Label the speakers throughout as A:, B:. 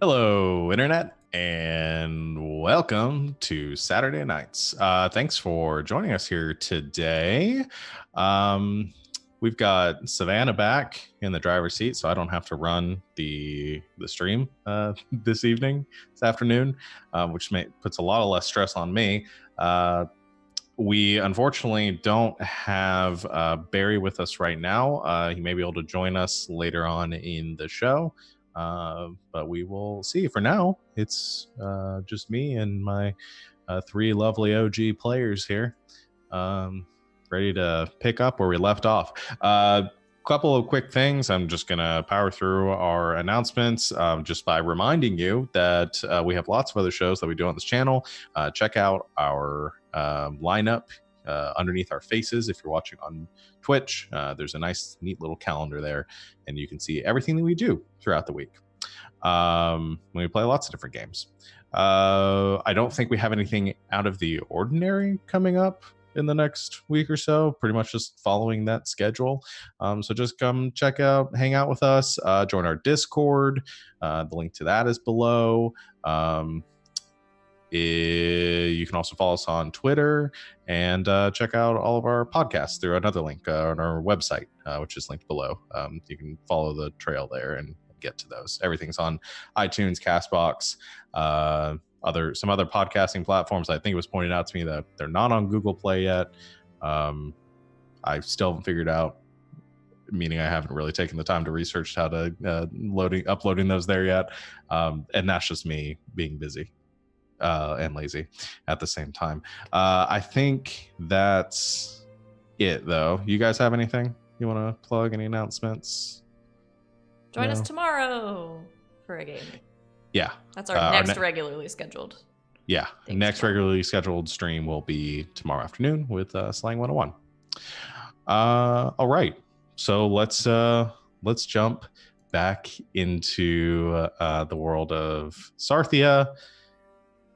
A: Hello, Internet, and welcome to Saturday Nights. Thanks for joining us here today. We've got Savannah back in the driver's seat, so I don't have to run the stream this afternoon, which puts a lot of less stress on me. We unfortunately don't have Barry with us right now. He may be able to join us later on in the show. But we will see. For now, it's just me and my three lovely OG players here, ready to pick up where we left off. Couple of quick things. I'm just going to power through our announcements just by reminding you that we have lots of other shows that we do on this channel. Check out our lineup underneath our faces if you're watching on Twitch. There's a nice, neat little calendar there, and you can see everything that we do throughout the week. We play lots of different games. I don't think we have anything out of the ordinary coming up in the next week or so, pretty much just following that schedule. So just come check out, hang out with us, join our Discord. The link to that is below. You can also follow us on Twitter and check out all of our podcasts through another link on our website, which is linked below. You can follow the trail there and get to those. Everything's on iTunes, CastBox, some other podcasting platforms. I think it was pointed out to me that they're not on Google Play yet. I still haven't figured out, meaning I haven't really taken the time to research how to uploading those there yet. And that's just me being busy and lazy at the same time. I think that's it, though. You guys have anything you want to plug? Any announcements?
B: Join us tomorrow for a game.
A: Yeah.
B: That's our next regularly scheduled.
A: Yeah. Next regularly scheduled stream will be tomorrow afternoon with Slang 101. All right. So let's jump back into the world of Sarthia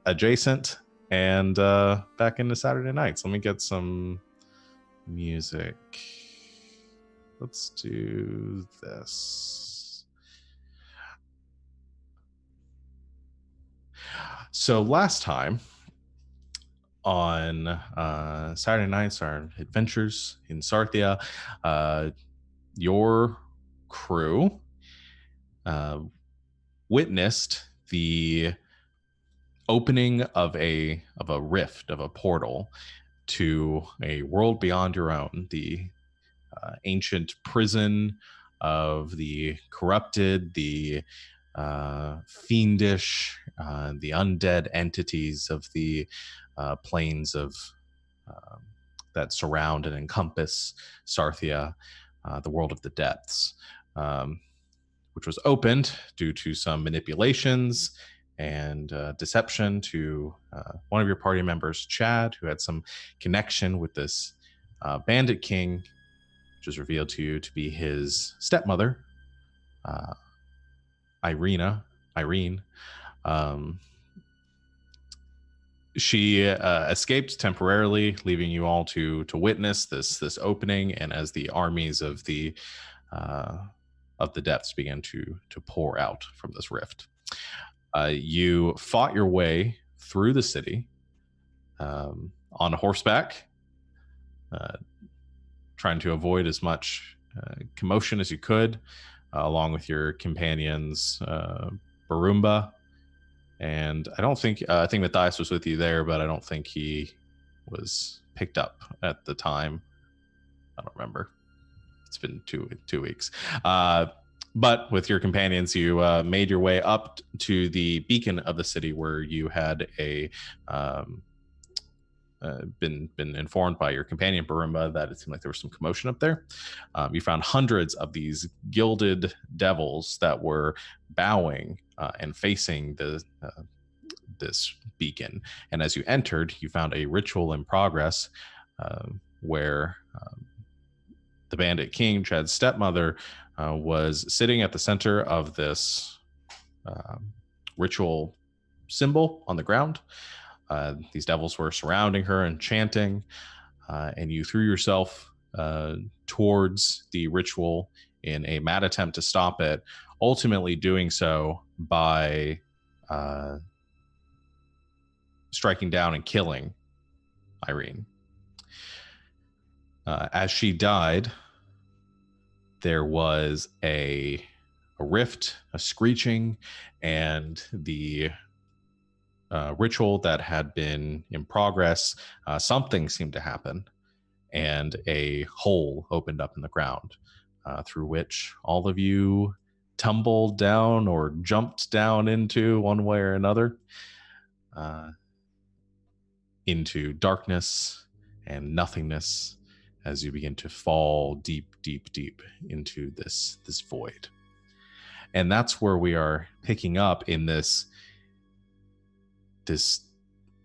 A: adjacent and back into Saturday nights. Let me get some music. Let's do this. So last time on Saturday nights, our adventures in Sarthia, your crew witnessed the opening of a rift, of a portal to a world beyond your own, the ancient prison of the corrupted, the fiendish, the undead entities of the planes of that surround and encompass Sarthia, the world of the depths, which was opened due to some manipulations and deception to one of your party members, Chad, who had some connection with this bandit king, which was revealed to you to be his stepmother, Irene. She escaped temporarily, leaving you all to witness this opening, and as the armies of the depths began to pour out from this rift. You fought your way through the city on horseback, trying to avoid as much commotion as you could, along with your companions, Barumba. And I think Matthias was with you there, but I don't think he was picked up at the time. I don't remember. It's been two weeks. But with your companions, you made your way up to the beacon of the city, where you had been informed by your companion Barumba that it seemed like there was some commotion up there. You found hundreds of these gilded devils that were bowing and facing this beacon. And as you entered, you found a ritual in progress where the bandit king, Chad's stepmother, was sitting at the center of this ritual symbol on the ground. These devils were surrounding her and chanting, and you threw yourself towards the ritual in a mad attempt to stop it, ultimately doing so by striking down and killing Irene. As she died, there was a rift, a screeching, and the ritual that had been in progress, something seemed to happen, and a hole opened up in the ground through which all of you tumbled down or jumped down into one way or another, into darkness and nothingness as you begin to fall deep, deep, deep into this void. And that's where we are picking up in this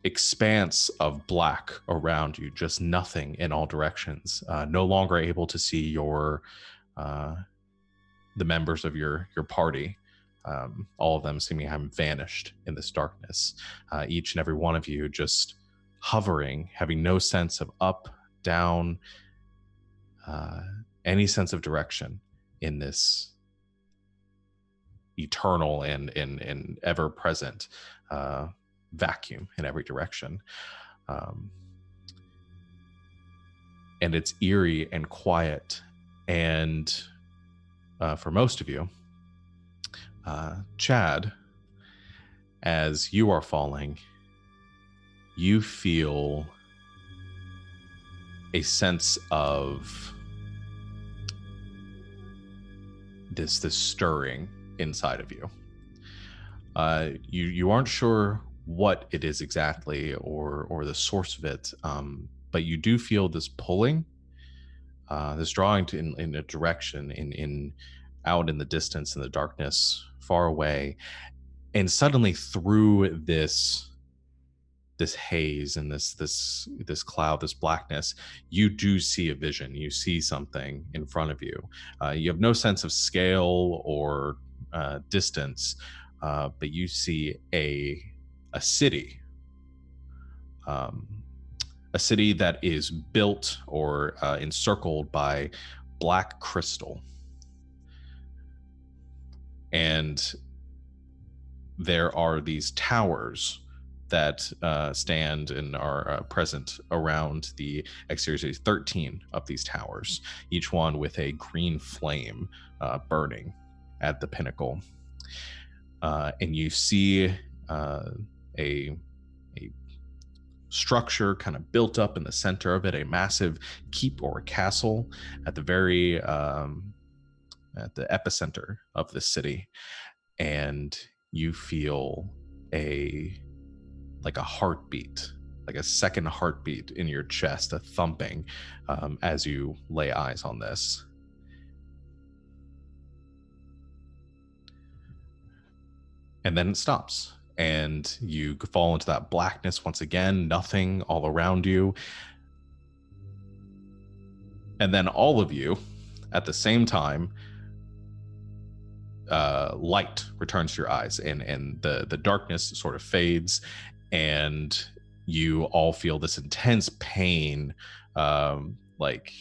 A: expanse of black around you, just nothing in all directions. No longer able to see your the members of your party. All of them seeming to have vanished in this darkness. Each and every one of you just hovering, having no sense of up, down, any sense of direction in this eternal and ever-present vacuum in every direction. And it's eerie and quiet. And for most of you, Chad, as you are falling, you feel a sense of this stirring inside of you. You aren't sure what it is exactly or the source of it, but you do feel this pulling, this drawing in a direction in out in the distance, in the darkness, far away, and suddenly through this haze and this cloud, this blackness, you do see a vision. You see something in front of you. You have no sense of scale or distance, but you see a city, a city that is built or encircled by black crystal, and there are these towers that stand and are present around the exterior. There's 13 of these towers, each one with a green flame burning at the pinnacle. And you see a structure kind of built up in the center of it, a massive keep or a castle at the very at the epicenter of the city. And you feel like a heartbeat, like a second heartbeat in your chest, a thumping, as you lay eyes on this. And then it stops, and you fall into that blackness once again, nothing all around you. And then all of you, at the same time, light returns to your eyes, and the darkness sort of fades, and you all feel this intense pain, like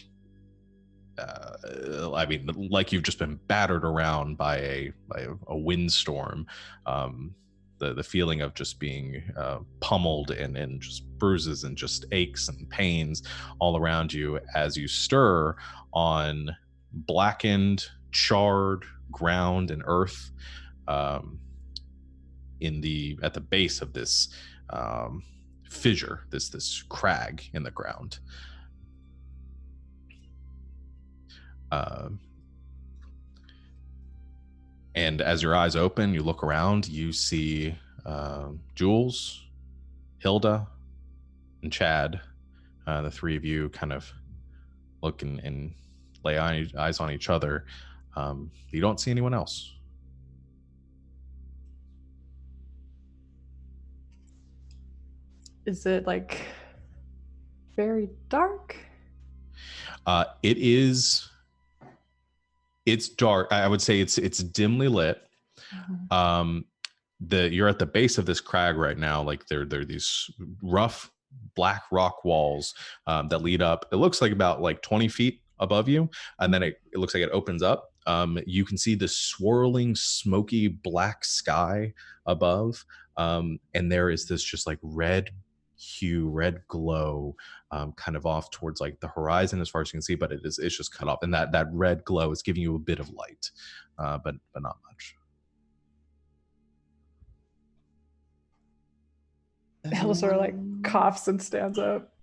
A: you've just been battered around by a windstorm. The feeling of just being pummeled and just bruises and just aches and pains all around you as you stir on blackened, charred ground and earth at the base of this fissure, this crag in the ground. And as your eyes open, you look around, you see Jules, Hilda, and Chad. The three of you kind of look and lay eyes on each other. You don't see anyone else.
C: Is it like very dark?
A: It's dark. I would say it's dimly lit. Mm-hmm. You're at the base of this crag right now. Like there are these rough black rock walls that lead up. It looks like about like 20 feet above you, and then it looks like it opens up. You can see the swirling, smoky black sky above, and there is this just like red glow, kind of off towards like the horizon as far as you can see, but it's just cut off, and that red glow is giving you a bit of light, but not much.
C: Hildesor like coughs and stands up.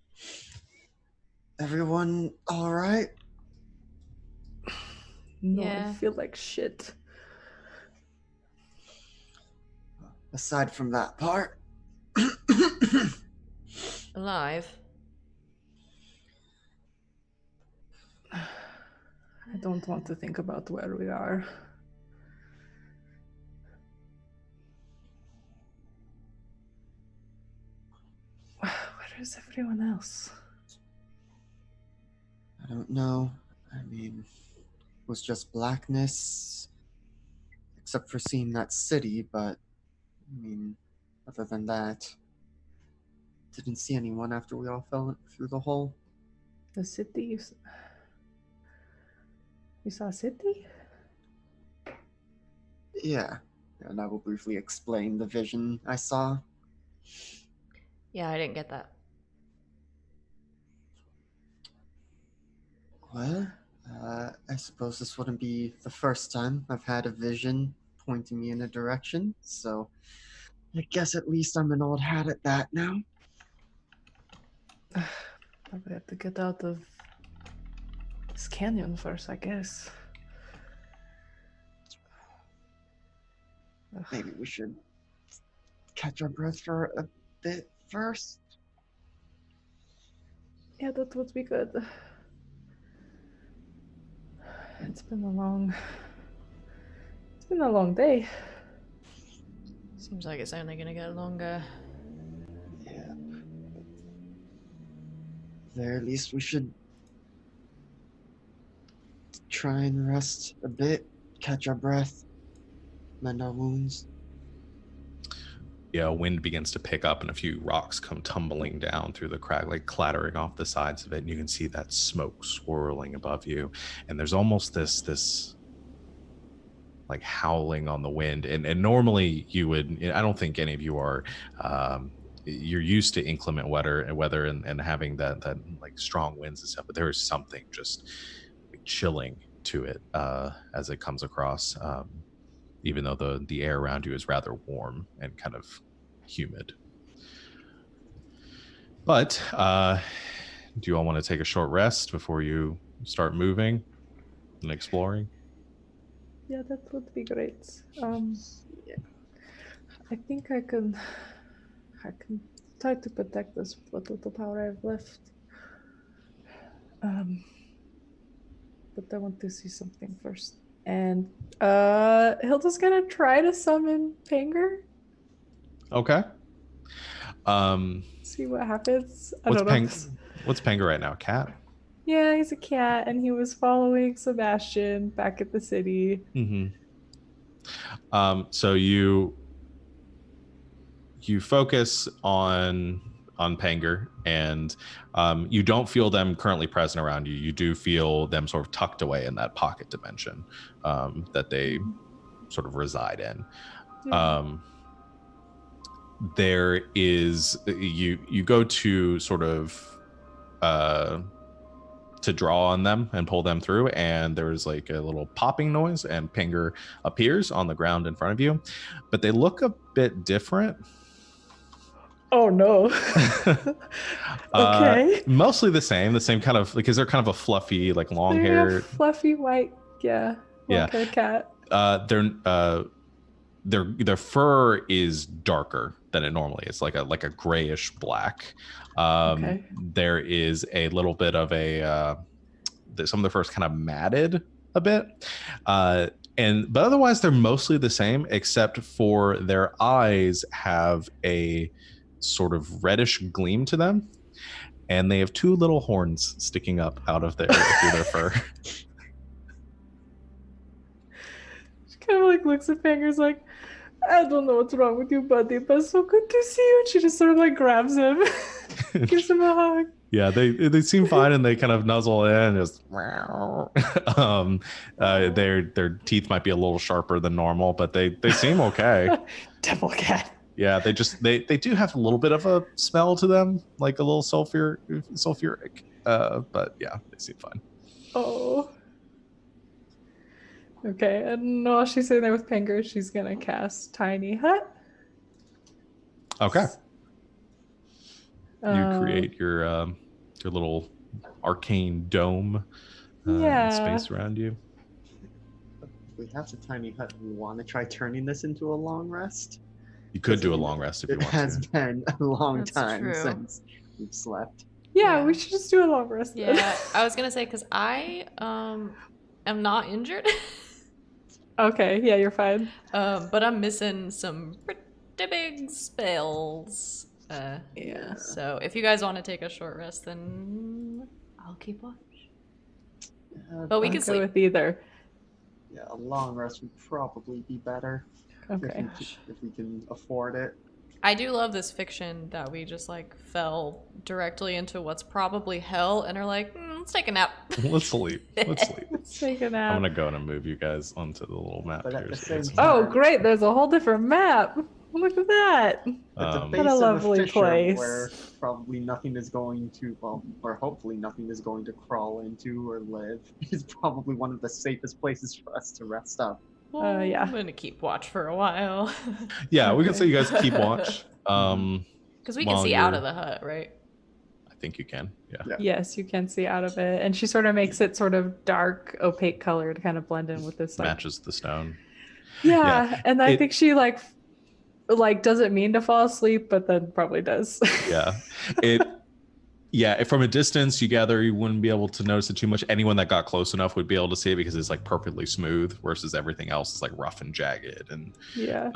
D: Everyone all right?
C: No,
B: Yeah.
C: I feel like shit.
D: Aside from that part.
B: Alive.
C: I don't want to think about where we are. Where is everyone else?
D: I don't know. I mean, it was just blackness, except for seeing that city, but, I mean, other than that, didn't see anyone after we all fell through the hole.
C: The city? You saw a city?
D: Yeah, and I will briefly explain the vision I saw.
B: Yeah, I didn't get that.
D: Well, I suppose this wouldn't be the first time I've had a vision pointing me in a direction, so I guess at least I'm an old hat at that now.
C: Probably have to get out of this canyon first, I guess. Ugh.
D: Maybe we should catch our breath for a bit first.
C: Yeah, that would be good. It's been a long day.
B: Seems like it's only gonna get longer.
D: Yeah. There, at least we should try and rest a bit, catch our breath, mend our wounds.
A: Yeah, wind begins to pick up and a few rocks come tumbling down through the crack, like clattering off the sides of it, and you can see that smoke swirling above you, and there's almost this like howling on the wind, and normally you would, I don't think any of you are, you're used to inclement weather and having that like strong winds and stuff, but there is something just like chilling to it as it comes across, even though the air around you is rather warm and kind of humid. But do you all want to take a short rest before you start moving and exploring?
C: Yeah, that would be great. I think I can try to protect this with what little power I have left. But I want to see something first. And Hilda's gonna try to summon Panger.
A: Okay.
C: See what happens. I
A: What's
C: don't know.
A: What's Panger right now? Cat?
C: Yeah, he's a cat, and he was following Sebastian back at the city.
A: Mm-hmm. So you focus on Panger, and you don't feel them currently present around you. You do feel them sort of tucked away in that pocket dimension that they sort of reside in. There is, you go to sort of to draw on them and pull them through, and there's like a little popping noise, and Panger appears on the ground in front of you, but they look a bit different.
C: Oh no. Okay.
A: Mostly the same kind of, because they're kind of a fluffy, like long hair,
C: fluffy white, long-haired cat.
A: Their fur is darker than it normally is, like a grayish black.
C: Okay.
A: There is a little bit of some of their fur is kind of matted a bit, but otherwise they're mostly the same, except for their eyes have a sort of reddish gleam to them, and they have two little horns sticking up out of through their fur.
C: She kind of like looks at Fingers like, I don't know what's wrong with you, buddy, but so good to see you. And she just sort of like grabs him, gives him a hug.
A: Yeah, they seem fine, and they kind of nuzzle in and just their teeth might be a little sharper than normal, but they seem okay.
C: Devil cat.
A: Yeah, they do have a little bit of a smell to them, like a little sulfuric. But yeah, they seem fine.
C: Oh. Okay, and while she's sitting there with Pinger, she's gonna cast Tiny Hut.
A: Okay. You
C: Um,
A: create your little arcane dome
C: Yeah.
A: space around you.
D: If we have the tiny hut, we want to try turning this into a long rest.
A: You could do a long rest if you
D: It
A: want
D: has
A: to.
D: been a long
B: That's
D: time
B: true.
D: since we've slept.
C: Yeah,
B: Yeah.
C: we should just do a long rest. then.
B: Yeah, I was gonna say because I am not injured,
C: Okay, yeah, you're fine.
B: but I'm missing some pretty big spells.
C: Yeah.
B: So if you guys want to take a short rest, then I'll keep watch. But we
C: I'm
B: can
C: good
B: sleep.
C: with either.
D: Yeah, a long rest would probably be better
C: Okay.
D: if we can afford it.
B: I do love this fiction that we just like fell directly into what's probably hell and are like, let's take a nap.
A: Let's sleep. Let's sleep.
C: Let's take a nap.
A: I'm gonna go and move you guys onto the little map
D: But at
A: here.
D: the
A: so you
D: same
A: guys
C: Oh,
D: time-
C: great! There's a whole different map. Look at that.
D: At the
A: Um,
D: base
C: What a
D: of
C: lovely
D: fissure
C: place.
D: where probably nothing is going to, or hopefully nothing is going to crawl into or live, is probably one of the safest places for us to rest up.
B: Well,
C: yeah.
B: I'm gonna keep watch for a while.
A: yeah, we can
C: Okay.
A: say you guys keep watch.
B: Because we can
A: While
B: see out
A: you're-
B: of the hut, right?
A: I think you can. Yeah.
D: Yeah.
C: Yes, you can see out of it, and she sort of makes it sort of dark, opaque color to kind of blend in with this. Like,
A: Matches the stone.
C: yeah,
A: Yeah,
C: and I
A: it-
C: think she like doesn't mean to fall asleep, but then probably does.
A: Yeah. From a distance, you gather you wouldn't be able to notice it too much. Anyone that got close enough would be able to see it because it's like perfectly smooth, versus everything else is like rough and jagged. And
C: Yeah.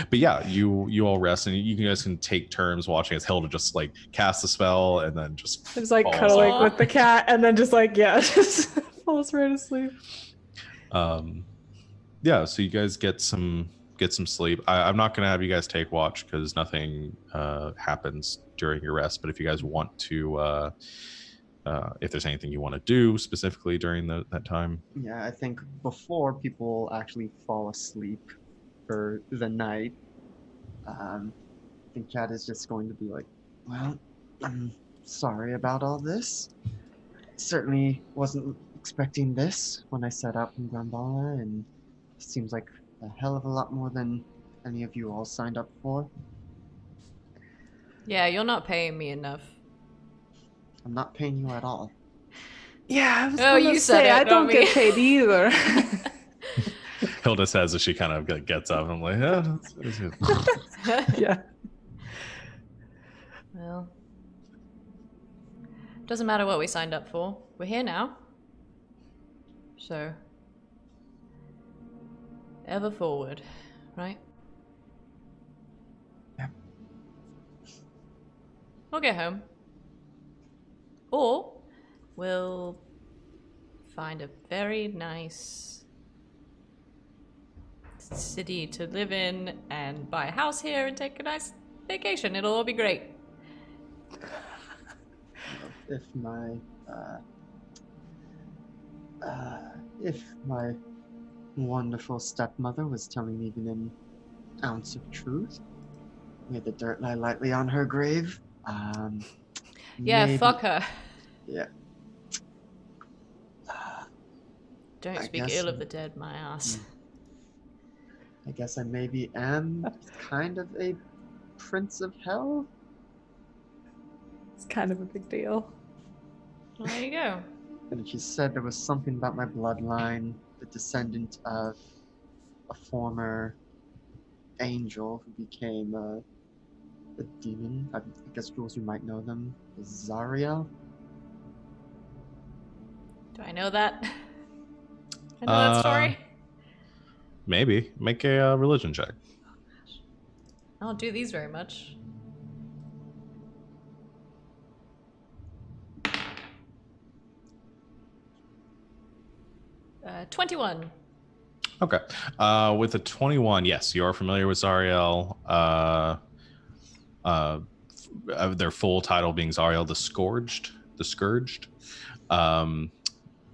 A: but yeah, you all rest, and you guys can take turns watching as Hilda just like cast a spell and then just
C: It's like
A: falls
C: cuddling
B: asleep.
C: with the cat, and then just like just falls right asleep.
A: Yeah, so you guys get some sleep. I'm not going to have you guys take watch because nothing happens during your rest, but if you guys want to if there's anything you want to do specifically during that time.
D: Yeah, I think before people actually fall asleep for the night, I think Chad is just going to be like, well, I'm sorry about all this. Certainly wasn't expecting this when I set out from Grambala, and it seems like a hell of a lot more than any of you all signed up for.
B: Yeah, you're not paying me enough.
D: I'm not paying you at all.
C: Yeah, I was
B: Oh,
C: gonna
B: you
C: say
B: said it,
C: I
B: not
C: don't
B: me.
C: get paid either.
A: Hilda says as she kind of like gets up. And I'm like, yeah, that's good.
C: Yeah.
B: Well, doesn't matter what we signed up for. We're here now. So, ever forward, right?
D: Yeah.
B: We'll get home. Or we'll find a very nice city to live in and buy a house here and take a nice vacation. It'll all be great.
D: If my wonderful stepmother was telling even an ounce of truth, may the dirt lie lightly on her grave.
B: Yeah,
D: maybe-
B: fuck her.
D: Yeah.
B: Don't
D: I
B: speak
D: guess-
B: ill of the dead, my ass.
D: I guess I maybe am kind of a prince of hell.
C: It's kind of a big deal.
B: Well, there you go.
D: And she said there was something about my bloodline, the descendant of a former angel who became a demon. I guess, Jules, you might know them. Zarya?
B: Do I know that? I know that story.
A: Maybe make a religion check.
B: I don't do these very much. Uh, 21.
A: Okay. With a 21, yes, you are familiar with Zariel. their full title being Zariel the Scourged.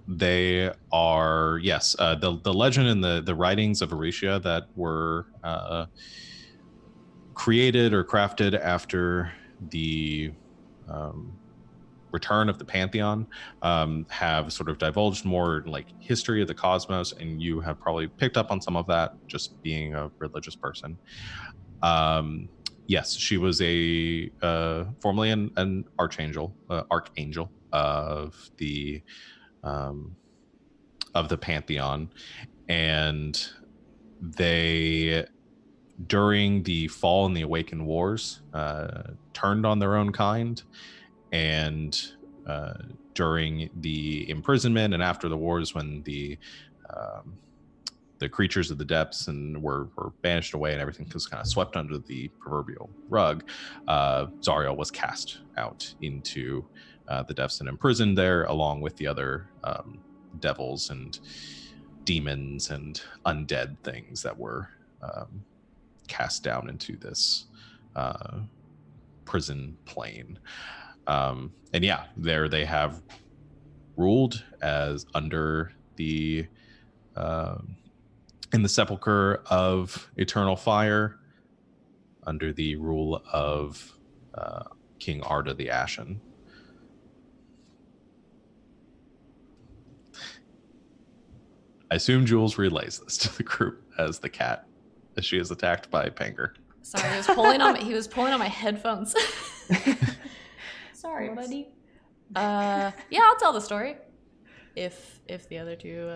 A: They are, yes, the legend and the writings of Aricia that were created or crafted after the return of the Pantheon have sort of divulged more like history of the cosmos, and you have probably picked up on some of that just being a religious person. Yes, she was a formerly an archangel of the Pantheon, and they, during the Fall and the Awakened Wars, turned on their own kind, and during the imprisonment and after the wars, when the creatures of the depths and were banished away and everything was kind of swept under the proverbial rug, Zariel was cast out into the depths and imprisoned there, along with the other devils and demons and undead things that were cast down into this prison plane. And yeah, there they have ruled as under the in the sepulcher of eternal fire, under the rule of King Arda the Ashen. I assume Jules relays this to the group as the cat, as she is attacked by Panger.
B: Sorry, he was pulling on my headphones. Sorry, buddy. Yeah, I'll tell the story. If the other two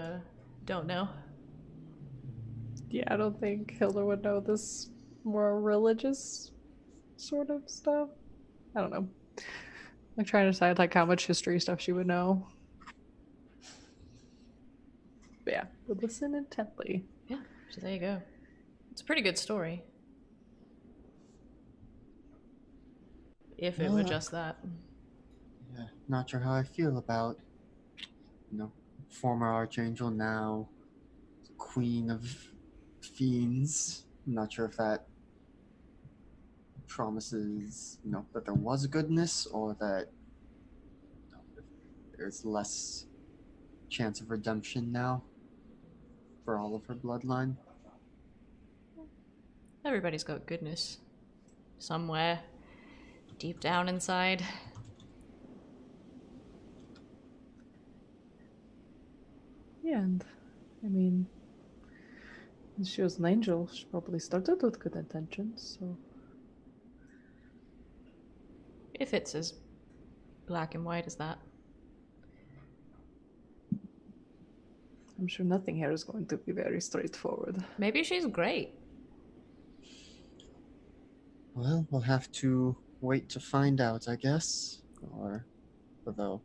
B: don't know.
C: Yeah, I don't think Hilda would know this more religious sort of stuff. I don't know. I'm trying to decide like how much history stuff she would know. But yeah, but listen intently.
B: Yeah, so there you go. It's a pretty good story. If it were just that.
D: Yeah, not sure how I feel about, former Archangel, now Queen of Fiends. I'm not sure if that promises, that there was goodness, or that there's less chance of redemption now for all of her bloodline.
B: Everybody's got goodness somewhere deep down inside.
C: Yeah, and I mean, she was an angel. She probably started with good intentions, so.
B: If it's as black and white as that.
C: I'm sure nothing here is going to be very straightforward.
B: Maybe she's great.
D: Well, we'll have to wait to find out, I guess. Although,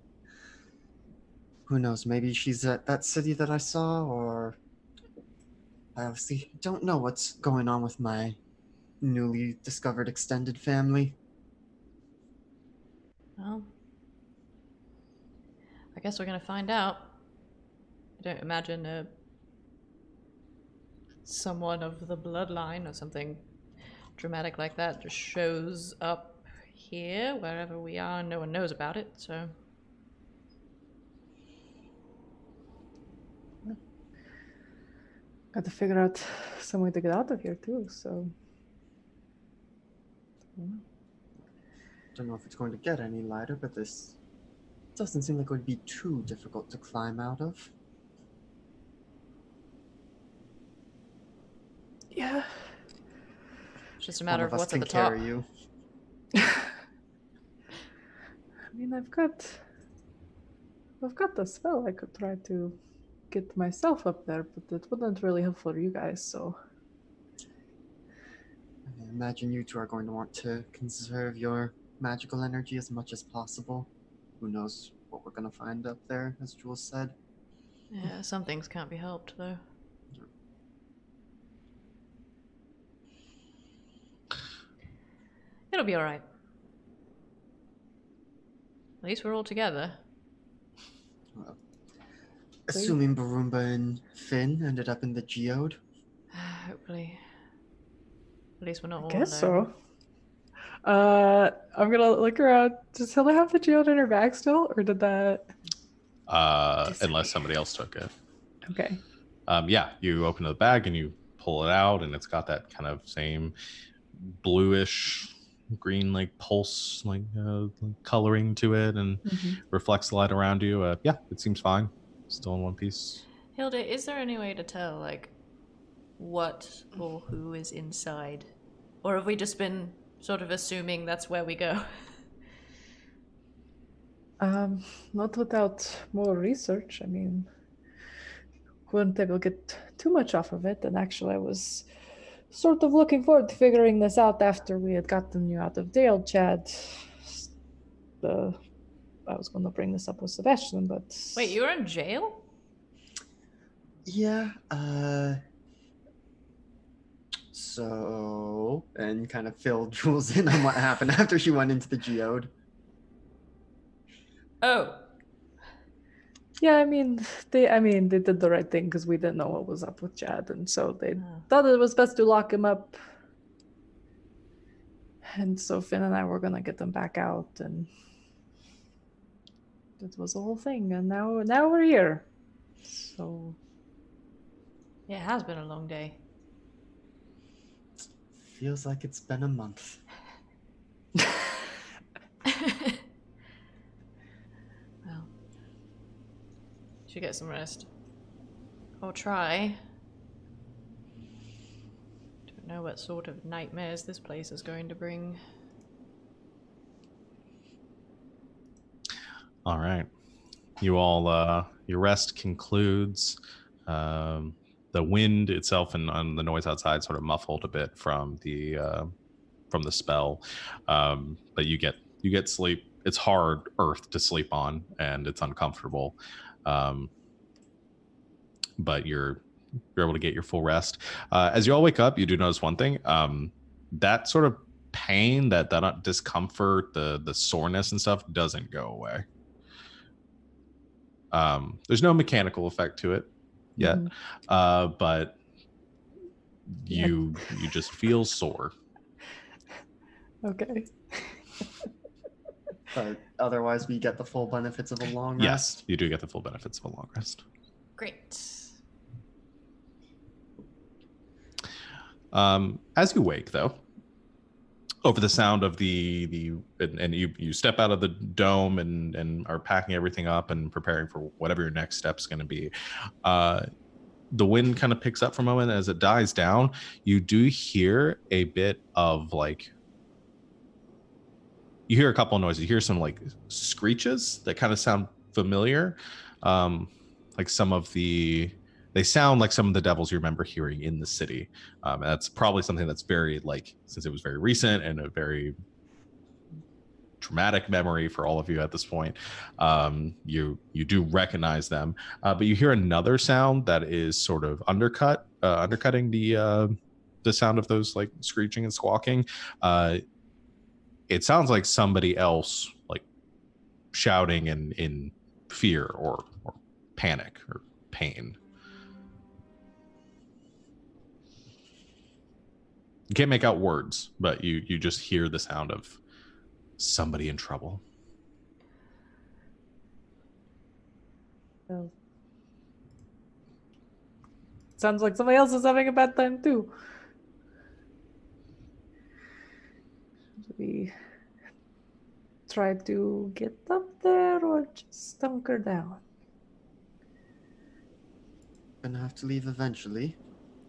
D: who knows, maybe she's at that city that I saw, or I obviously don't know what's going on with my newly discovered extended family.
B: Well, I guess we're gonna find out. I don't imagine someone of the bloodline or something dramatic like that just shows up here, wherever we are, no one knows about it, so.
C: Got to figure out some way to get out of here too, so.
D: Don't know if it's going to get any lighter, but this doesn't seem like it would be too difficult to climb out of.
C: Yeah.
B: It's just a matter of what's at the
D: top.
B: top.
D: You.
C: I mean, I've got the spell. I could try to get myself up there, but it wouldn't really help for you guys, so.
D: I imagine you two are going to want to conserve your magical energy as much as possible. Who knows what we're going to find up there, as Jules said.
B: Yeah, some things can't be helped, though. It'll be alright. At least we're all together.
D: Well, assuming Barumba and Finn ended up in the geode.
B: Hopefully. At least we're not all
C: I guess
B: alone.
C: so. I'm gonna look around. Does Hilda have the geode in her bag still, or did that?
A: Unless somebody else took it.
C: Okay.
A: Yeah, you open the bag and you pull it out, and it's got that kind of same bluish green like pulse like coloring to it, and reflects the light around you. Yeah, it seems fine. Still in one piece.
B: Hilda, is there any way to tell, like, what or who is inside? Or have we just been sort of assuming that's where we go?
C: Not without more research. I mean, wouldn't able to get too much off of it. And actually, I was sort of looking forward to figuring this out after we had gotten you out of jail, Chad. I was going to bring this up with Sebastian, but
B: Wait, you were in jail?
D: Yeah, so, and kind of fill Jules in on what happened after she went into the geode.
B: Oh.
C: Yeah, I mean, they did the right thing because we didn't know what was up with Chad, and so they thought it was best to lock him up. And so Finn and I were gonna get them back out, and it was the whole thing. And now we're here. So
B: Yeah, it has been a long day.
D: Feels like it's been a month.
B: Well, should get some rest. Or try. Don't know what sort of nightmares this place is going to bring.
A: All right, you all your rest concludes. The wind itself and the noise outside sort of muffled a bit from the spell, but you get sleep. It's hard earth to sleep on, and it's uncomfortable, but you're able to get your full rest. As you all wake up, you do notice one thing: that sort of pain, that discomfort, the soreness and stuff doesn't go away. There's no mechanical effect to it yet, but you just feel sore.
C: Okay.
D: But otherwise, we get the full benefits of a long rest.
A: Yes, you do get the full benefits of a long rest.
B: Great.
A: As you wake, though, over the sound of and you step out of the dome and are packing everything up and preparing for whatever your next step's going to be. The wind kind of picks up for a moment. As it dies down, you do hear a bit of you hear a couple of noises. You hear some like screeches that kind of sound familiar. Like they sound like some of the devils you remember hearing in the city. And that's probably something that's very, since it was very recent and a very traumatic memory for all of you at this point, you do recognize them. But you hear another sound that is sort of undercutting the sound of those like screeching and squawking. It sounds like somebody else like shouting in fear or panic or pain. You can't make out words, but you just hear the sound of somebody in trouble.
C: Well, sounds like somebody else is having a bad time too. We try to get up there or just hunker down?
D: Gonna have to leave eventually.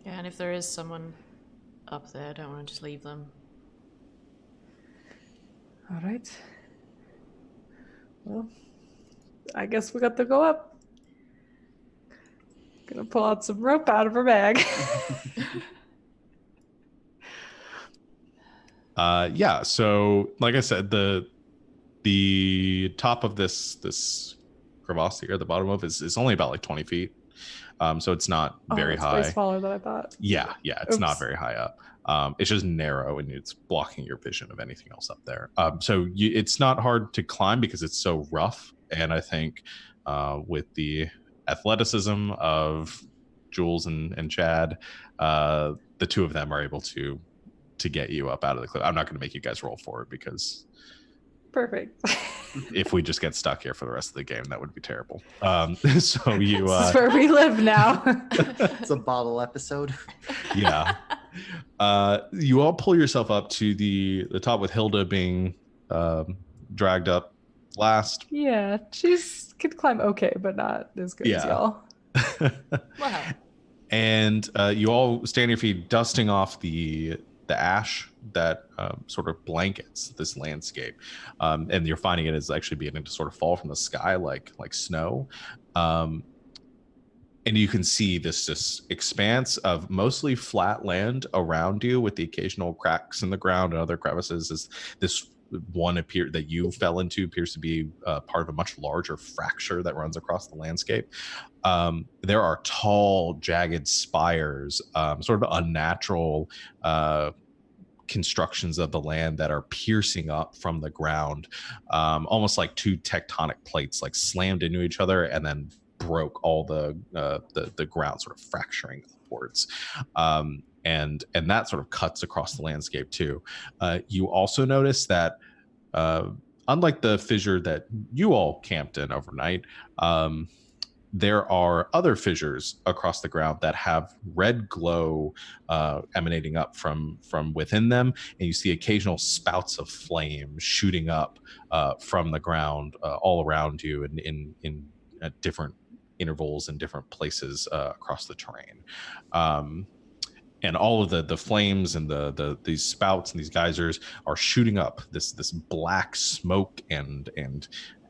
B: Yeah, and if there is someone up there, I don't want to just leave them.
C: All right. Well, I guess we got to go up. Gonna pull out some rope out of her bag.
A: Yeah, so like I said, the top of this crevasse here, the bottom of it is only about like 20 feet. So it's not very high.
C: Way smaller than I thought.
A: Yeah, it's not very high up. It's just narrow and it's blocking your vision of anything else up there. So it's not hard to climb because it's so rough. And I think with the athleticism of Jules and Chad, the two of them are able to to get you up out of the cliff. I'm not going to make you guys roll for it because
C: Perfect.
A: if we just get stuck here for the rest of the game, that would be terrible. So you,
C: This is where we live now.
D: It's a bottle episode.
A: yeah, you all pull yourself up to the top with Hilda being dragged up last.
C: Yeah, she's could climb okay, but not as good as
A: Yeah.
C: y'all.
B: Wow.
A: And you all stand on your feet, dusting off the ash that sort of blankets this landscape, and you're finding it is actually beginning to sort of fall from the sky like snow. And you can see this expanse of mostly flat land around you, with the occasional cracks in the ground and other crevices. Is this one that you fell into appears to be part of a much larger fracture that runs across the landscape. There are tall, jagged spires, sort of unnatural constructions of the land that are piercing up from the ground, almost like two tectonic plates like slammed into each other and then broke all the ground, sort of fracturing upwards. And that sort of cuts across the landscape too. You also notice that unlike the fissure that you all camped in overnight, there are other fissures across the ground that have red glow emanating up from within them, and you see occasional spouts of flame shooting up from the ground all around you in different intervals and different places across the terrain. And all of the flames and these spouts and these geysers are shooting up this black smoke and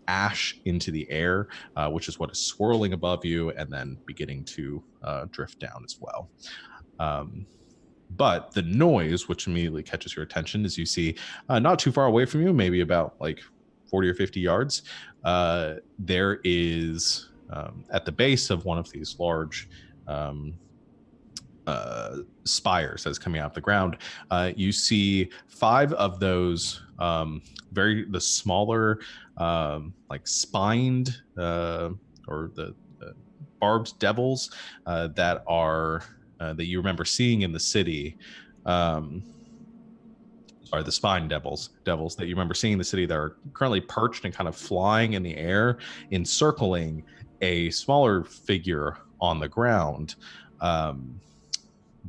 A: ash into the air, which is what is swirling above you and then beginning to drift down as well. But the noise, which immediately catches your attention, is you see not too far away from you, maybe about like 40 or 50 yards, there is at the base of one of these large spires that's coming out of the ground, you see 5 of those the smaller like spined or the barbed devils that are that you remember seeing in the city. Sorry, the spine devils that you remember seeing in the city that are currently perched and kind of flying in the air, encircling a smaller figure on the ground.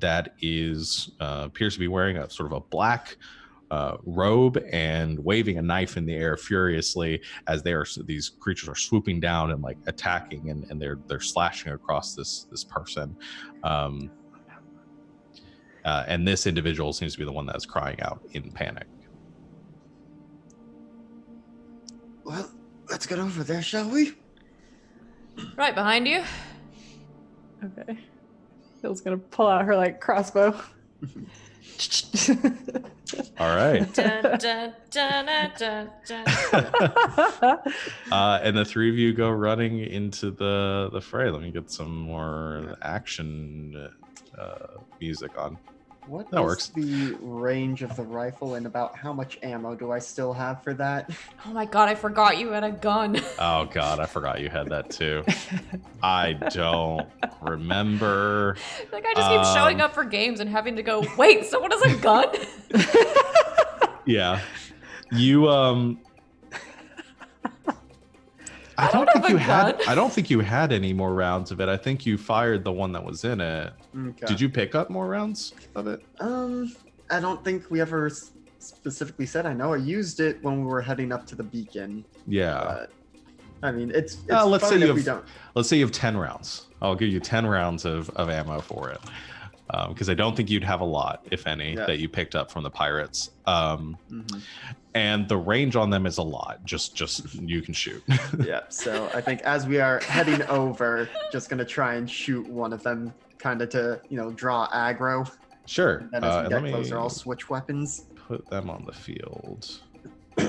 A: That is appears to be wearing a sort of a black robe and waving a knife in the air furiously as these creatures are swooping down and like attacking and they're slashing across this person. And this individual seems to be the one that's crying out in panic.
D: Well, let's get over there, shall we?
B: Right behind you.
C: Okay. Phil's gonna pull out her like crossbow.
A: All right.
B: Dun, dun, dun, dun, dun, dun.
A: And the 3 of you go running into the fray. Let me get some more action music on.
D: What
A: That
D: is
A: works.
D: the range of the rifle, and about how much ammo do I still have for that?
B: Oh my god, I forgot you had a gun.
A: Oh god, I forgot you had that too. I don't remember.
B: Like I just keep showing up for games and having to go, wait, someone has a gun?
A: Yeah. You I don't think
B: have
A: you
B: a
A: had
B: gun.
A: I don't think you had any more rounds of it. I think you fired the one that was in it.
D: Okay.
A: Did you pick up more rounds of it?
D: I don't think we ever specifically said. I know I used it when we were heading up to the beacon.
A: Yeah.
D: But, I mean, it's
A: Let's
D: fine
A: say you
D: if we
A: have
D: don't.
A: let's say you have 10 rounds. I'll give you 10 rounds of ammo for it. Because I don't think you'd have a lot, if any, that you picked up from the pirates. And the range on them is a lot. Just you can shoot.
D: Yeah, so I think as we are heading over, just gonna try and shoot one of them, kind of to draw aggro.
A: Sure.
D: And as we
A: let
D: get closer,
A: me
D: I'll switch weapons.
A: put them on the field. There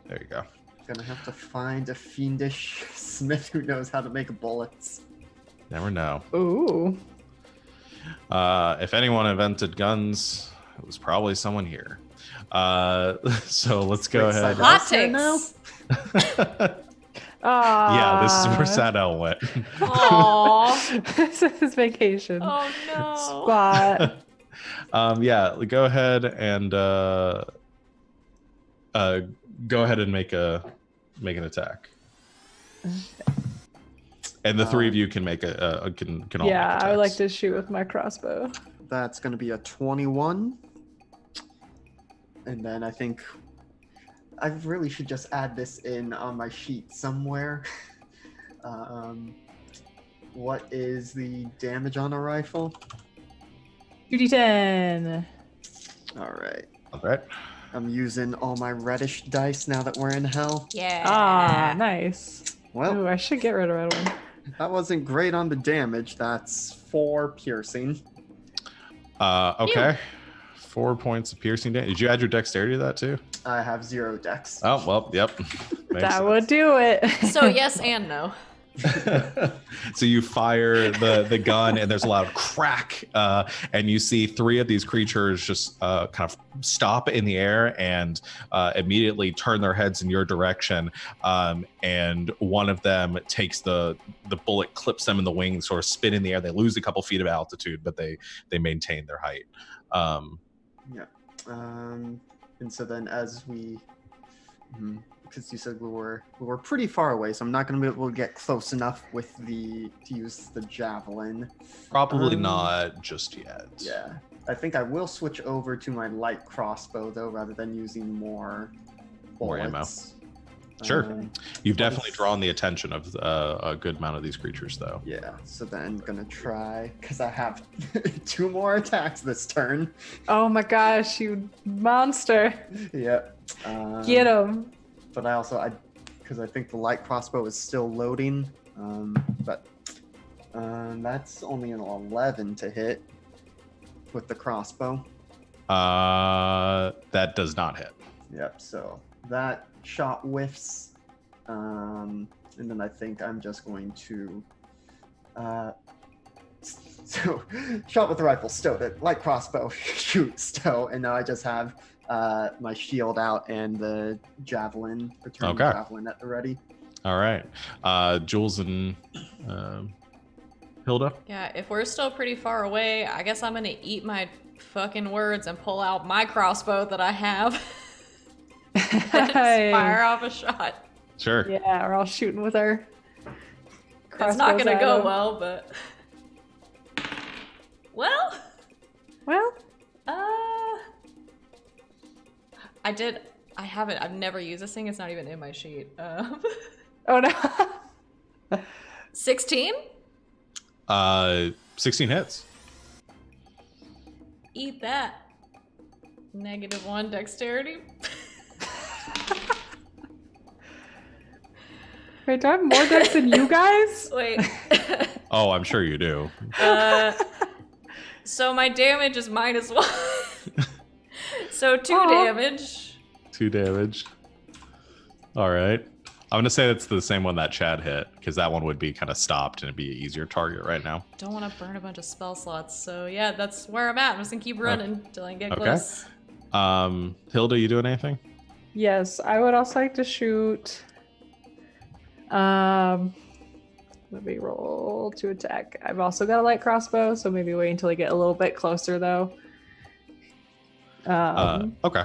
A: you go.
D: Gonna have to find a fiendish smith who knows how to make bullets.
A: Never know.
C: Ooh.
A: If anyone invented guns, it was probably someone here. So let's go ahead.
B: Hot
D: Right now?
B: takes.
A: Yeah, this is where Sadell went.
B: Aww.
C: This is his vacation
B: Oh no.
C: spot.
A: Yeah, go ahead and make an attack. And the three of you can make can all make
C: Yeah,
A: attacks.
C: I would like to shoot with my crossbow.
D: That's going to be a 21. And then I think I really should just add this in on my sheet somewhere. What is the damage on a rifle?
C: 2d10.
D: All right.
A: All right.
D: I'm using all my reddish dice now that we're in hell.
B: Yeah.
C: Ah, nice.
D: Well,
C: Ooh, I should get rid of red one.
D: that wasn't great on the damage. That's 4 piercing.
A: Okay. 4 points of piercing damage. Did you add your dexterity to that too?
D: I have 0 dex.
A: Oh well, yep. Makes
C: That
A: sense.
C: would do it.
B: So yes and no.
A: So you fire the gun and there's a loud crack and you see 3 of these creatures just kind of stop in the air and immediately turn their heads in your direction, and one of them takes the bullet, clips them in the wings, sort of spin in the air. They lose a couple feet of altitude, but they maintain their height.
D: And so then as we because you said we were pretty far away, so I'm not going to be able to get close enough with to use the javelin.
A: Probably not just yet.
D: Yeah, I think I will switch over to my light crossbow though, rather than using more
A: ammo.
D: bullets.
A: Sure. You've definitely drawn the attention of a good amount of these creatures, though.
D: Yeah, so then gonna try, because I have 2 more attacks this turn.
C: Oh my gosh, you monster.
D: Yep.
C: Get him.
D: But because I think the light crossbow is still loading, but that's only an 11 to hit with the crossbow.
A: That does not hit.
D: Yep, so that shot whiffs, and then I think I'm just going to so shot with the rifle, stowed it, light crossbow, shoot, stow, and now I just have my shield out and the javelin, return javelin at the ready.
A: All right. Jules and Hilda?
B: Yeah, if we're still pretty far away, I guess I'm gonna eat my fucking words and pull out my crossbow that I have. And fire off a shot.
A: Sure.
C: Yeah, we're all shooting with our crossbows.
B: It's not gonna
C: at
B: go
C: him.
B: well, but well, I've never used this thing. It's not even in my sheet.
C: Oh no.
B: 16?
A: 16 hits.
B: Eat that. -1 dexterity.
C: Wait, do I have more dex than you guys?
B: Wait.
A: Oh, I'm sure you do.
B: So my damage is -1. So 2 damage.
A: 2 damage. All right. I'm going to say that's the same one that Chad hit, because that one would be kind of stopped and it'd be an easier target right now.
B: Don't want to burn a bunch of spell slots. So yeah, that's where I'm at. I'm just going to keep running until I get close.
A: Hilda, you doing anything?
C: Yes, I would also like to shoot. Let me roll to attack. I've also got a light crossbow, so maybe wait until I get a little bit closer though.
A: Okay.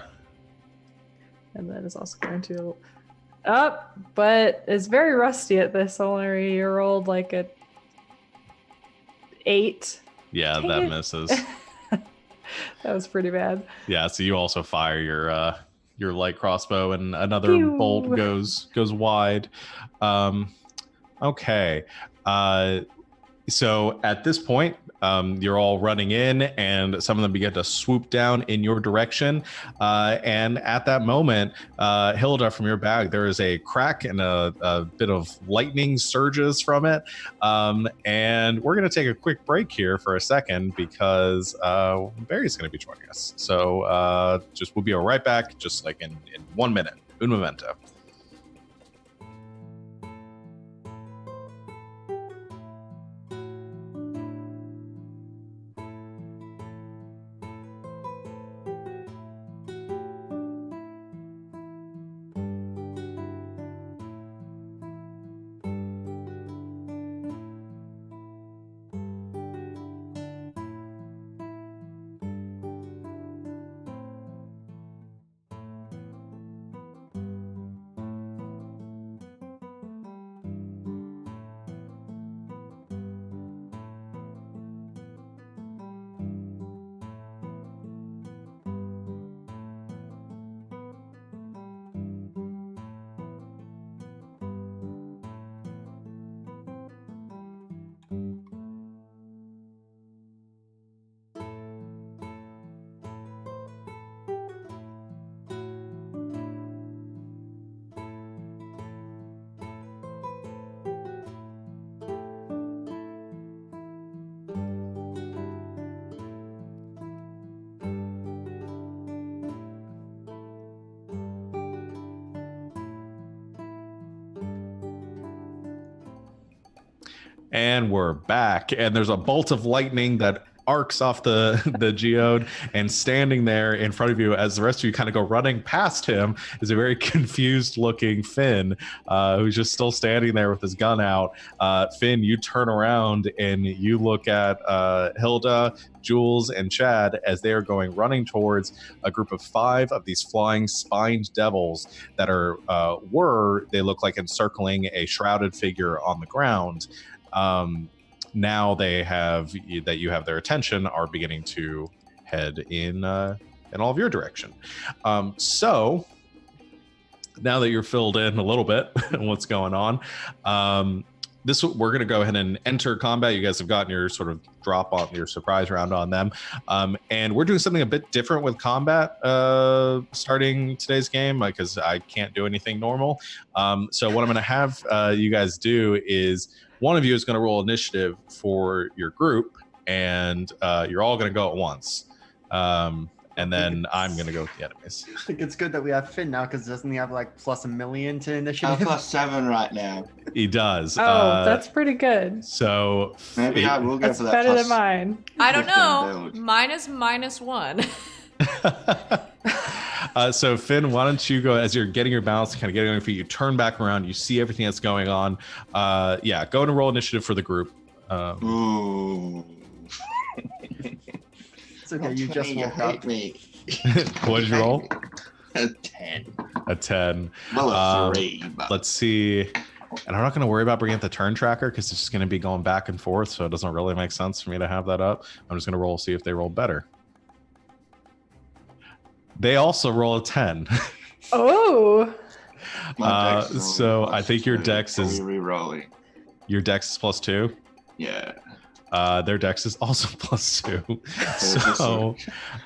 C: And then it's also going to up, but it's very rusty at this. Only rolled like a 8.
A: Yeah,
C: Dang
A: that
C: it.
A: misses.
C: That was pretty bad.
A: Yeah, so you also fire your light crossbow and another
C: Pew.
A: bolt goes wide. Okay. So at this point, you're all running in and some of them begin to swoop down in your direction. And at that moment, Hilda, from your bag, there is a crack and a bit of lightning surges from it. And we're going to take a quick break here for a second because Barry's going to be joining us. So we'll be right back, just like in 1 minute. Un momento. And we're back. And there's a bolt of lightning that arcs off the geode, and standing there in front of you as the rest of you kind of go running past him is a very confused looking Finn, who's just still standing there with his gun out. Finn, you turn around and you look at Hilda, Jules, and Chad as they are going running towards a group of 5 of these flying spined devils that they look like encircling a shrouded figure on the ground. Now they have that you have their attention, are beginning to head in all of your direction. So now that you're filled in a little bit on what's going on, we're going to go ahead and enter combat. You guys have gotten your sort of drop on your surprise round on them, and we're doing something a bit different with combat starting today's game because I can't do anything normal. So what I'm going to have you guys do is, one of you is going to roll initiative for your group, and you're all going to go at once. And then I'm going to go with the enemies.
D: I think it's good that we have Finn now, because doesn't he have like plus 1,000,000 to
E: I'm
D: initiative?
E: +7 right now.
A: He does.
C: Oh, that's pretty good.
A: So
E: Maybe I will go
C: That's
E: for that.
C: better than mine.
B: I don't know.
E: build.
B: Mine is -1.
A: So Finn, why don't you go, as you're getting your balance and kind of getting on your feet, you turn back around, you see everything that's going on. Go and roll initiative for the group.
E: Ooh.
D: It's okay, you just
E: You
D: woke up.
E: hate me.
A: What did you roll?
E: A 10.
A: A 10.
E: Well, a 3. But
A: Let's see. And I'm not going to worry about bringing up the turn tracker because it's just going to be going back and forth, so it doesn't really make sense for me to have that up. I'm just going to roll, see if they roll better. They also roll a 10.
C: Oh,
E: my dex is
A: so
E: only
A: I think your
E: +2.
A: dex is-
E: re-rolling.
A: Your dex is +2.
E: Yeah.
A: Their dex is also +2.
E: just
A: So,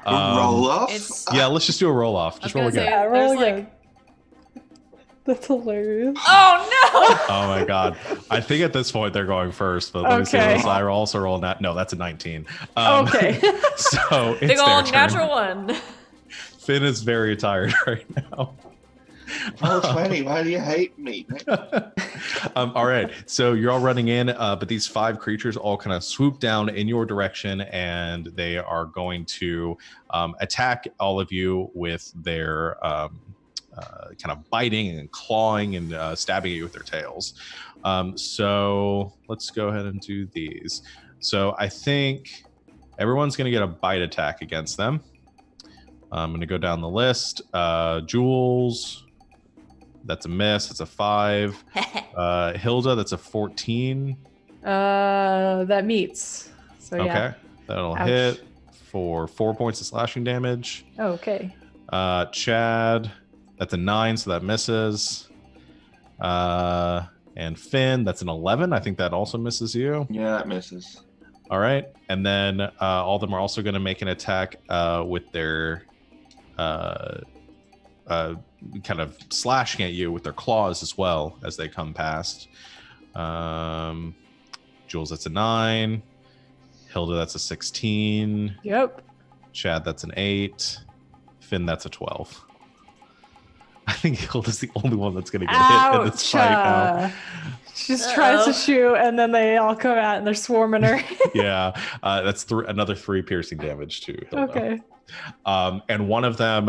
E: roll off.
B: It's
A: yeah, let's just do a roll off. Just
B: I
A: roll
B: was gonna
A: again.
B: say-
C: yeah, roll
B: there's, like-
C: again. That's hilarious.
B: oh
A: Oh my god! I think at this point they're going first, but let me see.
C: Okay.
A: What I also roll that. No, that's a 19.
C: Okay.
A: So
B: no!
A: it's
B: Big
A: their
B: old
A: turn.
B: natural 1.
A: Finn is very tired right now.
E: Oh, 20. Why do you hate me?
A: All right, so you're all running in, but these 5 creatures all kind of swoop down in your direction, and they are going to attack all of you with their kind of biting and clawing and stabbing at you with their tails. So let's go ahead and do these. So I think everyone's going to get a bite attack against them. I'm going to go down the list. Jules, that's a miss. That's a 5. Hilda, that's a 14.
C: That meets. So yeah.
A: Okay, that'll
C: Ouch.
A: hit for 4 points of slashing damage.
C: Oh, okay.
A: Chad, that's a 9, so that misses. And Finn, that's an 11. I think that also misses you.
E: Yeah, that misses.
A: All right, and then all of them are also going to make an attack with their kind of slashing at you with their claws as well as they come past. Jules, that's a 9. Hilda, that's a 16.
C: Yep.
A: Chad, that's an 8. Finn, that's a 12. I think Hilda's the only one that's going to get hit in this fight now.
C: She just tries to shoot, and then they all come out and they're swarming her.
A: Yeah, that's another 3 piercing damage to Hilda.
C: Okay.
A: And one of them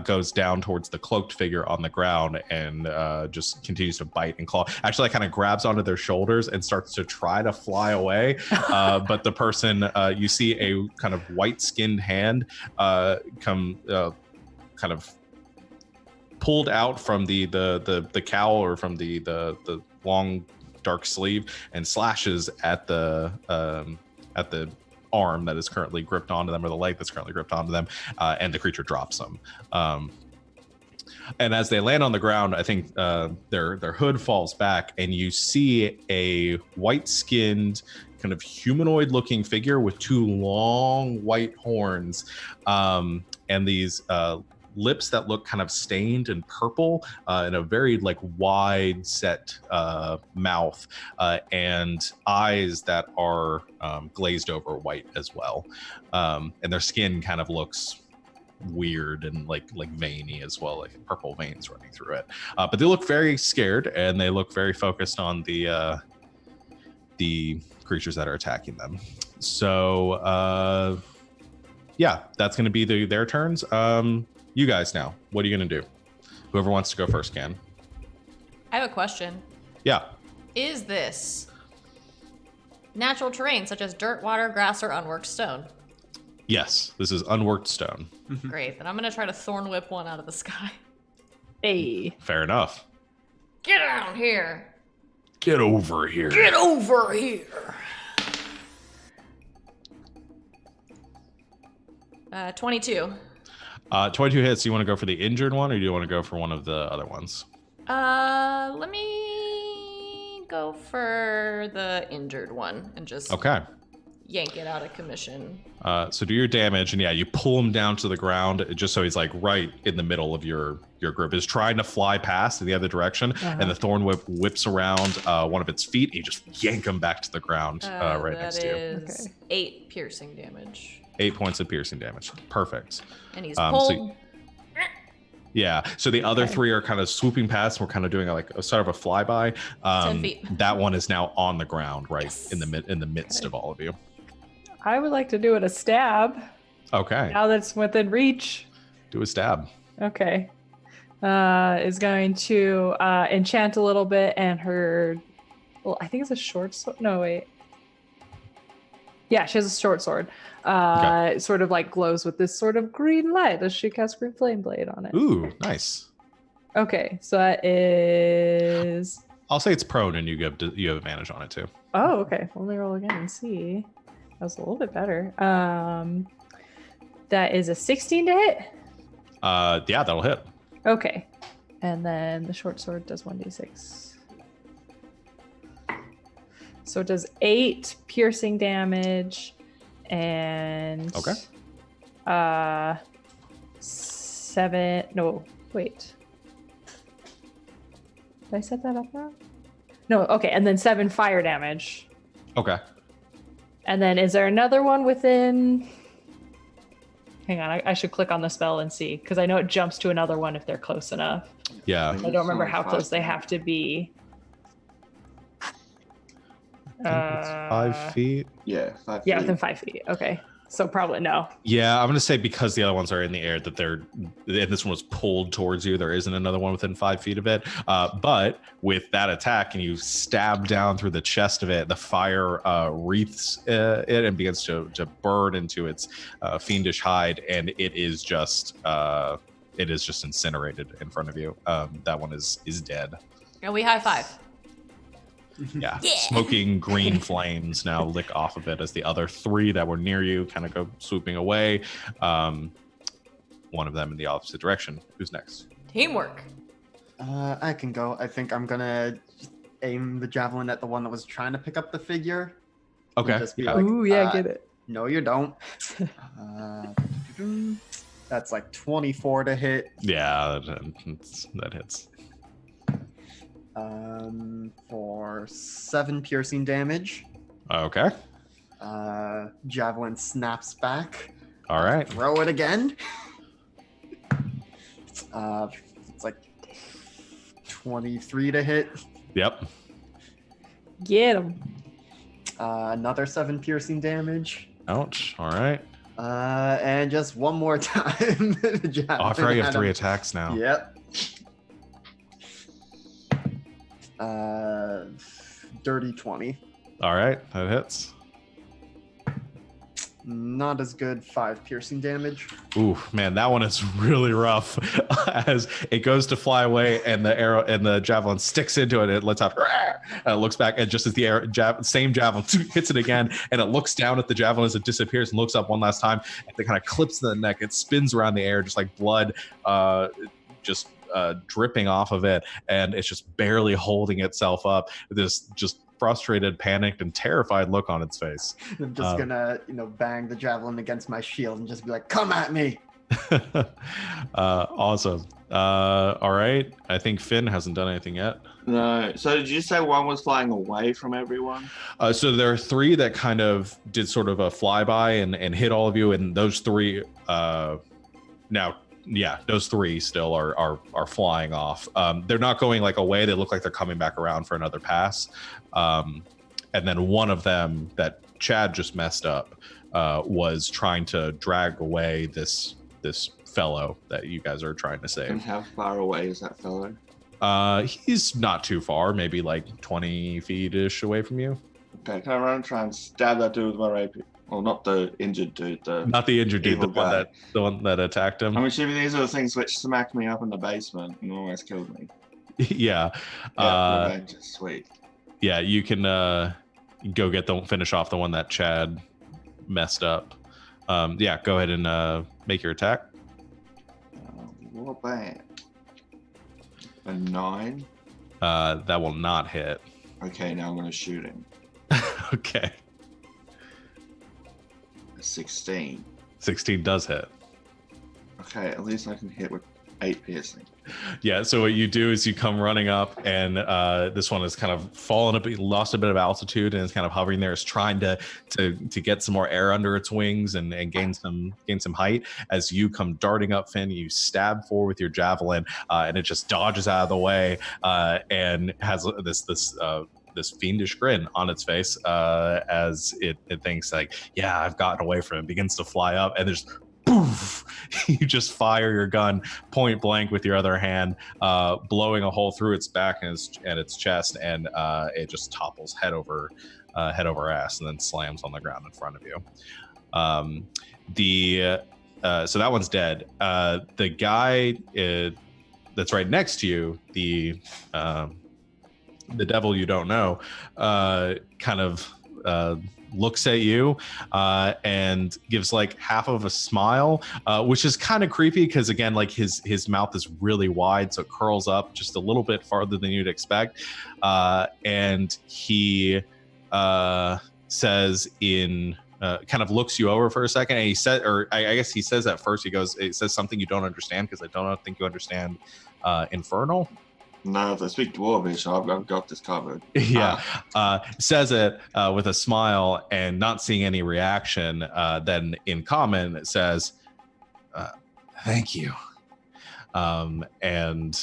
A: goes down towards the cloaked figure on the ground and just continues to bite and claw. Actually, kind of grabs onto their shoulders and starts to try to fly away. But the person, you see a kind of white-skinned hand come kind of pulled out from the cowl or from the long dark sleeve and slashes at the arm that is currently gripped onto them, or the leg that's currently gripped onto them, and the creature drops them. And as they land on the ground, I think their hood falls back, and you see a white-skinned, kind of humanoid-looking figure with 2 long white horns, and these lips that look kind of stained and purple, and a very like wide set mouth, and eyes that are glazed over white as well, and their skin kind of looks weird and like veiny as well, like purple veins running through it, but they look very scared and they look very focused on the the creatures that are attacking them. So yeah, that's going to be their turns. You guys now, what are you going to do? Whoever wants to go first can.
B: I have a question.
A: Yeah.
B: Is this natural terrain such as dirt, water, grass, or unworked stone?
A: Yes, this is unworked stone.
B: Great, then I'm gonna try to thorn whip one out of the sky.
C: Hey.
A: Fair enough.
B: Get out here!
A: Get over here.
B: Get over here! 22.
A: 22 hits. Do you want to go for the injured one, or do you want to go for one of the other ones?
B: Let me go for the injured one and just
A: Okay.
B: yank it out of commission.
A: So do your damage, and yeah, you pull him down to the ground just so he's like right in the middle of your group. Is trying to fly past in the other direction, and the thorn whip whips around one of its feet, and you just yank him back to the ground right next to you.
B: That is 8 piercing damage.
A: 8 points of piercing damage. Perfect.
B: And he's pulled.
A: Yeah. So the other 3 are kind of swooping past. We're kind of doing a sort of a flyby.
B: 10 feet.
A: That one is now on the ground, right
B: Yes.
A: in the midst of all of you.
C: I would like to do it a stab.
A: Okay.
C: Now that's within reach.
A: Do a stab.
C: Okay. Is going to enchant a little bit, and her. Well, I think it's a short sword. No, wait. Yeah, she has a short sword.
A: Okay.
C: It sort of like glows with this sort of green light as she casts Green Flame Blade on it.
A: Ooh, nice.
C: Okay, so that is.
A: I'll say it's prone, and you have advantage on it too.
C: Oh, okay. Let me roll again and see. That was a little bit better. That is a 16 to hit.
A: Yeah, that'll hit.
C: Okay, and then the short sword does 1d6. So it does 8 piercing damage, and 7. No, wait. Did I set that up now? No. Okay, and then 7 fire damage.
A: Okay.
C: And then is there another one within? Hang on, I should click on the spell and see, because I know it jumps to another one if they're close enough.
A: Yeah.
C: I don't remember how close they have to be.
A: I think it's 5 feet.
E: Yeah, 5
C: Yeah,
E: feet.
C: within 5 feet. Okay, so probably no.
A: Yeah, I'm gonna say because the other ones are in the air that and this one was pulled towards you. There isn't another one within 5 feet of it. But with that attack, and you stab down through the chest of it, the fire wreaths it and begins to burn into its fiendish hide, and it is just incinerated in front of you. That one is dead.
B: And we high five.
A: Yeah. Smoking green flames now lick off of it as the other 3 that were near you kind of go swooping away. One of them in the opposite direction. Who's next?
B: Teamwork.
D: I can go. I think I'm gonna aim the javelin at the one that was trying to pick up the figure.
A: Okay.
D: Just be
A: Yeah.
D: like,
C: Ooh, yeah, get it.
D: No, you don't. That's like 24 to hit.
A: Yeah, that hits.
D: For 7 piercing damage.
A: Okay.
D: Javelin snaps back.
A: All right.
D: Throw it again. It's like 23 to hit.
A: Yep.
C: Get him.
D: Another 7 piercing damage.
A: Ouch. All right.
D: And just one more time.
A: Oh, I forgot you have 3 attacks now.
D: Yep. Dirty 20.
A: All right. That hits.
D: Not as good. 5 piercing damage.
A: Ooh, man, that one is really rough. As it goes to fly away, and the arrow and the javelin sticks into it, and it lets out. And it looks back, and just as the same javelin hits it again, and it looks down at the javelin as it disappears, and looks up one last time, and it kind of clips the neck. It spins around the air, just like blood, just dripping off of it, and it's just barely holding itself up. This just frustrated, panicked, and terrified look on its face.
D: I'm just gonna, bang the javelin against my shield and just be like, "Come at me!"
A: Awesome. All right. I think Finn hasn't done anything yet.
E: No. So did you say one was flying away from everyone?
A: So there are 3 that kind of did sort of a flyby and hit all of you, and those 3 now. Yeah, those 3 still are flying off. They're not going like away. They look like they're coming back around for another pass. and then one of them that Chad just messed up was trying to drag away this fellow that you guys are trying to
E: And
A: save.
E: how far away is that fellow?
A: He's not too far, maybe like 20 feet-ish away from you.
E: Okay, can I run and try and stab that dude with my rapier? Well, not the injured dude.
A: Not the injured dude, the
E: evil guy.
A: one that attacked him.
E: I'm assuming these are the things which smacked me up in the basement and almost killed me.
A: Yeah.
E: Yeah, revenge is sweet.
A: Yeah, you can finish off the one that Chad messed up. Yeah, go ahead and make your attack.
E: What bad? A 9.
A: That will not hit.
E: Okay, now I'm gonna shoot him.
A: Okay.
E: A 16.
A: 16 does hit.
E: Okay, at least I can hit with 8 piercing.
A: Yeah, so what you do is you come running up, and this one has kind of fallen a bit, lost a bit of altitude, and is kind of hovering there. It's trying to get some more air under its wings and gain some height. As you come darting up, Finn, you stab forward with your javelin, and it just dodges out of the way and has this fiendish grin on its face as it thinks like, yeah, I've gotten away from it. Begins to fly up, and there's poof, you just fire your gun point blank with your other hand, blowing a hole through its back and its chest, and it just topples head over ass and then slams on the ground in front of you. So that one's dead. The guy that's right next to you, the devil you don't know, kind of looks at you and gives like half of a smile, which is kind of creepy because again, like his mouth is really wide, so it curls up just a little bit farther than you'd expect, and he says in kind of looks you over for a second, and he said, or I guess he says at first, it says something you don't understand because I don't think you understand Infernal.
E: No, if I speak Dwarvish, I've got this covered.
A: Yeah. Says it with a smile and not seeing any reaction. Then in common, it says, thank you. And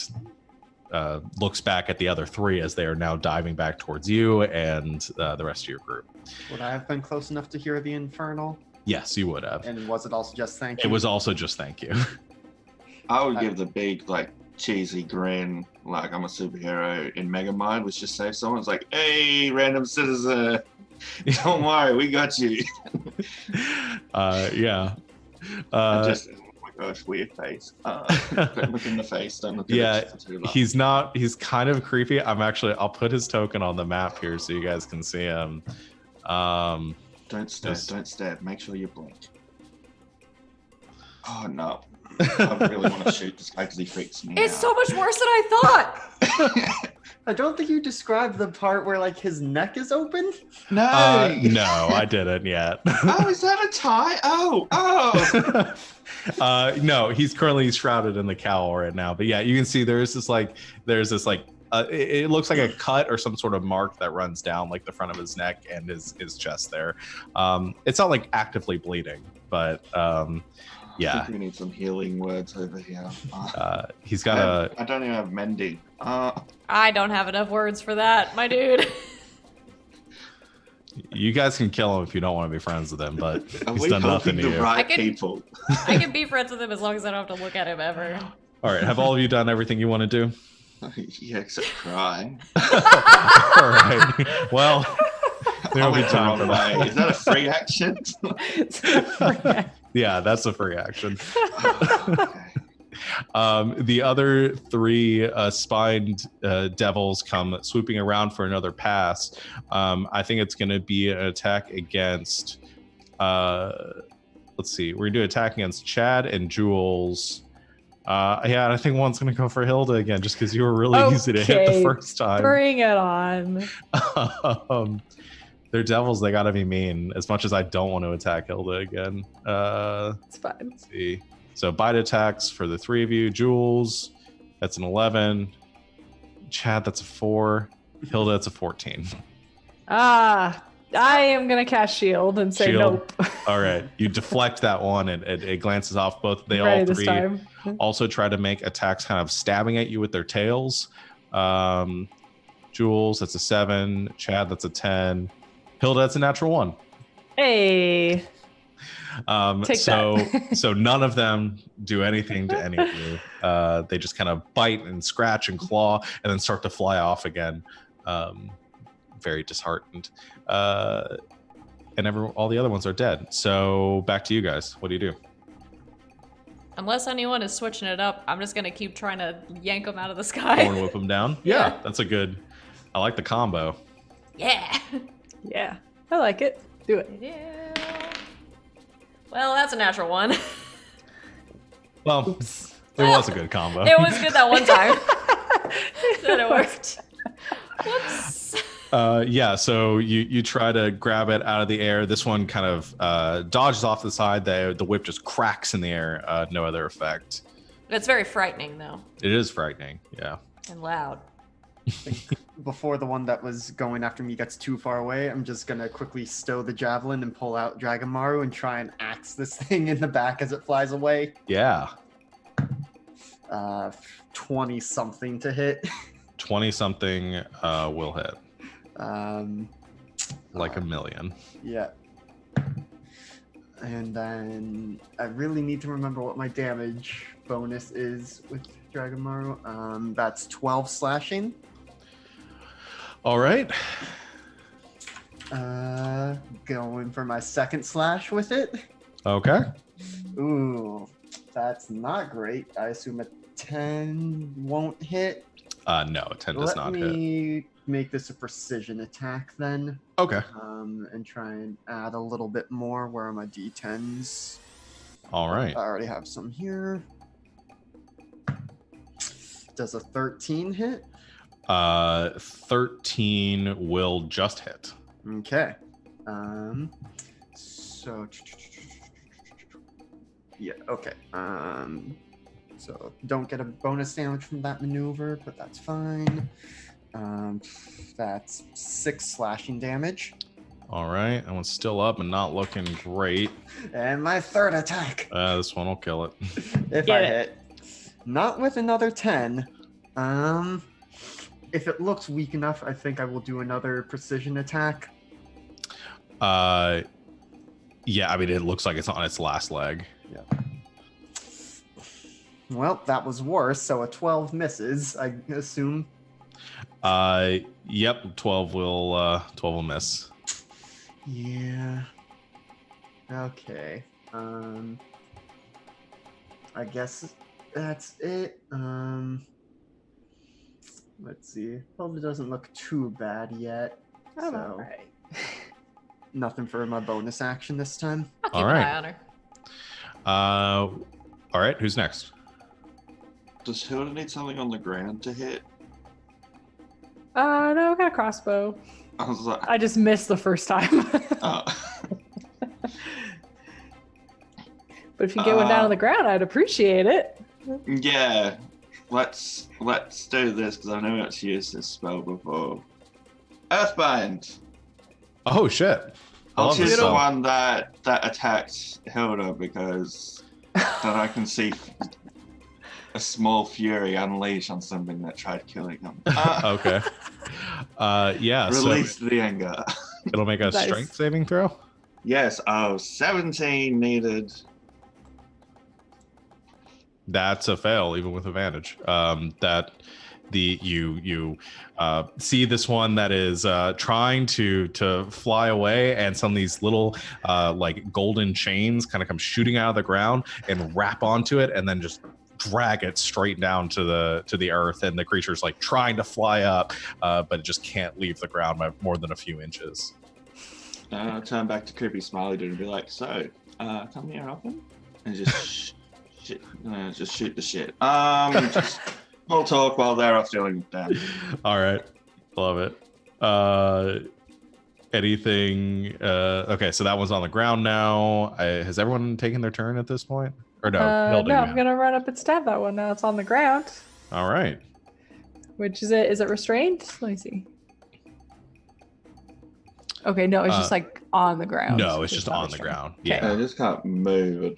A: looks back at the other three as they are now diving back towards you and the rest of your group.
D: Would I have been close enough to hear the Infernal?
A: Yes, you would have.
D: And was it also just thank you?
A: It was also just thank you.
E: I would give the big, like, cheesy grin, like I'm a superhero in Megamind, which just saves someone. It's like, hey, random citizen, don't worry, we got you.
A: Yeah.
E: Just, oh my gosh, weird face. Don't look in the face, don't look at it for too long.
A: He's kind of creepy. I'll put his token on the map here so you guys can see him.
E: Don't stare, make sure you blink. Oh no. I really want to shoot this guy because he freaks me
B: It's
E: out.
B: so much worse than I thought.
D: I don't think you described the part where like his neck is open.
E: No.
A: No, I didn't yet.
E: Oh, is that a tie? Oh.
A: No, he's currently shrouded in the cowl right now. But yeah, you can see there's this it looks like a cut or some sort of mark that runs down like the front of his neck and his chest there. It's not like actively bleeding, but yeah.
E: I think we need some healing words over here.
A: He's got
E: I don't even have mending.
B: I don't have enough words for that, my dude.
A: You guys can kill him if you don't want to be friends with him, but
E: Are
A: he's
E: we
A: done nothing
E: helping
A: to
E: the
A: you.
E: right
B: I can-
E: people?
B: I can be friends with him as long as I don't have to look at him ever.
A: All right, have all of you done everything you want to do?
E: Yeah, except cry.
A: All right. Well, there'll be
E: went the
A: time for
E: wrong
A: that.
E: way. Is that a free action?
A: Yeah, that's a free action.
E: Okay.
A: The other three spined devils come swooping around for another pass. I think it's going to be an attack against. Let's see. We're going to do an attack against Chad and Jules. Yeah, I think one's going to go for Hilda again, just because you were really easy to hit the
C: Okay,
A: first time.
C: Bring it on.
A: They're devils. They got to be mean. As much as I don't want to attack Hilda again.
C: It's fine.
A: Let's see. So bite attacks for the three of you. Jules, that's an 11. Chad, that's a 4. Hilda, that's a 14.
C: I am gonna cast shield and say
A: Shield.
C: nope.
A: All right. You deflect that one and it glances off. Both they
C: Ready
A: all
C: this
A: three
C: time.
A: also try to make attacks kind of stabbing at you with their tails. Jules, that's a 7. Chad, that's a 10. Hilda, that's a natural 1.
C: Hey. Take that.
A: So none of them do anything to any of you. They just kind of bite and scratch and claw and then start to fly off again. Very disheartened. And all the other ones are dead. So back to you guys. What do you do?
B: Unless anyone is switching it up, I'm just gonna keep trying to yank them out of the sky.
A: Horn whip them down?
B: Yeah.
A: That's a good... I like the combo.
B: Yeah.
C: Yeah, I like it. Do it.
B: Yeah. Well, that's a natural 1.
A: Well,
C: Oops.
A: it was a good combo.
B: It was good that one time. Then it worked. Whoops.
A: Yeah, so you try to grab it out of the air. This one kind of dodges off the side. The whip just cracks in the air. No other effect.
B: It's very frightening, though.
A: It is frightening, yeah.
B: And loud.
D: Before the one that was going after me gets too far away, I'm just gonna quickly stow the javelin and pull out Dragonmaru and try and axe this thing in the back as it flies away.
A: Yeah.
D: 20 something to hit.
A: 20 something will hit. Like a million.
D: Yeah. And then I really need to remember what my damage bonus is with Dragonmaru. That's 12 slashing.
A: All right.
D: Going for my second slash with it.
A: Okay.
D: Ooh, that's not great. I assume a 10 won't hit.
A: No, a 10 does not hit.
D: Let me make this a precision attack then.
A: Okay.
D: And try and add a little bit more. Where are my d10s?
A: All right.
D: I already have some here. Does a 13 hit?
A: 13 will just hit.
D: Okay. So yeah, okay. So don't get a bonus damage from that maneuver, but that's fine. That's 6 slashing damage.
A: All right. That one's still up and not looking great.
D: And my third attack.
A: This one will kill it.
D: If
C: Get
D: I
C: it.
D: hit. Not with another 10. If it looks weak enough, I think I will do another precision attack.
A: Yeah, I mean, it looks like it's on its last leg.
D: Yeah. Well, that was worse. So a 12 misses, I assume.
A: Yep, 12 will miss.
D: Yeah. Okay. I guess that's it. Let's see. Probably doesn't look too bad yet.
C: I'm
D: So
C: alright.
D: nothing for my bonus action this time.
B: I'll keep
A: All
B: an
A: right.
B: eye on her.
A: All right, who's next?
E: Does Hilda need something on the ground to hit?
C: No, I got a crossbow.
E: I was like,
C: I just missed the first time.
E: oh.
C: But if you get one down on the ground, I'd appreciate it.
E: Yeah. Let's do this because I've never actually used this spell before. Earthbind.
A: Oh shit! I
E: I'll
A: love
E: choose
A: this
E: the
A: spell.
E: one that attacked Hilda because then I can see a small fury unleash on something that tried killing him.
A: Okay. Yeah.
E: Release
A: So
E: the anger.
A: it'll make a
C: Nice.
A: strength saving throw.
E: Yes. Oh, 17 needed.
A: That's a fail, even with advantage. That you see this one that is trying to fly away, and some of these little like golden chains kind of come shooting out of the ground and wrap onto it, and then just drag it straight down to the earth. And the creature's like trying to fly up, but it just can't leave the ground by more than a few inches.
E: I'll turn back to creepy smiley dude and be like, "So, come here often?" And just just shoot the shit. Just we'll talk while they're off dealing with them.
A: All right, love it. Anything? Okay, so that one's on the ground now. Has everyone taken their turn at this point? Or no? Hilda,
C: No,
A: you
C: I'm
A: have.
C: gonna run up and stab that one now. It's on the ground.
A: All right.
C: Which is it? Is it restrained? Let me see. Okay, no, it's just like on the ground.
A: No, it's just
C: not
A: on the
C: restrained.
A: ground.
C: Okay.
A: Yeah.
E: I just can't move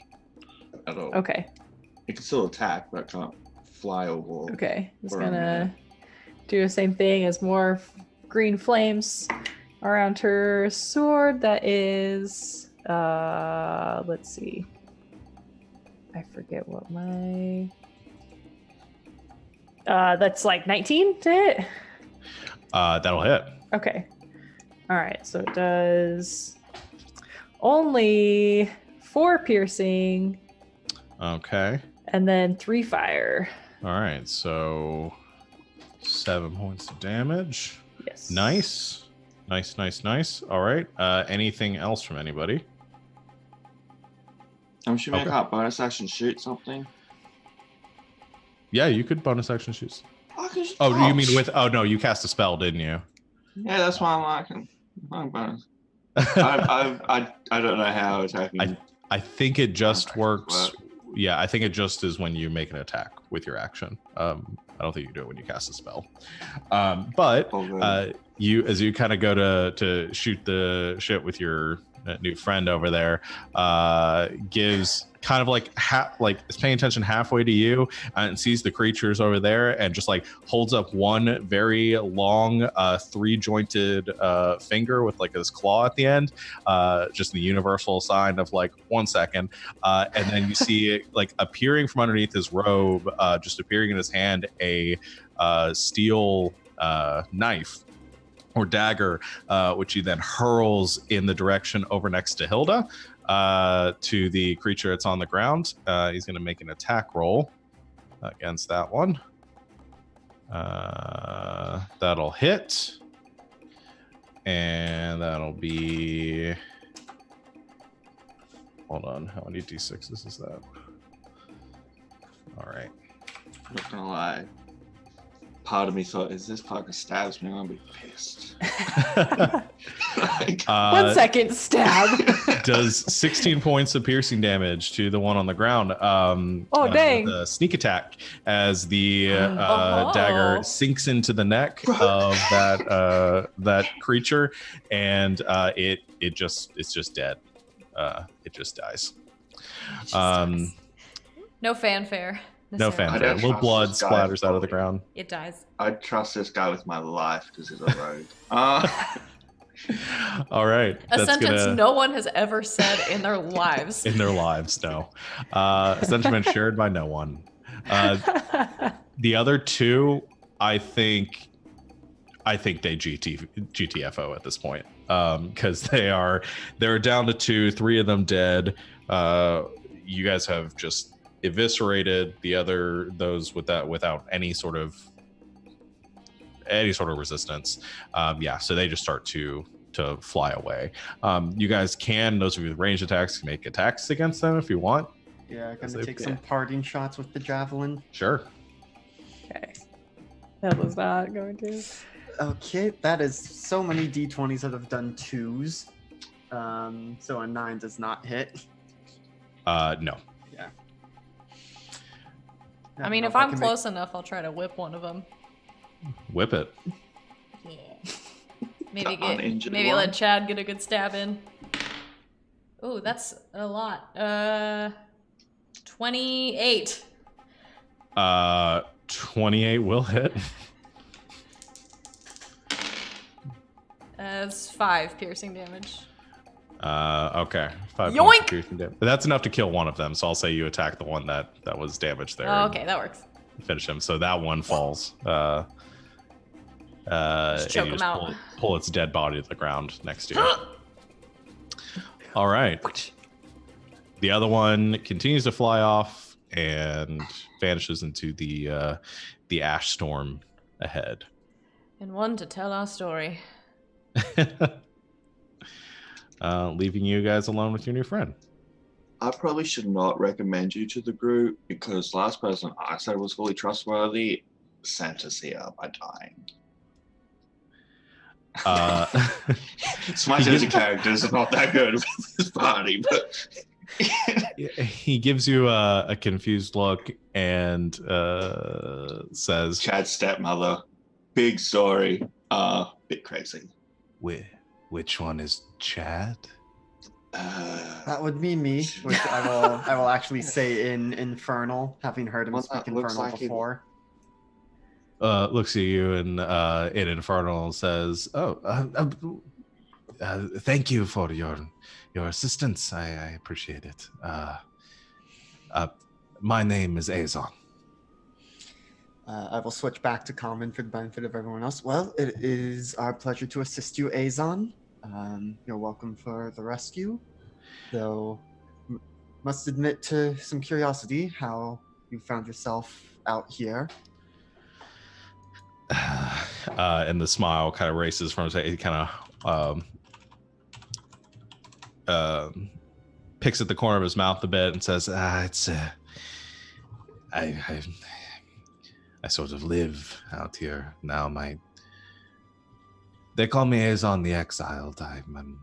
E: at all.
C: Okay,
E: It can still attack, but it can't fly or walk.
C: okay. Just
E: For a
C: gonna
E: minute.
C: do the same thing as more green flames around her sword. That is, let's see. I forget what my. That's like 19 to hit.
A: That'll hit.
C: Okay. All right. So it does only 4 piercing.
A: Okay.
C: And then 3 fire.
A: All right. So 7 points of damage.
C: Yes.
A: Nice. Nice. All right. Anything else from anybody?
E: Should we make up bonus action shoot something?
A: Yeah, you could bonus action shoots.
E: Oh,
A: You mean with? Oh no, you cast a spell, didn't you?
E: Yeah, that's why I'm liking. Bonus. I don't know how attacking.
A: I think it just works. Yeah, I think it just is when you make an attack with your action. I don't think you do it when you cast a spell. But you, as you kind of go to shoot the shit with your new friend over there, gives kind of like is paying attention halfway to you and sees the creatures over there and just like holds up one very long 3-jointed finger with like this claw at the end, just the universal sign of like 1 second, and then you see it like appearing from underneath his robe, just appearing in his hand, a steel knife or dagger, which he then hurls in the direction over next to Hilda, to the creature that's on the ground. He's going to make an attack roll against that one. That'll hit. And that'll be... Hold on, how many d6s is that? All right.
E: I'm not going to lie. Part of me thought, is this fucker stabs me, I'm gonna be pissed.
C: 1 second, stab.
A: Does 16 points of piercing damage to the one on the ground.
C: Dang.
A: The sneak attack as the dagger sinks into the neck of that creature, and it's just dead. It just dies.
B: No fanfare.
A: No fanfare. A little blood splatters out of the ground.
B: It dies.
E: I'd trust this guy with my life because he's a rogue.
A: All right.
B: A sentence no one has ever said in their lives.
A: In their lives, no. A sentiment shared by no one. The other two, I think they GTFO at this point, because they're down to 2, 3 of them dead. You guys have just eviscerated those without any sort of resistance. So they just start to fly away. You guys those of you with ranged attacks, can make attacks against them if you want.
D: Yeah, gonna take some parting shots with the javelin.
A: Sure.
C: Okay. That was not going to.
D: Okay, that is so many d20s that have done 2s. So a 9 does not hit.
A: No.
D: Yeah.
B: I mean, if I'm close enough, I'll try to whip one of them.
A: Whip it.
B: Yeah. Maybe let Chad get a good stab in. Ooh, that's a lot. 28.
A: 28 will hit.
B: That's 5 piercing damage.
A: Okay. 5
B: Yoink!
A: points of piercing damage. But that's enough to kill one of them, so I'll say you attack the one that was damaged there.
B: Oh, okay, that works.
A: Finish him. So that one falls.
B: Just choke
A: and you
B: him out.
A: pull its dead body to the ground next to you. All right. The other one continues to fly off and vanishes into the ash storm ahead.
B: And one to tell our story.
A: Leaving you guys alone with your new friend.
E: I probably should not recommend you to the group because last person I said was fully trustworthy sent us here by dying. My sense of characters are not that good with this party, but
A: he gives you a confused look and says,
E: Chad's stepmother, big story, bit crazy.
A: Which one is Chad?
D: That would be me, which I will actually say in Infernal, having heard him speak Infernal before.
A: Looks at you and in Infernal says, thank you for your assistance. I appreciate it. My name is Azon.
D: I will switch back to common for the benefit of everyone else. Well, it is our pleasure to assist you, Azon. You're welcome for the rescue. Though, must admit to some curiosity how you found yourself out here.
A: And the smile kind of races from his face. He kind of picks at the corner of his mouth a bit and says, I sort of live out here now. They call me Azon the Exiled. I'm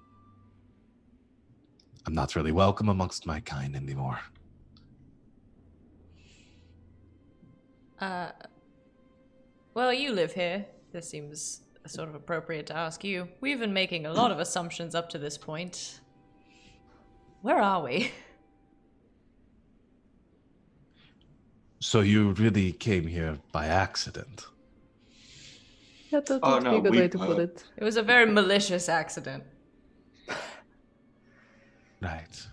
A: not really welcome amongst my kind anymore.
B: Well, you live here. This seems sort of appropriate to ask you. We've been making a lot of assumptions up to this point. Where are we?
A: So you really came here by accident?
C: Yeah, that
E: Oh,
C: would be
E: no,
C: a good
E: we-
C: way to put it.
B: It was a very malicious accident.
A: Right.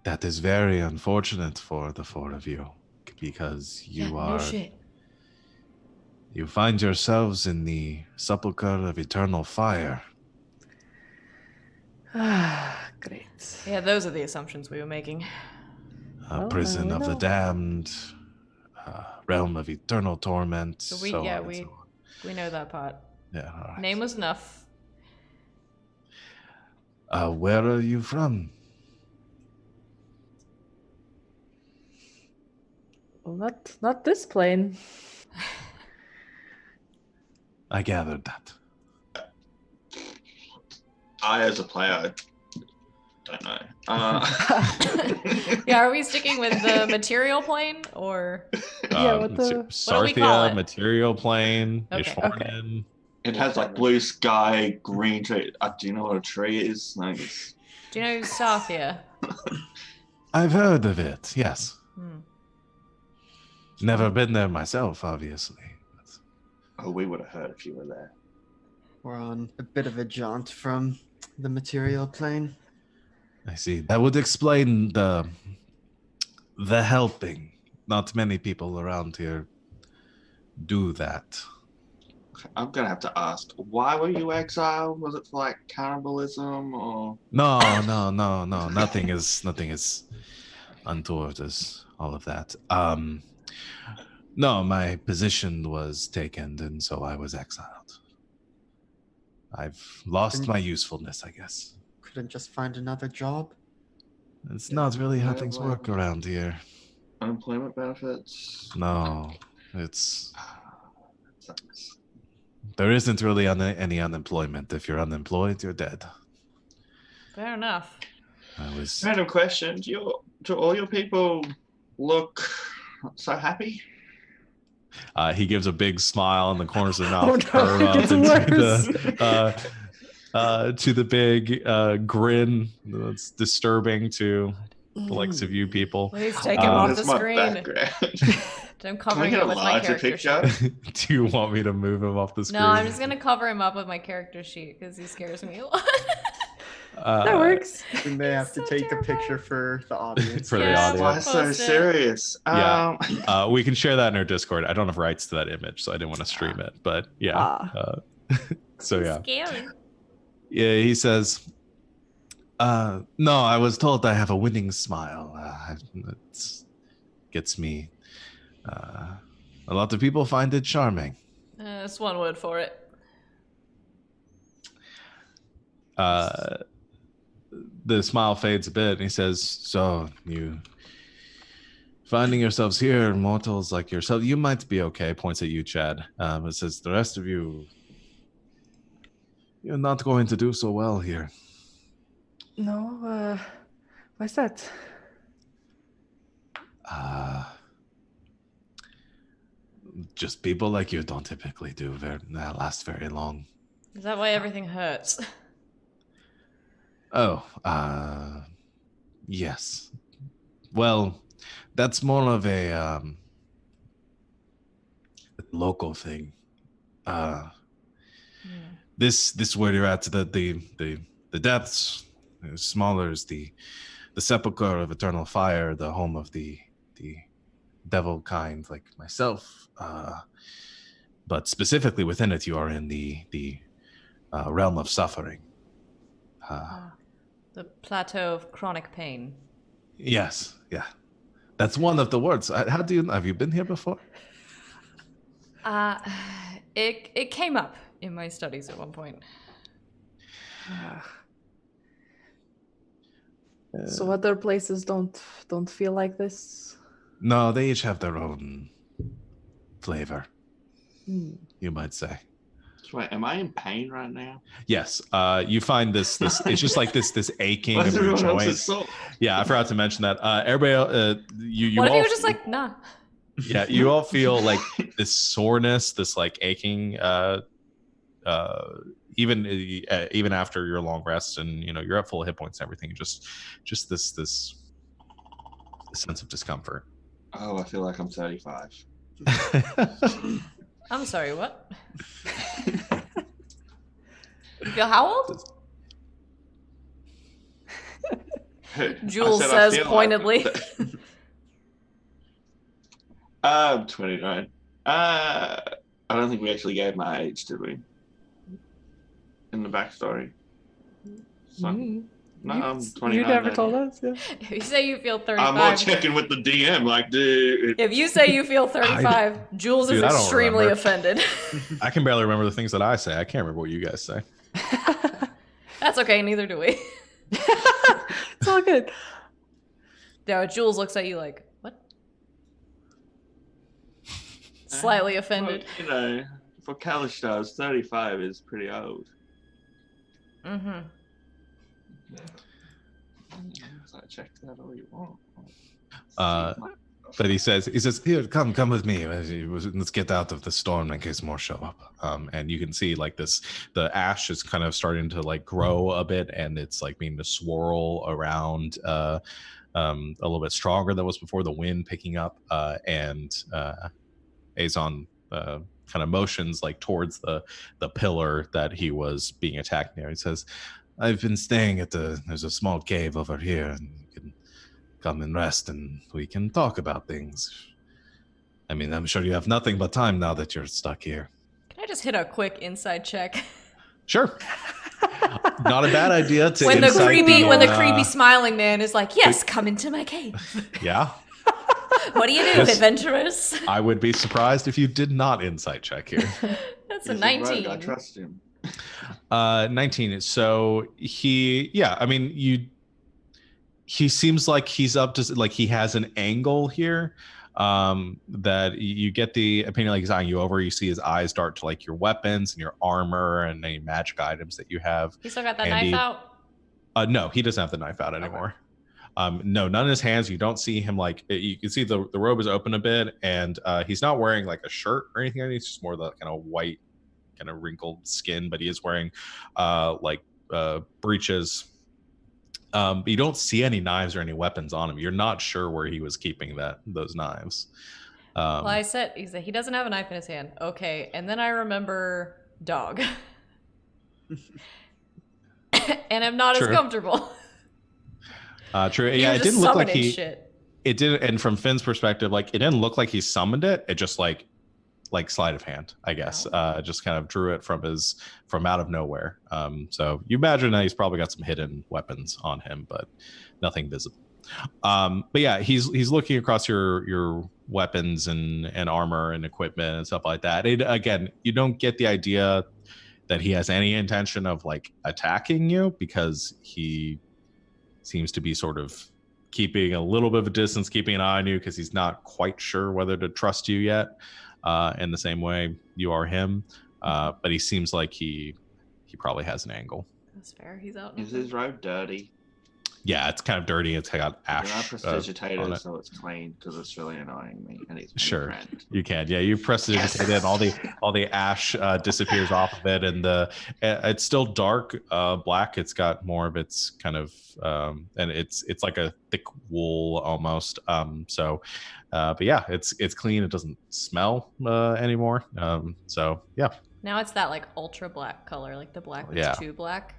A: That is very unfortunate for the four of you, because
B: No shit.
A: you find yourselves in the sepulchre of eternal fire.
C: Ah, great.
B: Yeah, those are the assumptions we were making.
A: A
C: Well,
A: prison
C: we
A: of the
C: know.
A: damned, realm of eternal torment.
B: So we
A: so on and so on.
B: we know that part.
A: Yeah, all right.
B: Name was enough.
A: Where are you from?
C: Well, not this plane.
A: I gathered that.
E: I, as a player, don't know.
B: Yeah, are we sticking with the material plane or?
C: Yeah, what the-
B: What do we call
A: Sarthia,
B: it?
A: material plane,
B: Okay.
A: Ishwarden.
E: It has like blue sky, green tree. Do you know what a tree is? Like, it's-
B: Do you know Sarthia?
A: I've heard of it, yes.
B: Hmm.
A: Never been there myself, obviously.
E: oh, we would have heard if you were there.
D: We're on a bit of a jaunt from the material plane.
A: I see. That would explain the helping. Not many people around here do that.
E: I'm gonna have to ask, why were you exiled? Was it for like cannibalism or?
A: No. Nothing is untoward as all of that. No, my position was taken, and so I was exiled. I've lost my usefulness, I guess.
D: Couldn't just find another job?
A: It's not really how
E: Yeah,
A: things
E: well-
A: work around here.
E: Unemployment benefits.
A: No, it's
E: Sucks.
A: there isn't really any unemployment. If you're unemployed, you're dead.
B: Fair enough.
A: I was.
E: Random question: do all your people look so happy?
A: He gives a big smile, and the corners of the
C: Oh,
A: mouth
C: no,
A: curve
C: it
A: up
C: gets
A: to the big grin that's disturbing to the likes of you people.
B: Please take him off the
E: That's my
B: screen.
E: background.
B: I'm
E: Can we
B: covering
E: get a
B: it with my
E: larger
B: character
E: picture?
B: sheet.
A: Do you want me to move him off the screen?
B: No, I'm just gonna cover him up with my character sheet because he scares me a lot.
C: That works.
D: We may have to
B: so
D: take
B: terrifying.
D: a picture for the audience.
A: For the
B: Yeah,
A: audience.
E: Why
B: we'll
E: so
B: post it.
E: serious?
A: Yeah. We can share that in our Discord. I don't have rights to that image, so I didn't want to stream it. But yeah. So yeah.
B: Scary.
A: Yeah, he says, no, I was told I have a winning smile. It gets me. A lot of people find it charming.
B: That's one word for it.
A: The smile fades a bit, and he says, so you finding yourselves here, mortals like yourself, you might be okay, points at you, Chad. It says, the rest of you, you're not going to do so well here.
C: No, why's that?
A: Just people like you don't typically last very long.
B: Is that why everything hurts?
A: Oh, yes. Well, that's more of a local thing. this where you're at, the depths, smaller is the sepulchre of eternal fire, the home of the devil kind like myself. But specifically within it, you are in the realm of suffering.
B: The plateau of chronic pain.
A: Yes, yeah, that's one of the words. How do you? Have you been here before?
B: It came up in my studies at one point.
C: So other places don't feel like this?
A: No, they each have their own flavor,
C: Hmm.
A: you might say.
E: So wait, am I in pain right now?
A: Yes, you find this it's just like this aching
E: Why
A: of
E: is
A: your
E: everyone else's
A: joints.
E: soul?
A: Yeah, I forgot to mention that. Everybody, you
B: What if
A: all
B: you were just like, nah?
A: yeah, you all feel like this soreness, this like aching, even after your long rest, and you're at full hit points and everything. Just this sense of discomfort.
E: Oh, I feel like I'm 35.
B: I'm sorry, what? You feel how old? Jules
E: I said I
B: says
E: feel like
B: pointedly.
E: I'm 29. I don't think we actually gave my age, did we? In the backstory. So,
C: Mm.
E: no, I'm 29.
C: You never
E: then.
C: told us, yeah.
B: If you say you feel
E: I'm
B: 35,
E: more checking with the DM, like, dude.
B: if you say you feel 35, Jules is
A: Dude, I don't
B: extremely
A: remember.
B: offended.
A: I can barely remember the things that I say. I can't remember what you guys say.
B: That's okay, neither do we.
C: It's all good.
B: No, Jules looks at you like, what? Slightly offended.
E: Well, for Kalishtar's 35 is pretty old.
B: Mm-hmm.
E: So I checked that all you want.
A: But he says, here, come with me. Let's get out of the storm in case more show up. And you can see like the ash is kind of starting to like grow a bit, and it's like being to swirl around a little bit stronger than was before. The wind picking up, and Azon kind of motions like towards the pillar that he was being attacked near. He says, I've been staying there's a small cave over here, and you can come and rest, and we can talk about things. I mean, I'm sure you have nothing but time now that you're stuck here.
B: Can I just hit a quick inside check?
A: Sure. Not a bad idea to
B: when the
A: insight
B: creepy smiling man is like, yes, come into my cave.
A: Yeah.
B: What do you do, adventurers?
A: I would be surprised if you did not insight check here.
B: That's a
E: He's
B: 19.
E: rogue, I trust him.
A: 19. So he seems like he's up to, like, he has an angle here that you get the opinion, like he's eyeing you over. You see his eyes dart to like your weapons and your armor and any magic items that you have.
B: He still got that
A: And
B: knife out?
A: No, he doesn't have the knife out anymore. No, none in his hands. You don't see him, like, you can see the robe is open a bit, and he's not wearing like a shirt or anything. It's just more the kind of white, kind of wrinkled skin, but he is wearing breeches. But you don't see any knives or any weapons on him. You're not sure where he was keeping those knives.
B: Well, he said he doesn't have a knife in his hand. Okay, and then I remember dog. And I'm not as comfortable.
A: True.
B: He
A: Yeah,
B: was
A: it
B: just
A: didn't look like
B: summoning shit.
A: It didn't, and from Finn's perspective, like, it didn't look like he summoned it. It just like sleight of hand, I guess. Just kind of drew it from out of nowhere. So you imagine that he's probably got some hidden weapons on him, but nothing visible. But yeah, he's looking across your weapons and armor and equipment and stuff like that. Again, you don't get the idea that he has any intention of like attacking you, because he seems to be sort of keeping a little bit of a distance, keeping an eye on you, because he's not quite sure whether to trust you yet, in the same way you are him. But he seems like he probably has an angle.
B: That's fair. He's out.
E: Is his robe dirty?
A: Yeah, it's kind of dirty. It's got ash.
E: Can I prestidigitate
A: on
E: it
A: it.
E: so it's clean, because it's really annoying me. And he's my
A: Sure,
E: friend.
A: you can. Yeah, you prestidigitate it, and all the ash disappears off of it, and it's still dark black. It's got more of its kind of and it's like a thick wool almost. But yeah, it's clean. It doesn't smell anymore. So yeah,
B: Now it's that like ultra black color, like the black that's
A: Yeah.
B: too black.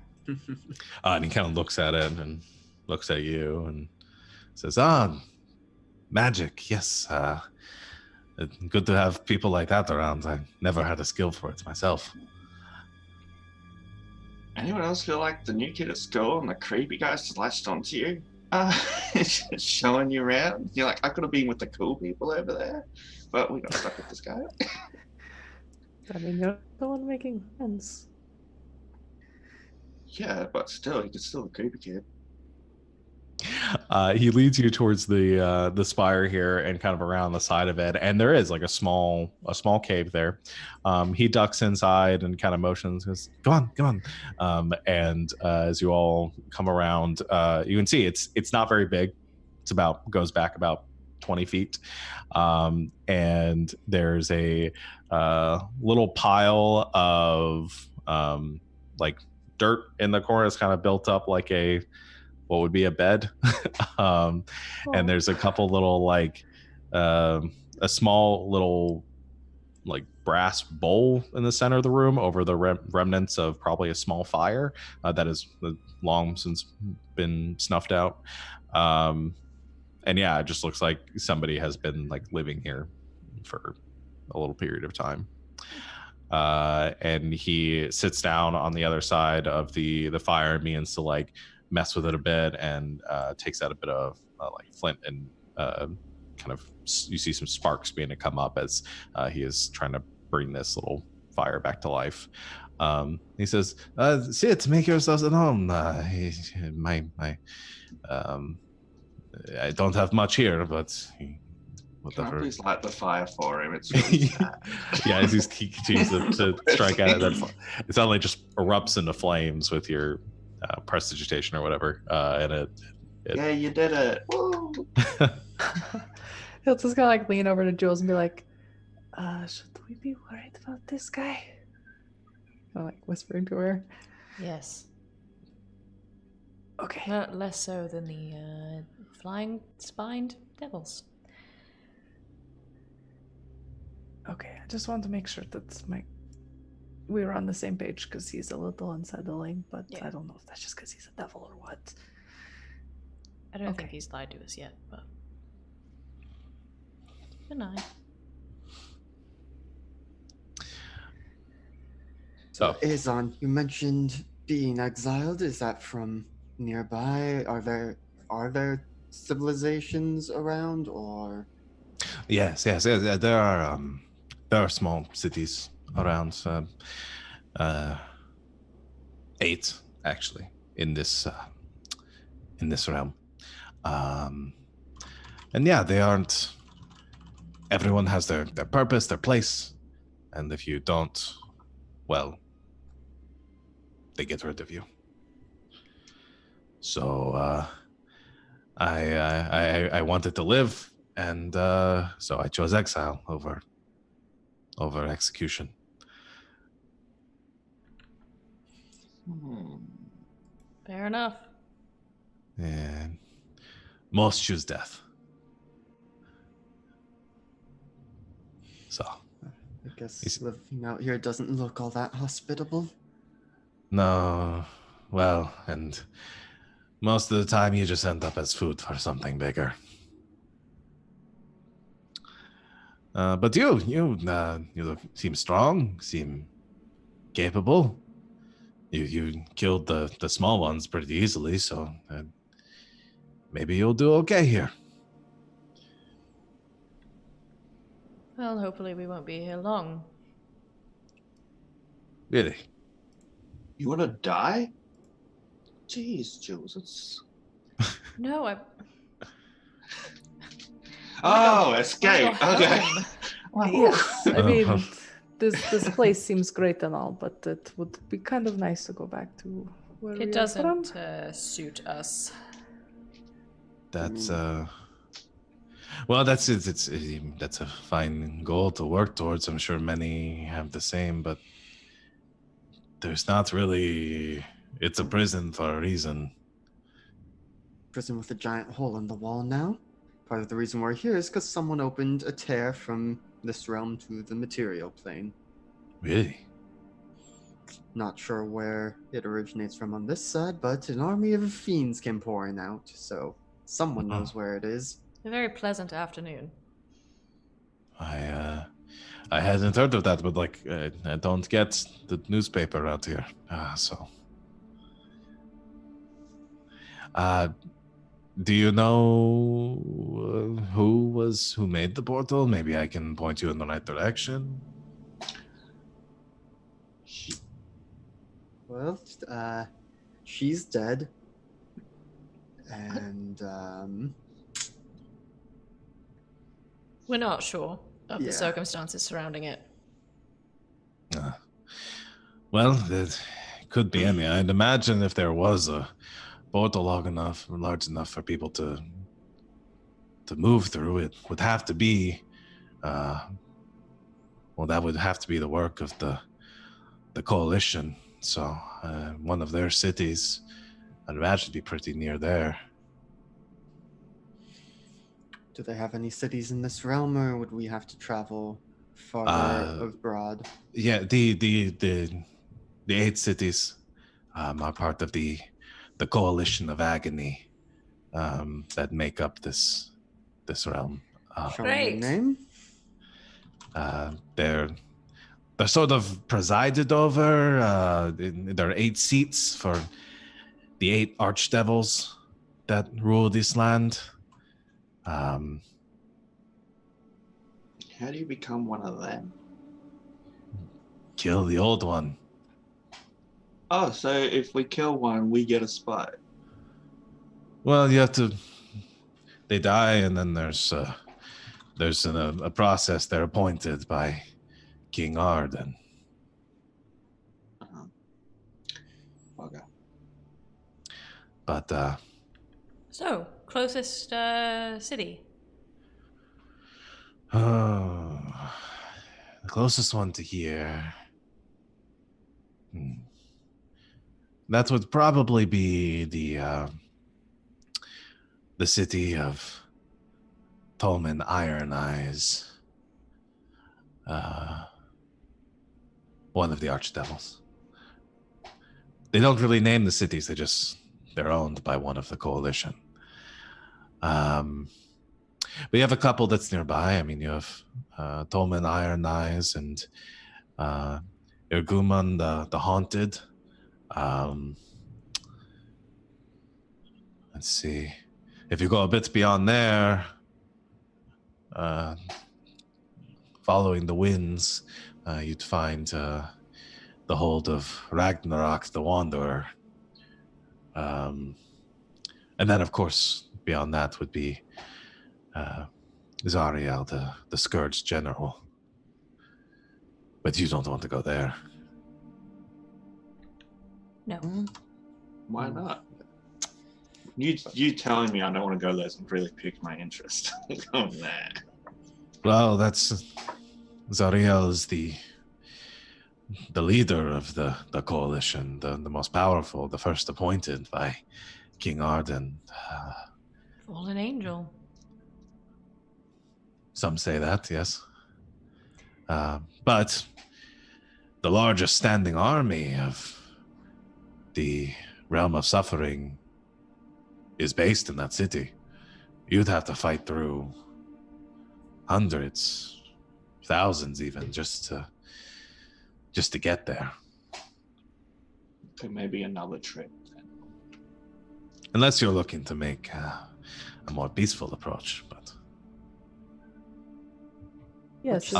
A: And he kind of looks at it and looks at you and says, magic, yes. Good to have people like that around. I never had a skill for it myself.
E: Anyone else feel like the new kid at school and the creepy guys just latched onto you? Just showing you around. You're like, I could have been with the cool people over there, but we got stuck with this guy.
C: I mean, you're the one making friends.
E: Yeah, but still, he's still the creepy kid.
A: He leads you towards the spire here and kind of around the side of it, and there is like a small cave there. He ducks inside and kind of motions, goes, "Come on!" And as you all come around, you can see it's not very big. It's goes back about 20 feet, and there's a little pile of like dirt in the corner. It's kind of built up like what would be a bed. And there's a couple little like a small little like brass bowl in the center of the room over the remnants of probably a small fire that has long since been snuffed out. And yeah, it just looks like somebody has been like living here for a little period of time. And he sits down on the other side of the fire and begins to like mess with it a bit and takes out a bit of like flint and kind of you see some sparks beginning to come up as he is trying to bring this little fire back to life. He says, "Sit, make yourselves at home. I don't have much here, but whatever."
E: Can I please light the fire for him? It's really sad.
A: Yeah, as he continues to strike at it, then it suddenly just erupts into flames with your prestidigitation or whatever, and it
E: Yeah, you did it. Woo!
C: He'll just kind of like lean over to Jules and be like, should we be worried about this guy? I'm like whispering to her.
B: Yes.
C: Okay.
B: Not less so than the flying spined devils.
C: Okay, I just want to make sure that we were on the same page because he's a little unsettling, but
B: Yeah.
C: I don't know if that's just because he's a devil or what.
B: I don't
C: Okay.
B: think he's lied to us yet, but keep an eye.
A: So
D: Azon, you mentioned being exiled. Is that from nearby? Are there civilizations around, or?
A: yes, there are small cities around, 8 actually in this realm, and yeah, they aren't. Everyone has their purpose, their place, and if you don't, well, they get rid of you. So I wanted to live, and so I chose exile over execution.
B: Fair enough.
A: And most choose death. So
D: I guess living out here doesn't look all that hospitable.
A: no, well, and most of the time you just end up as food for something bigger. But you seem strong, seem capable. You killed the small ones pretty easily, so maybe you'll do okay here.
B: Well, hopefully we won't be here long.
A: Really?
E: You want to die? Jeez, Jules, it's...
B: No, I.
E: Oh, escape.
B: I'll go
E: Okay.
B: home.
C: Yes, I mean, this place seems great and all, but it would be kind of nice to go back to where we
B: It
C: are from.
B: doesn't suit us.
A: That's well, that's a fine goal to work towards. I'm sure many have the same, but there's not really. It's a prison for a reason.
D: Prison with a giant hole in the wall now. Part of the reason we're here is because someone opened a tear from this realm to the material plane.
A: Really?
D: Not sure where it originates from on this side, but an army of fiends came pouring out, so someone knows where it is.
B: A very pleasant afternoon.
A: I hadn't heard of that, but like I don't get the newspaper out here, so. Do you know who made the portal? Maybe I can point you in the right direction.
D: Well, she's dead. And,
B: We're not sure of
D: Yeah.
B: the circumstances surrounding it.
A: Well, it could be any. I'd imagine if there was a portal large enough for people to move through, it would have to be, well, that would have to be the work of the coalition. So, one of their cities, I'd imagine, would be pretty near there.
D: do they have any cities in this realm, or would we have to travel farther abroad?
A: Yeah, the 8 cities are part of the coalition of agony that make up this realm.
D: Show me your
B: Great.
D: name.
A: They're sort of presided over. There are 8 seats for the 8 archdevils that rule this land.
E: How do you become one of them?
A: Kill the old one.
E: Oh, so if we kill one, we get a spot.
A: Well, you have to. They die, and then there's a process. They're appointed by King Arden.
E: Okay.
A: But
B: So, closest city.
A: the closest one to here. That would probably be the city of Tolman Iron Eyes. One of the archdevils. They don't really name the cities, they're owned by one of the coalition. But you have a couple that's nearby. I mean, you have Tolman Iron Eyes and Irguman the Haunted. Let's see. If you go a bit beyond there, following the winds, you'd find the hold of Ragnarok the Wanderer. And then, of course, beyond that would be Zariel, the Scourge General. But you don't want to go there.
B: No.
E: Why not? You telling me I don't want to go there has really piqued my interest. Oh, nah.
A: Well, that's Zariel is the leader of the coalition, the most powerful, the first appointed by King Arden.
B: Fallen angel.
A: Some say that, yes. But the largest standing army of the Realm of Suffering is based in that city. You'd have to fight through hundreds, thousands even, just to get there.
E: Okay, maybe another trip then.
A: Unless you're looking to make a more peaceful approach, but...
C: Yes,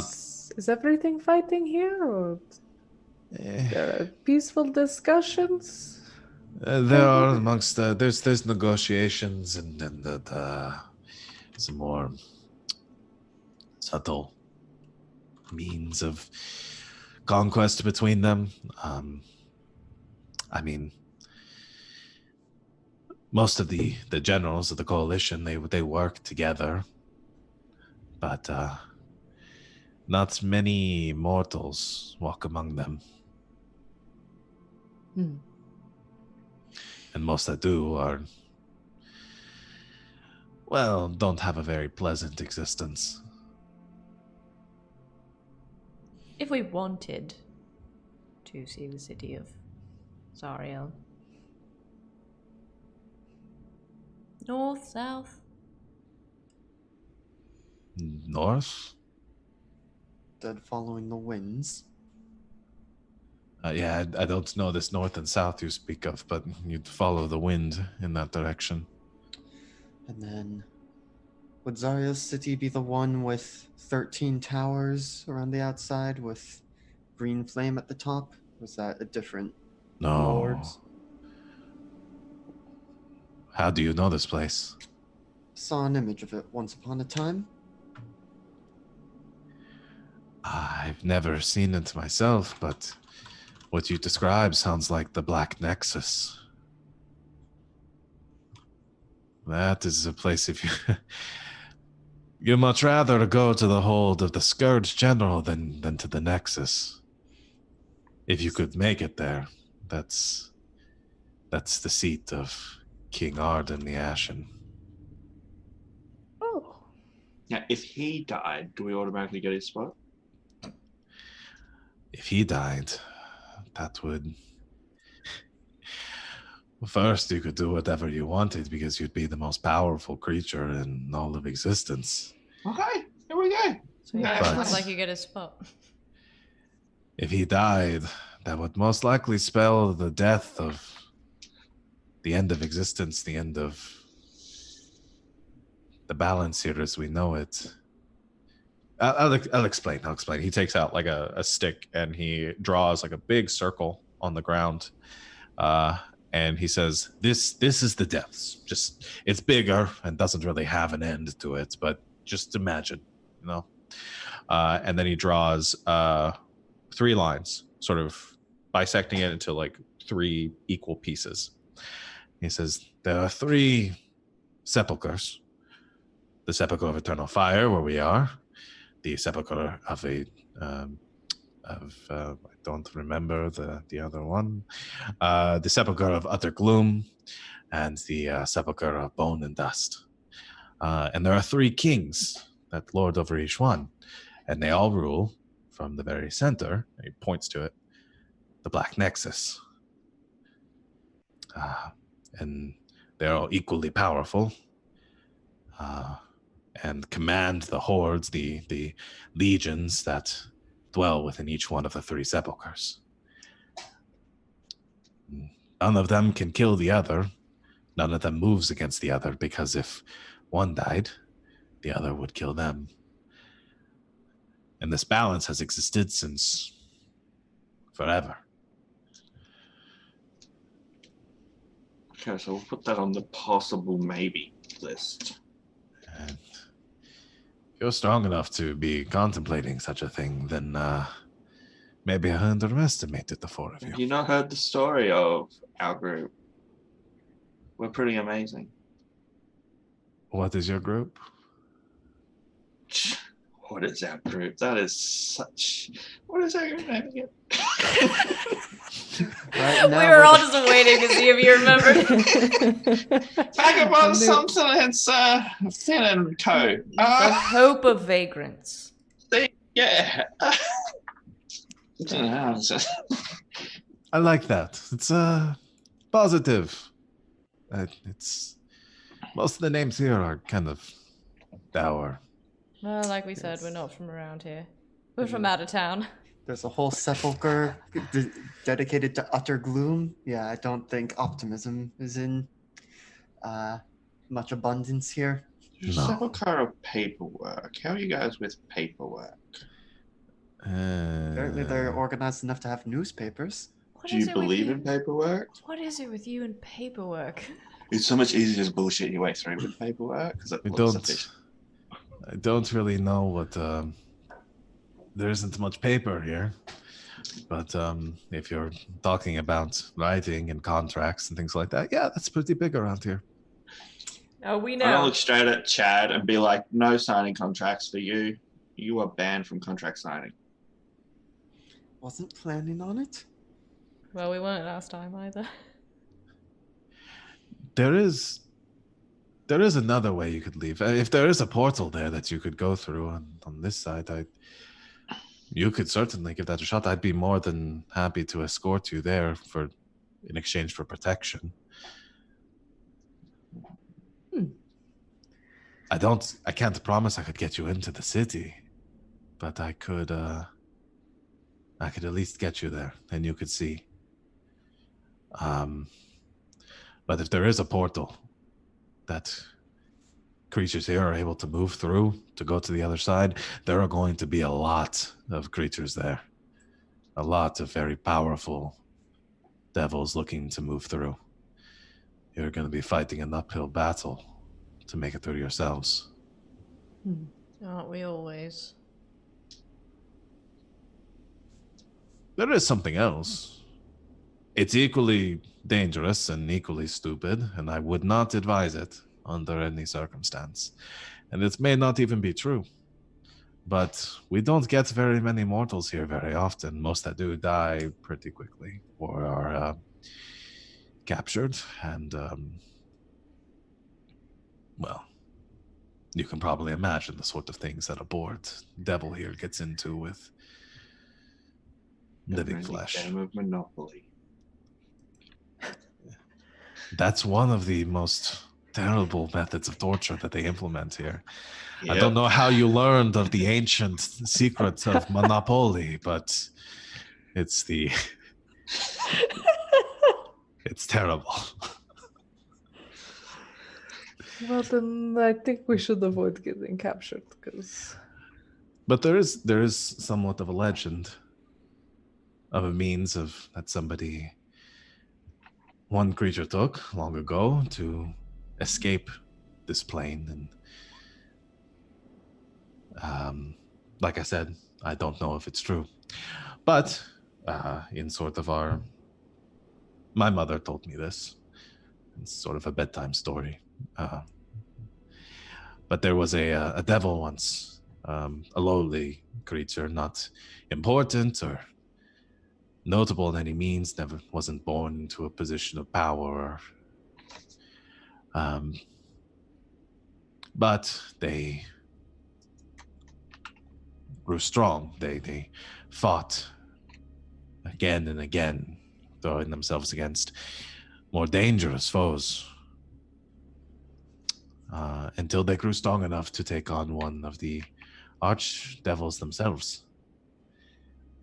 C: is everything fighting here, or there are peaceful discussions?
A: There are amongst there's negotiations and some more subtle means of conquest between them. I mean, most of the generals of the coalition, they work together, but not many mortals walk among them. And most that do are, well, don't have a very pleasant existence.
B: If we wanted to see the city of Zariel. North, south?
A: North?
D: Dead following the winds.
A: Yeah, I don't know this north and south you speak of, but you'd follow the wind in that direction.
D: And then, would Zarya's city be the one with 13 towers around the outside with green flame at the top? Was that a different
A: No.
D: lord's?
A: How do you know this place?
D: Saw an image of it once upon a time.
A: I've never seen it myself, but what you describe sounds like the Black Nexus. That is a place if you... You'd much rather go to the hold of the Scourge General than to the Nexus. If you could make it there, that's the seat of King Arden the Ashen.
C: Oh.
E: Now, if he died, do we automatically get his spot?
A: If he died, that would... First, you could do whatever you wanted because you'd be the most powerful creature in all of existence.
E: Okay, here we go.
B: So yeah,
A: But-
B: sounds like you get a spot.
A: If he died, that would most likely spell the death of the end of existence, the end of the balance here as we know it. I'll explain. He takes out like a stick and he draws like a big circle on the ground. And he says, this is the depths. Just, it's bigger and doesn't really have an end to it, but just imagine, you know? And then he draws 3 lines, sort of bisecting it into like 3 equal pieces. He says, there are 3 sepulchres. The sepulchre of eternal fire, where we are. The sepulchre of I don't remember the other one. The sepulchre of utter gloom, and the sepulchre of bone and dust. And there are 3 kings that lord over each one, and they all rule from the very center. And he points to it, the Black Nexus. And they're all equally powerful. And command the hordes, the legions that dwell within each one of the 3 sepulchres. None of them can kill the other. None of them moves against the other, because if one died, the other would kill them. And this balance has existed since forever.
E: Okay, so we'll put that on the possible maybe list.
A: And if you're strong enough to be contemplating such a thing, then maybe I underestimated the 4 of
E: Have
A: you.
E: you not heard the story of our group? We're pretty amazing.
A: What is your group?
E: What is our group? That is such... What is our group name again?
D: Right
B: We
D: now,
B: were
D: we're
B: all
D: the-
B: just waiting to see if you remembered.
E: Vagabond something, it's Thin and Co.
B: The hope of vagrants.
E: Yeah. I don't know, it's just-
A: I like that. It's positive. It's most of the names here are kind of dour.
B: Well, like we said, we're not from around here. We're from out of town.
D: There's a whole sepulcher dedicated to utter gloom. Yeah, I don't think optimism is in much abundance here.
E: There's
A: No.
E: several kind of paperwork. How are you guys with paperwork?
D: Apparently, they're organized enough to have newspapers.
B: What
E: Do
B: is
E: you
B: it with
E: believe
B: you?
E: in paperwork?
B: What is it with you and paperwork?
E: It's so much easier to just bullshit your way through with paperwork because it
A: I
E: looks
A: don't.
E: efficient.
A: I don't really know what. There isn't much paper here, but if you're talking about writing and contracts and things like that, yeah, that's pretty big around here.
B: Oh, we
E: I'm gonna
B: know.
E: look straight at Chad and be like, "No signing contracts for you. You are banned from contract signing."
D: Wasn't planning on it.
B: Well, we weren't last time either.
A: There is another way you could leave. If there is a portal there that you could go through on this side, You could certainly give that a shot. I'd be more than happy to escort you there in exchange for protection. I can't promise I could get you into the city, but I could at least get you there and you could see. But if there is a portal that creatures here are able to move through to go to the other side, there are going to be a lot of creatures there. A lot of very powerful devils looking to move through. You're going to be fighting an uphill battle to make it through yourselves.
B: Aren't we always?
A: There is something else. It's equally dangerous and equally stupid, and I would not advise it under any circumstance. And it may not even be true. But we don't get very many mortals here very often. Most that do die pretty quickly or are captured. And, well, you can probably imagine the sort of things that a bored devil here gets into with living flesh.
E: Game of Monopoly.
A: That's one of the most terrible methods of torture that they implement here.
E: Yep.
A: I don't know how you learned of the ancient secrets of Monopoly, but it's terrible.
C: Well, then I think we should avoid getting captured, because...
A: But there is somewhat of a legend of a means of that one creature took long ago to escape this plane. And like I said, I don't know if it's true. But in sort of my mother told me this. It's sort of a bedtime story. But there was a devil once, a lowly creature, not important or notable in any means, wasn't born into a position of power. But they grew strong. They fought again and again, throwing themselves against more dangerous foes, until they grew strong enough to take on one of the archdevils themselves.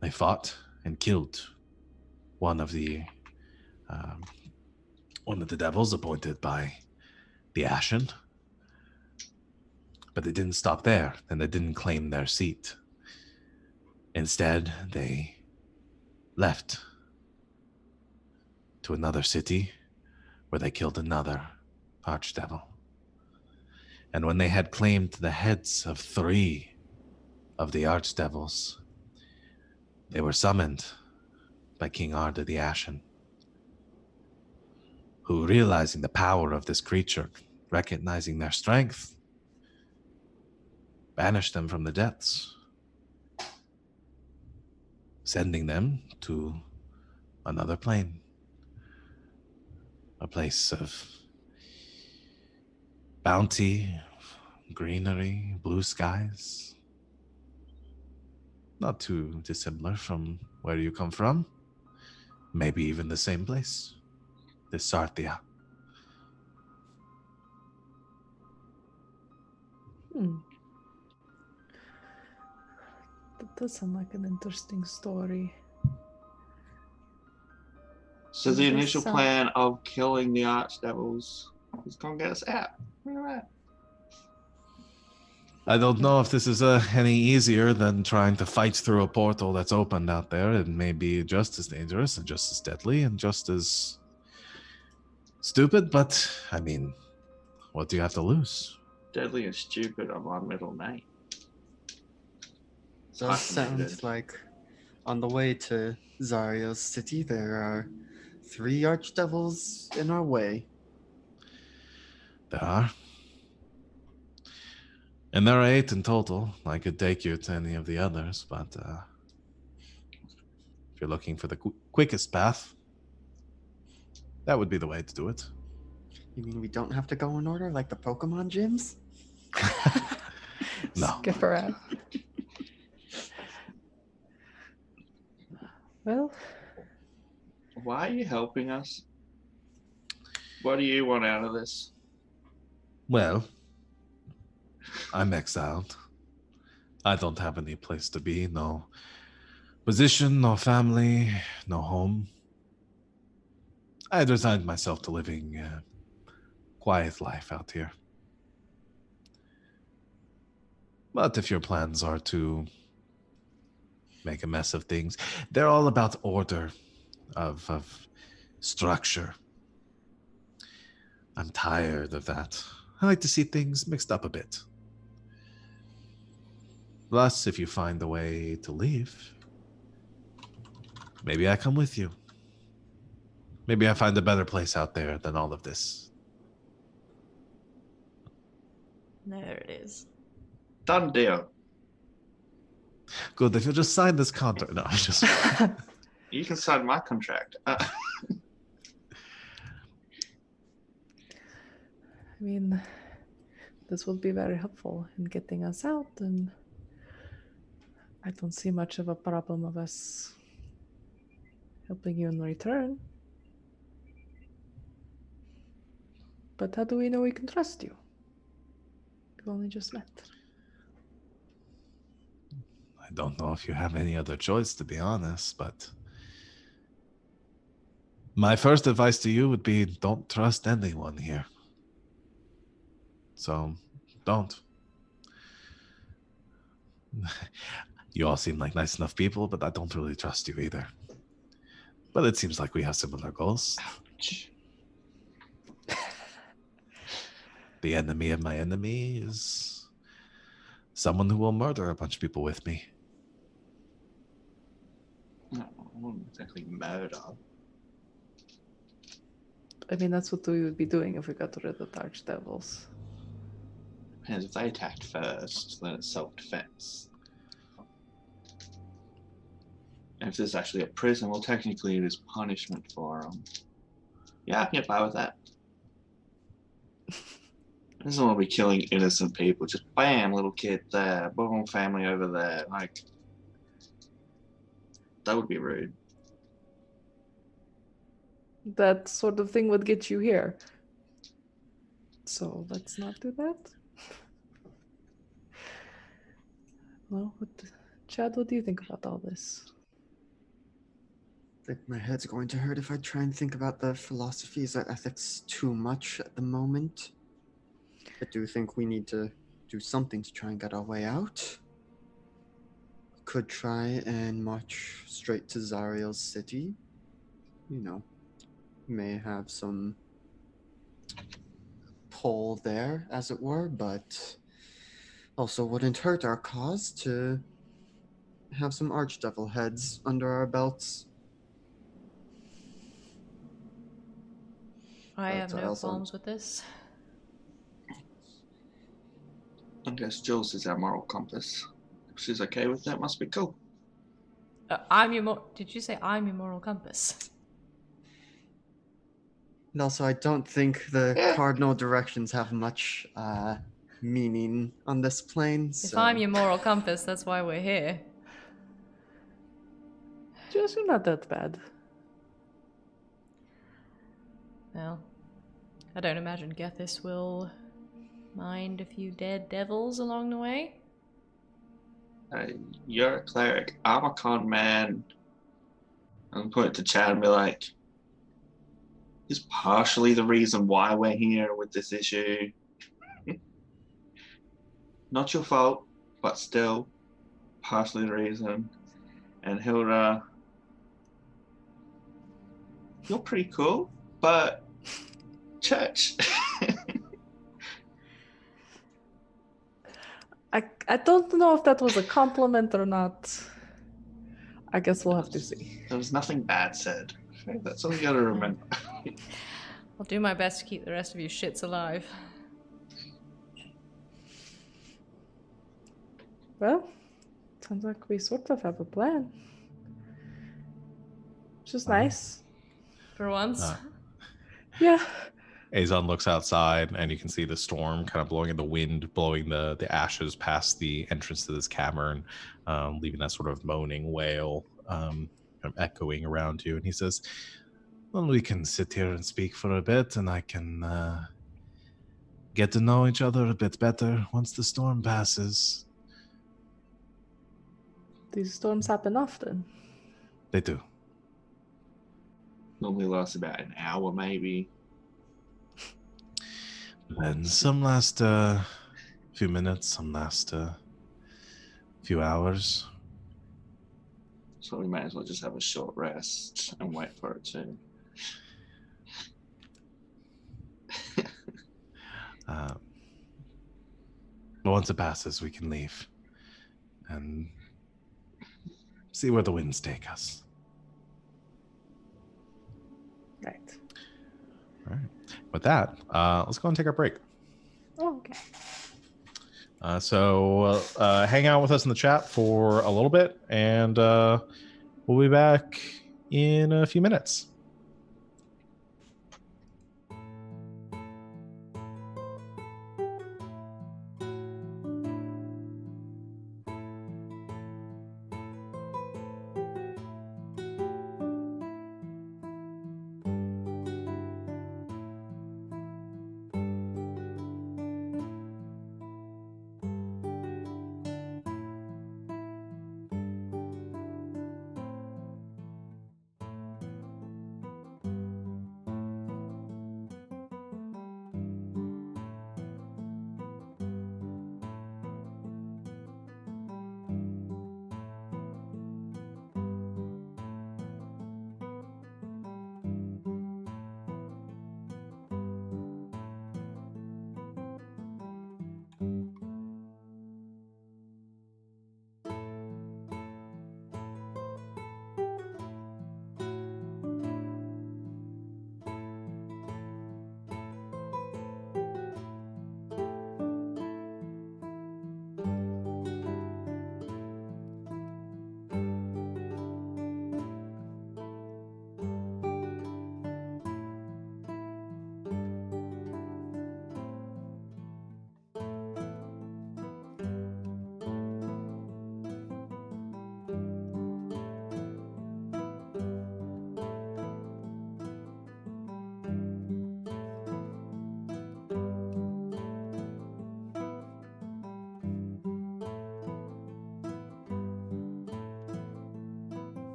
A: They fought and killed one of the devils appointed by the Ashen. But they didn't stop there, and they didn't claim their seat. Instead, they left to another city where they killed another archdevil. And when they had claimed the heads of 3 of the archdevils, they were summoned by King Arda the Ashen, who, realizing the power of this creature, recognizing their strength, banished them from the depths, sending them to another plane, a place of bounty, greenery, blue skies. Not too dissimilar from where you come from. Maybe even the same place. This Sarthia.
C: That does sound like an interesting story.
E: So the initial
C: This,
E: plan of killing the archdevils was going to get us out. Look at that.
A: I don't know if this is any easier than trying to fight through a portal that's opened out there. It may be just as dangerous and just as deadly and just as stupid, but I mean, what do you have to lose?
E: Deadly and stupid are my middle name.
D: So it sounds like on the way to Zario's city, there are 3 archdevils in our way.
A: There are. And there are 8 in total. I could take you to any of the others, but if you're looking for the quickest path, that would be the way to do it.
D: You mean we don't have to go in order like the Pokemon gyms?
A: No.
C: Skip around. Well,
E: Why are you helping us? What do you want out of this?
A: Well, I'm exiled. I don't have any place to be, no position, no family, no home. I had resigned myself to living a quiet life out here. But if your plans are to make a mess of things, they're all about order, of structure. I'm tired of that. I like to see things mixed up a bit. Plus, if you find a way to leave, maybe I come with you. Maybe I find a better place out there than all of this.
B: There it is.
E: Done deal.
A: Good, if you'll just sign this contract. No, I'm just...
E: You can sign my contract.
C: I mean, this would be very helpful in getting us out, and I don't see much of a problem of us helping you in return. But how do we know we can trust you? We've only just met.
A: I don't know if you have any other choice, to be honest, but my first advice to you would be don't trust anyone here. So, don't. You all seem like nice enough people, but I don't really trust you either. But it seems like we have similar goals.
E: Ouch.
A: The enemy of my enemy is someone who will murder a bunch of people with me.
E: No, I wouldn't exactly murder.
C: I mean, that's what we would be doing if we got rid of the archdevils.
E: Depends if they attacked first, then it's self-defense. And if there's actually a prison, well, technically it is punishment for them. Yeah, I can get by with that. I just want to be killing innocent people. Just bam, little kid there, boom, family over there. Like, that would be rude.
C: That sort of thing would get you here. So let's not do that. Well, Chad, what do you think about all this?
D: I think my head's going to hurt if I try and think about the philosophies or ethics too much at the moment. I do think we need to do something to try and get our way out. We could try and march straight to Zariel's city. You know, may have some pull there, as it were, but also wouldn't hurt our cause to have some archdevil heads under our belts.
B: I
D: But
B: have
D: I
B: no
D: also-
B: qualms with this.
E: I guess Jules is our moral compass. If she's okay with that, must be cool.
B: Did you say I'm your moral compass?
D: And also, I don't think the
E: Yeah.
D: cardinal directions have much meaning on this plane.
B: If
D: So
B: I'm your moral compass, that's why we're here.
C: Just you're not that bad.
B: Well, I don't imagine Gethys will mind a few dead devils along the way.
E: You're a cleric. I'm a con man. I'm point it to Chad and be like, "Is partially the reason why we're here with this issue. Not your fault, but still partially the reason." And Hilda, you're pretty cool, but church.
C: I don't know if that was a compliment or not. I guess we'll have to see.
E: There was nothing bad said. That's all you gotta remember.
B: I'll do my best to keep the rest of you shits alive.
C: Well, sounds like we sort of have a plan. Which is nice.
B: For once.
C: Yeah.
A: Azon looks outside, and you can see the storm kind of blowing in the wind, blowing the ashes past the entrance to this cavern, leaving that sort of moaning wail. kind of echoing around you. And he says, well, we can sit here and speak for a bit, and I can get to know each other a bit better once the storm passes.
C: These storms happen often.
A: They do.
E: Normally lasts about an hour, maybe.
A: And some last a few minutes, some last a few hours.
E: So we may as well just have a short rest and wait for it to.
A: But once it passes, we can leave and see where the winds take us.
C: Right.
A: All right. With that, let's go and take our break.
C: Oh, okay.
A: So hang out with us in the chat for a little bit, and we'll be back in a few minutes.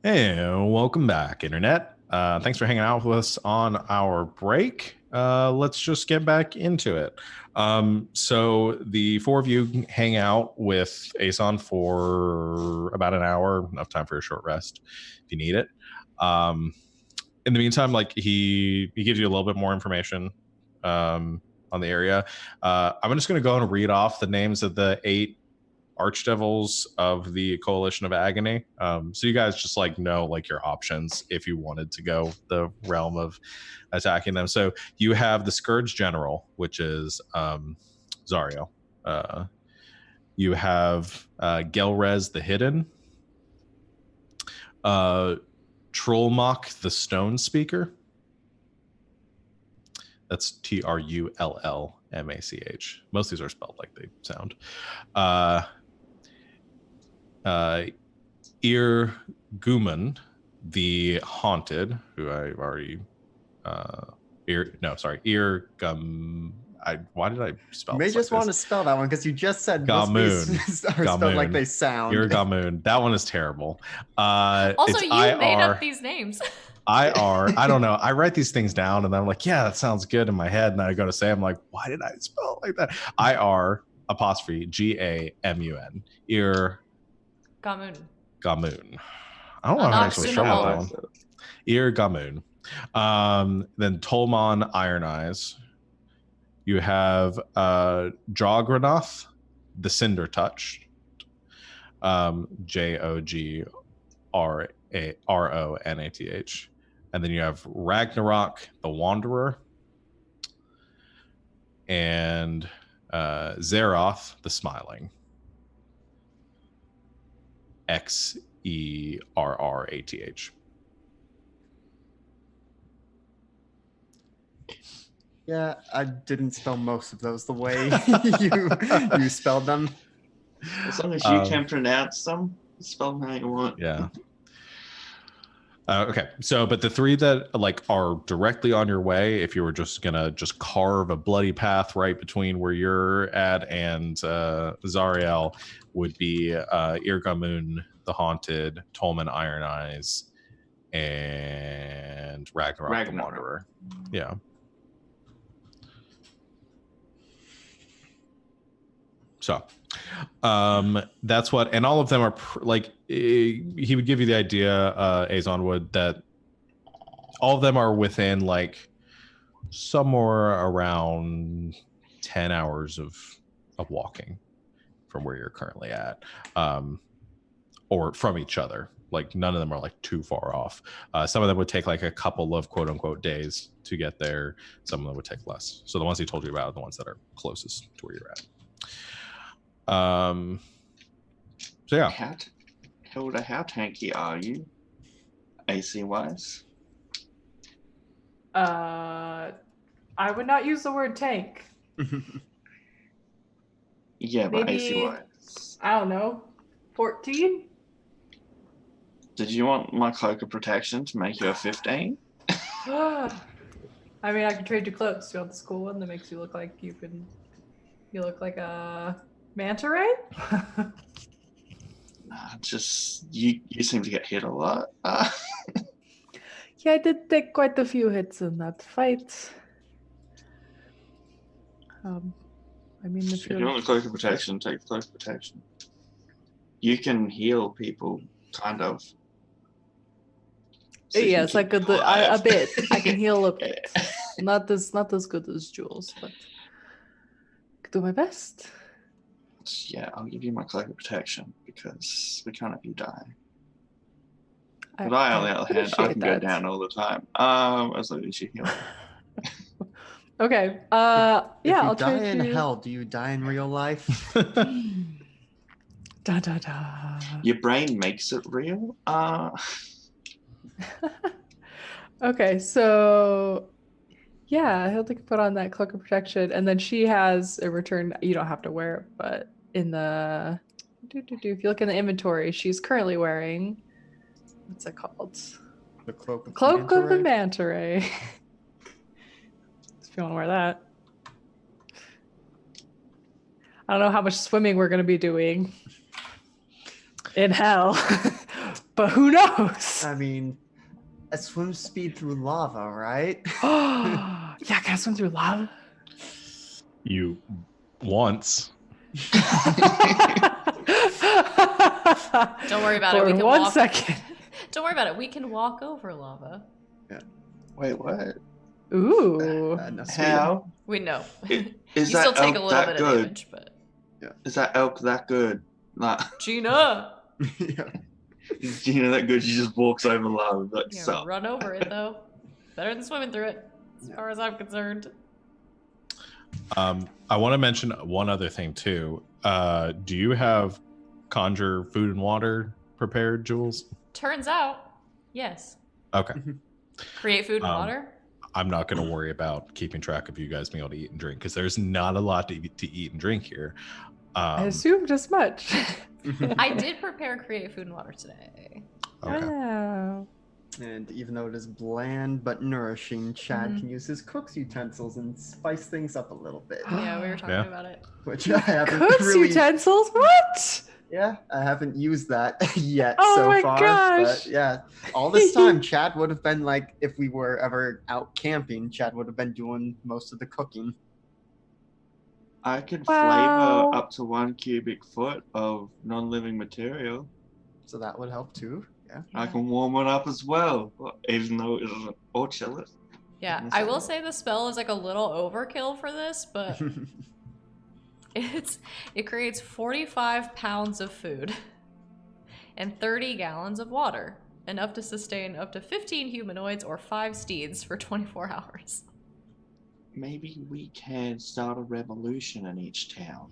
A: And welcome back, Internet. Thanks for hanging out with us on our break. Let's just get back into it. So the four of you hang out with Aeson for about an hour, enough time for a short rest if you need it. In the meantime, like he gives you a little bit more information on the area. I'm just going to go and read off the names of the 8 archdevils of the Coalition of Agony. So you guys just like know like your options if you wanted to go the realm of attacking them. So you have the Scourge General, which is Zariel. You have Gelrez the Hidden, Trollmach the Stone Speaker. That's Trullmach. Most of these are spelled like they sound. Ir Guman, the Haunted, who I've already Ir Gum. Why did I spell?
D: You may just want to spell that one because you just said most of these are spelled like they sound.
A: Ir Gamoon. That one is terrible.
B: Also, you made up these names.
A: I don't know. I write these things down and I'm like, yeah, that sounds good in my head. And I go to say, I'm like, why did I spell it like that? IR apostrophe GAMUN. Ir
B: Gamoon.
A: I don't know how to show that one. Ir Gamoon. Then Tolmon Iron Eyes. You have Jogranoth, the Cinder Touch. Jogronnath. And then you have Ragnarok, the Wanderer. And Zeroth, the Smiling. Xerrath.
D: Yeah, I didn't spell most of those the way you spelled them.
E: As long as you can pronounce them, spell them how you want.
A: Yeah. Okay, so but the 3 that like are directly on your way, if you were just gonna just carve a bloody path right between where you're at and Zariel, would be Irgamoon, the Haunted, Tolman Iron Eyes, and Ragnarok. The Wanderer. Yeah. So that's what, and all of them are he would give you the idea, Aeson would, that all of them are within like somewhere around 10 hours of walking from where you're currently at, or from each other. Like none of them are like too far off. Some of them would take like a couple of quote unquote days to get there. Some of them would take less. So the ones he told you about are the ones that are closest to where you're at. So yeah.
E: Hilda, how tanky are you? AC wise?
C: I would not use the word tank.
E: Yeah, but
C: Maybe,
E: AC wise.
C: I don't know, 14?
E: Did you want my cloak of protection to make you a 15?
C: I mean, I can trade you clothes. Do you want this cool one that makes you look like you look like a manta ray?
E: Just you seem to get hit a lot.
C: Yeah, I did take quite a few hits in that fight. I mean,
E: if you want the cloak of protection, take the cloak of protection. You can heal people, kind of.
C: So yes, I could a bit. I can heal a bit. Not as good as Jules, but I could do my best.
E: Yeah, I'll give you my cloak of protection because we can't have you die. But I, on the other hand, I can go down all the time. As long as you heal.
C: Okay.
D: Yeah,
C: I'll
D: die
C: trade
D: in
C: you.
D: hell. Do you die in real life?
C: Da da da.
E: Your brain makes it real.
C: Okay, so yeah, he'll put on that cloak of protection, and then she has a return. You don't have to wear it, but in the if you look in the inventory, she's currently wearing, what's it called?
D: The cloak of
C: the manta ray. If you want to wear that. I don't know how much swimming we're going to be doing in hell, But who knows?
D: I mean, a swim speed through lava, right?
C: Yeah, can I swim through lava?
A: You once.
B: Don't worry about
C: For
B: it. We can
C: one
B: walk.
C: second.
B: Don't worry about it. We can walk over lava.
E: Wait, what?
C: Ooh.
D: No, sweet.
E: How?
B: We know.
E: Is
B: You still
E: that
B: take a
E: elk
B: little
E: that
B: bit
E: good?
B: of damage, but
E: Is that elk that good? Like,
B: Gina,
D: Yeah.
E: is Gina that good? She just walks over lava. Like,
B: yeah,
E: so.
B: run over it though. Better than swimming through it, as far as I'm concerned.
A: I want to mention one other thing too. Do you have conjure food and water prepared, Jules?
B: Turns out, yes.
A: Okay.
B: Create food and water.
A: I'm not going to worry about keeping track of you guys being able to eat and drink because there's not a lot to eat and drink here.
C: I assumed as much.
B: I did prepare create food and water today.
A: Okay.
C: Oh.
D: And even though it is bland but nourishing, Chad can use his cook's utensils and spice things up a little bit.
B: Yeah, we were talking
A: Yeah.
B: about it.
D: Which I haven't
C: Cook's
D: really.
C: utensils? What?
D: Yeah, I haven't used that yet
C: Oh
D: so
C: my
D: far.
C: gosh.
D: But yeah, all this time, Chad would have been like, if we were ever out camping, Chad would have been doing most of the cooking.
E: I could
C: Wow.
E: flavor up to 1 cubic foot of non-living material.
D: So that would help too. Yeah.
E: I can warm it up as well, even though it isn't, or chill it.
B: Yeah, I will say the spell is like a little overkill for this, but it creates 45 pounds of food and 30 gallons of water, enough to sustain up to 15 humanoids or 5 steeds for 24 hours.
E: Maybe we can start a revolution in each town.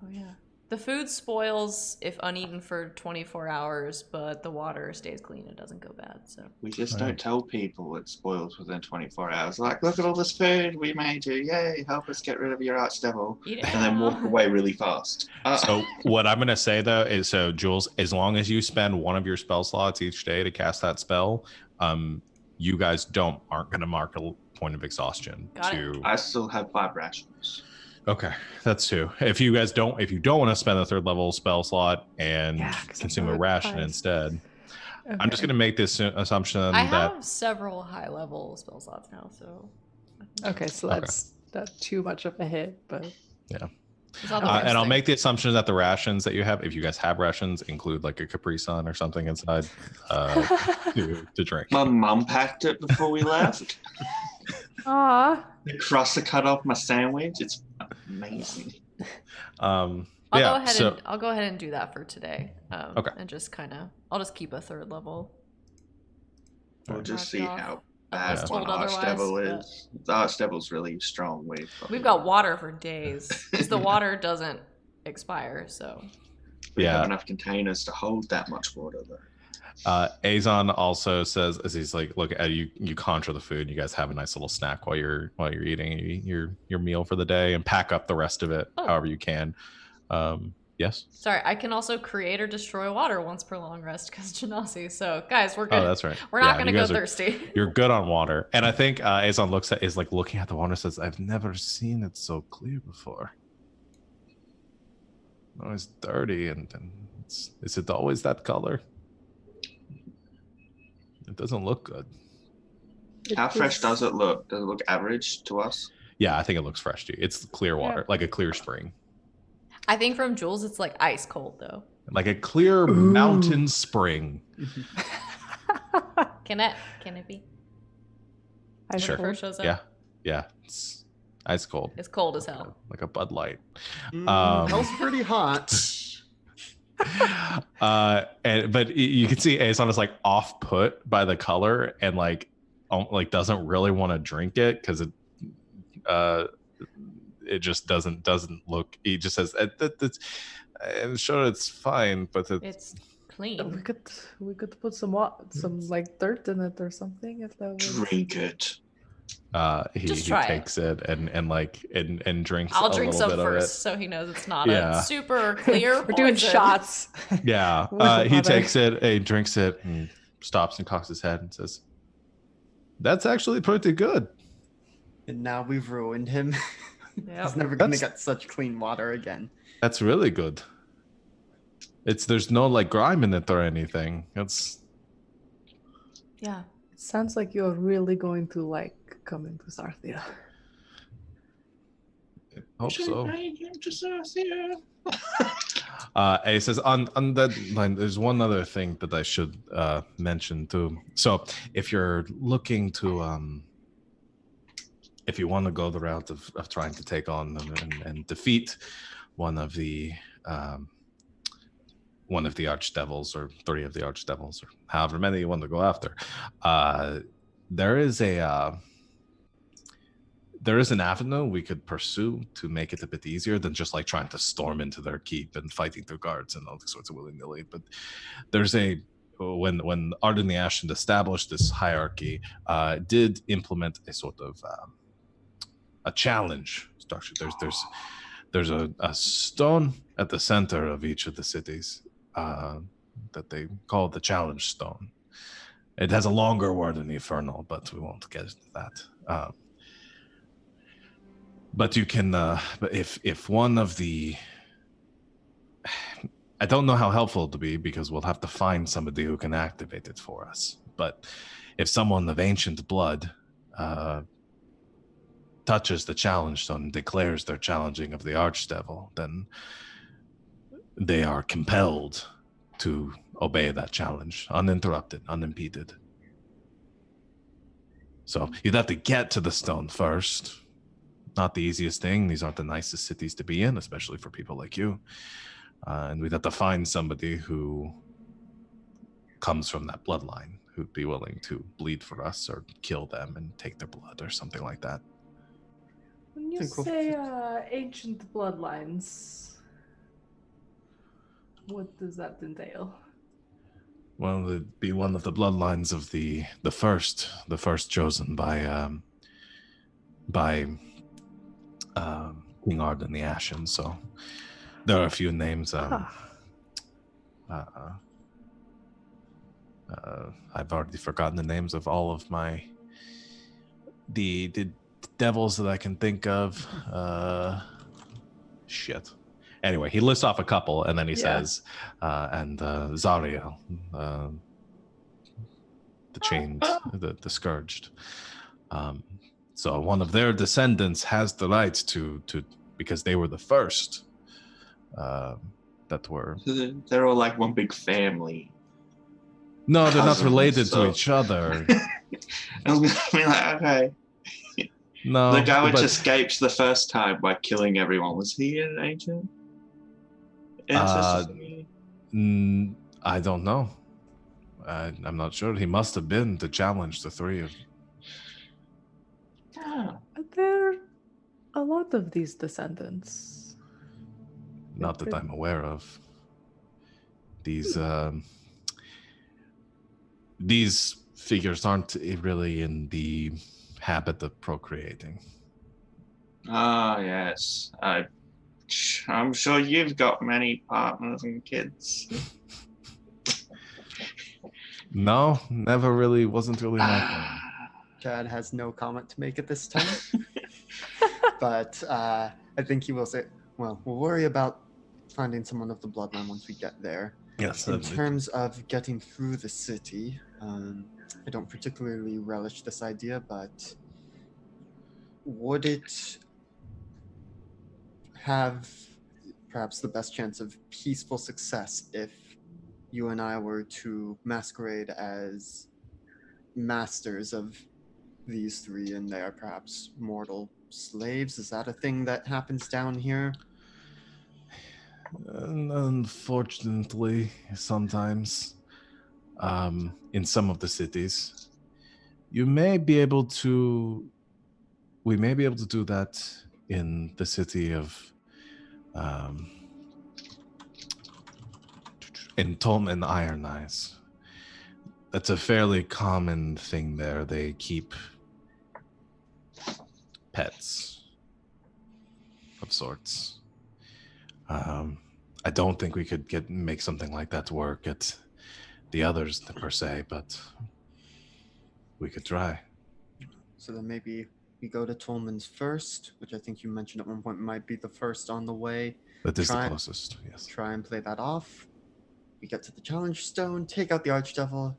B: Oh yeah. The food spoils if uneaten for 24 hours, but the water stays clean. It doesn't go bad. So
E: We just
A: Right.
E: don't tell people it spoils within 24 hours. Like, look at all this food we made you. Yay, help us get rid of your archdevil.
B: eat it.
E: And then walk away really fast.
A: So what I'm going to say though is, so Jules, as long as you spend one of your spell slots each day to cast that spell, you guys aren't going to mark a point of exhaustion.
B: Got it.
E: I still have 5 rations.
A: Okay, that's 2. If you don't want to spend the 3rd level spell slot and
C: Yeah, 'cause I
A: consume
C: know
A: a
C: it
A: ration
C: applies.
A: instead, I'm just
C: Okay.
A: going to make this assumption
B: I
A: that
B: have several high level spell slots now, so
C: Okay, so
A: Okay.
C: that's not too much of a hit, but
B: it's not the worst
A: and I'll
B: thing.
A: make the assumption that the rations that you have, if you guys have rations, include like a Capri Sun or something inside to drink.
E: My mum packed it before we left.
C: Aw.
E: The crust to cut off my sandwich. It's amazing.
B: I'll go ahead and do that for today.
A: Okay.
B: And just I'll just keep a 3rd level.
E: We'll just
B: Mark it
E: see
B: off.
E: how
B: Unless
E: bad one
B: told otherwise,
E: archdevil
B: but-
E: is. The archdevil's really strong.
B: We've got water for days because the water doesn't expire. So
E: We
A: Yeah.
E: have enough containers to hold that much water though.
A: Azon also says, as he's like, look, you conjure the food. You guys have a nice little snack while you're eating your meal for the day, and pack up the rest of it however you can. Yes.
B: sorry, I can also create or destroy water once per long rest because Genasi. So guys, we're good.
A: Oh, that's right.
B: We're not
A: Yeah,
B: gonna
A: you
B: go
A: guys are-
B: thirsty.
A: You're good on water, and I think Azon is like looking at the water, and says, "I've never seen it so clear before. Always dirty, and is it always that color? It doesn't look good."
E: How fresh does it look? Does it look average to us?
A: Yeah, I think it looks fresh to you. It's clear water, like a clear spring,
B: I think from Jules, it's like ice cold though.
A: like a clear mountain spring.
B: Can it be?
C: I
A: Sure.
B: When it first shows up?
A: Yeah, it's ice cold,
B: It's cold as hell.
A: like a Bud Light.
D: Smells pretty hot.
A: But you can see Azon is like off put by the color and like doesn't really want to drink it because it just doesn't look. He just says I'm sure it's fine, but
B: It's clean.
C: we could put some like dirt in it or something if that was.
E: Drink it.
A: he
B: Just try it.
A: takes it and drinks.
B: I'll
A: a
B: drink
A: little
B: some
A: bit
B: first
A: of
B: so he knows it's not
A: Yeah.
B: a super clear
C: We're doing
B: poison.
C: shots.
A: it. Yeah,
C: With
A: he
C: water.
A: takes it, he drinks it, and stops and cocks his head and says, "That's actually pretty good."
D: And now we've ruined him.
B: Yep.
D: He's never gonna
A: That's-
D: get such clean water again.
A: That's really good. There's no like grime in it or anything.
B: Yeah.
C: It sounds like you're really going to like coming to Sarthia.
A: Hope so.
E: Bring him to Sarthia.
A: He says on that line, there's one other thing that I should mention too. So if you're looking to if you want to go the route of trying to take on and defeat one of the archdevils, or 3 of the archdevils, or however many you want to go after, there is an avenue we could pursue to make it a bit easier than just like trying to storm into their keep and fighting their guards and all sorts of willy-nilly. But there's when Arden the Ashen established this hierarchy, did implement a sort of a challenge structure. There's a stone at the center of each of the cities that they call the challenge stone. It has a longer word in Infernal, but we won't get into that. But you can, but if one of the, I don't know how helpful it'll be because we'll have to find somebody who can activate it for us. But if someone of ancient blood touches the challenge stone and declares their challenging of the Archdevil, then they are compelled to obey that challenge, uninterrupted, unimpeded. So you'd have to get to the stone first. Not the easiest thing. These aren't the nicest cities to be in, especially for people like you. And we'd have to find somebody who comes from that bloodline, who'd be willing to bleed for us or kill them and take their blood or something like that.
C: When you
D: Think we'll
C: say ancient bloodlines, what does that entail?
A: Well, it'd be one of the bloodlines of the first chosen by King Arden the Ashen. So there are a few names. I've already forgotten the names of all of the devils that I can think of. Shit. Anyway, he lists off a couple, and then he says, and Zariel, the chained, the scourged. So one of their descendants has the right to because they were the first that were.
E: So they're all like one big family.
A: No, they're not
E: Cousins,
A: related
E: so-
A: to each other.
E: I was gonna be like, okay.
A: No,
E: The guy which
A: but,
E: escaped the first time by killing everyone, was he an ancient?
A: I don't know. I'm not sure. He must have been to challenge the 3 of.
E: Yeah.
C: Are there a lot of these descendants?
A: Not that I'm aware of. These figures aren't really in the habit of procreating.
E: Ah, yes. I'm sure you've got many partners and kids.
A: No, never really. Wasn't really my thing.
D: Chad has no comment to make at this time. But I think he will say, well, we'll worry about finding someone of the bloodline once we get there.
A: Yes.
D: In terms of getting through the city, I don't particularly relish this idea, but would it have perhaps the best chance of peaceful success if you and I were to masquerade as masters of these 3 and they are perhaps mortal slaves? Is that a thing that happens down here?
A: Unfortunately, sometimes in some of the cities, we may be able to do that in the city of in Tolm and Iron Eyes. That's a fairly common thing there. They keep pets of sorts. I don't think we could make something like that work at the others per se, but we could try.
D: So then maybe we go to Tolman's first, which I think you mentioned at one point might be the first on the way.
A: That is the closest, yes.
D: Try and play that off. we get to the challenge stone, take out the archdevil.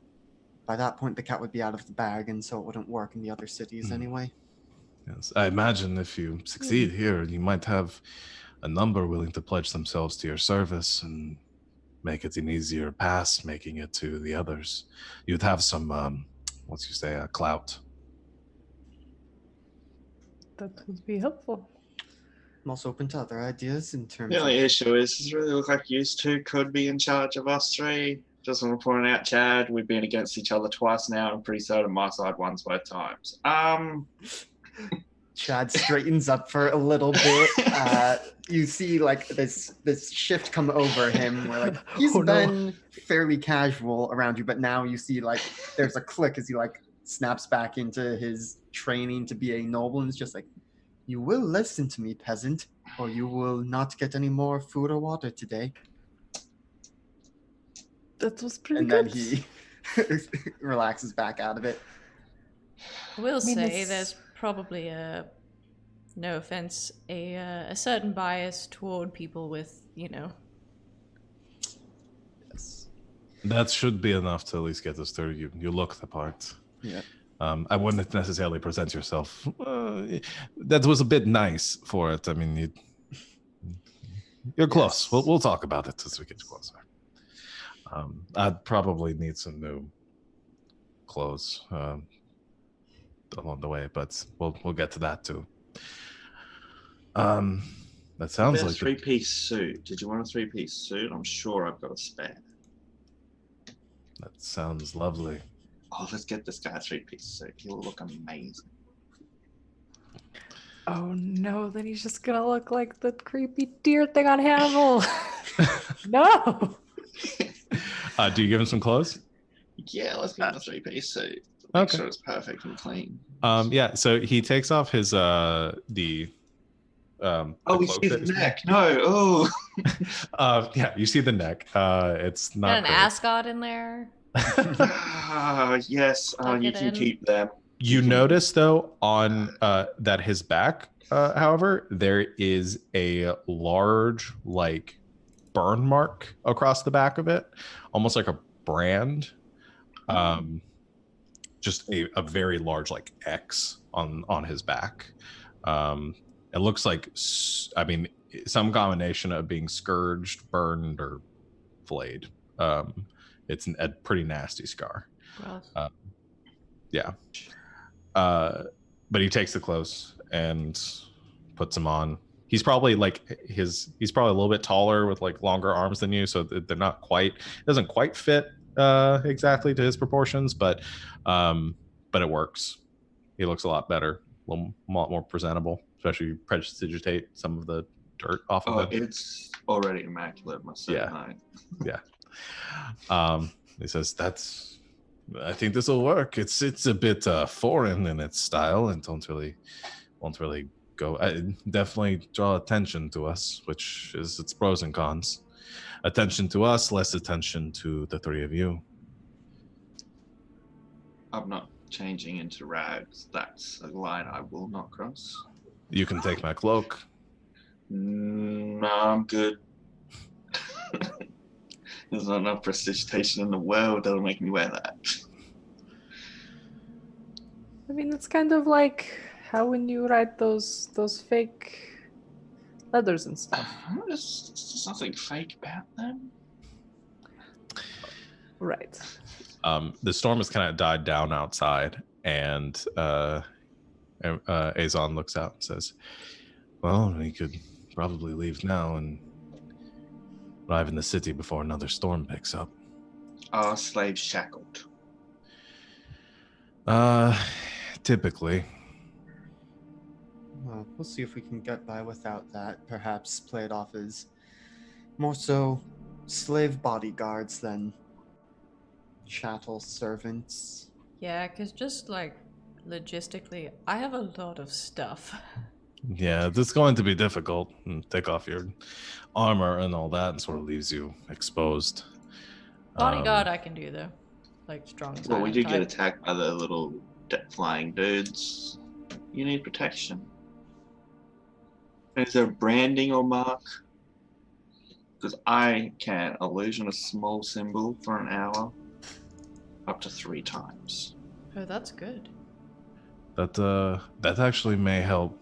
D: By that point, the cat would be out of the bag, and so it wouldn't work in the other cities anyway.
A: Yes, I imagine if you succeed here, you might have a number willing to pledge themselves to your service and make it an easier pass making it to the others. You'd have some, clout.
C: That would be helpful.
D: I'm also open to other ideas in terms
E: The only
D: of...
E: issue is, does it really look like you two could be in charge of us three? Just want to point out, Chad, we've been against each other twice now. I'm pretty certain my side won both times.
D: Chad straightens up for a little bit. You see like this shift come over him where like he's been fairly casual around you, but now you see like there's a click as he like snaps back into his training to be a noble, and it's just like, you will listen to me, peasant, or you will not get any more food or water today.
C: That was pretty
D: And
C: good.
D: then he relaxes back out of it.
B: I will
C: mean,
B: say
C: it's-
B: there's probably no offense, a certain bias toward people with,
D: Yes.
A: That should be enough to at least get us through. You look the part.
D: Yeah.
A: I wouldn't necessarily present yourself. That was a bit nice for it. I mean, you're close.
D: Yes.
A: We'll talk about it as we get closer. I'd probably need some new clothes along the way, but we'll get to that too. That sounds like
E: a three-piece suit. Did you want a three-piece suit? I'm sure I've got a spare.
A: that sounds lovely.
E: Oh, let's get this guy a three-piece suit. He'll look amazing.
C: Oh no, then he's just gonna look like the creepy deer thing on Hannibal. No.
A: Do you give him some clothes?
E: Yeah, let's get him a three-piece suit. Make
A: Okay.
E: sure it's perfect and clean.
A: Yeah. So he takes off his
E: Oh,
A: the
E: we
A: cloak
E: see
A: that
E: the
A: he's
E: neck. No. Oh.
A: yeah, you see the neck. It's
B: got
A: not
B: an
A: great.
B: ascot in there.
E: Yes.
B: Tuck
E: You
B: it
E: can
B: in.
E: keep them.
A: You notice though on that his back, however, there is a large like burn mark across the back of it, almost like a brand. Just a very large like X on his back. It looks like, some combination of being scourged, burned, or flayed. It's a pretty nasty scar.
B: Gross.
A: Yeah. But he takes the clothes and puts them on. He's probably he's probably a little bit taller with like longer arms than you, so they're not quite, it doesn't quite fit exactly to his proportions, but it works. He looks a lot better, a lot more presentable, especially if you prestidigitate some of the dirt off of it.
E: It's already immaculate myself.
A: Yeah. He says, I think this will work. It's a bit foreign in its style and won't really go. Definitely draw attention to us, which is its pros and cons. Attention to us, less attention to the three of you.
E: I'm not changing into rags. That's a line I will not cross.
A: You can take my cloak.
E: No, I'm good. There's not enough prestidigitation in the world that'll make me wear that.
C: I mean, it's kind of like how when you write those fake letters and stuff.
E: There's nothing fake about them.
C: Right.
A: The storm has kind of died down outside, and Azon looks out and says, well, we could probably leave now and arrive in the city before another storm picks up.
E: Are slaves shackled?
A: Typically.
D: Well, we'll see if we can get by without that. Perhaps play it off as more so slave bodyguards than chattel servants.
B: Yeah, because just like logistically, I have a lot of stuff.
A: Yeah, it's going to be difficult. Take off your armor and all that, and sort of leaves you exposed.
B: Bodyguard, I can do though, like strong.
E: Well, we
B: silent
E: did get
B: type.
E: attacked by the little flying dudes. You need protection. Is there branding or mark? Because I can illusion a small symbol for an hour up to 3 times.
B: Oh, that's good.
A: That actually may help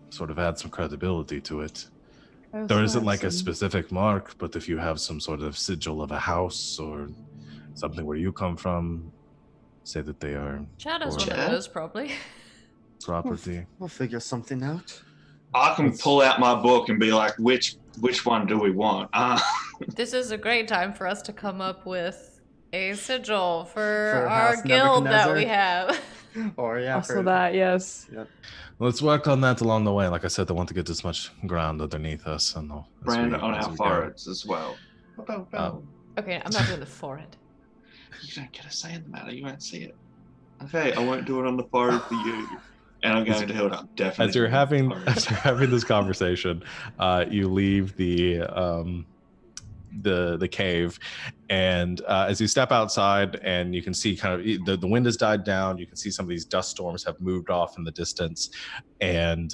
A: sort of add some credibility to it.
C: I
A: There
C: also
A: isn't
C: have
A: like a
C: some-
A: specific mark, but if you have some sort of sigil of a house or something where you come from, say that they are
B: Chad has one
A: your
B: of
E: Chad?
B: those, probably.
A: property.
D: We'll figure something out.
E: I can
A: That's-
E: pull out my book and be like, which one do we want?
B: This is a great time for us to come up with a sigil for
D: For
B: our
D: House
B: guild that
D: Nebuchadnezzar?
B: we have.
D: Or yeah,
C: Also
D: for
C: that, yes.
D: Yep.
A: Let's work on that along the way. Like I said, I want to get as much ground underneath us and
E: Brand on
A: as
E: our
A: we go.
E: foreheads as well.
B: Okay, I'm not doing the forehead.
E: You don't get a say in the matter. You won't see it. Okay, I won't do it on the forehead for you. And I'm going to hold up. Definitely.
A: As you're
E: doing it on the forehead.
A: having this conversation, you leave the cave, and as you step outside, and you can see kind of the wind has died down. You can see some of these dust storms have moved off in the distance, and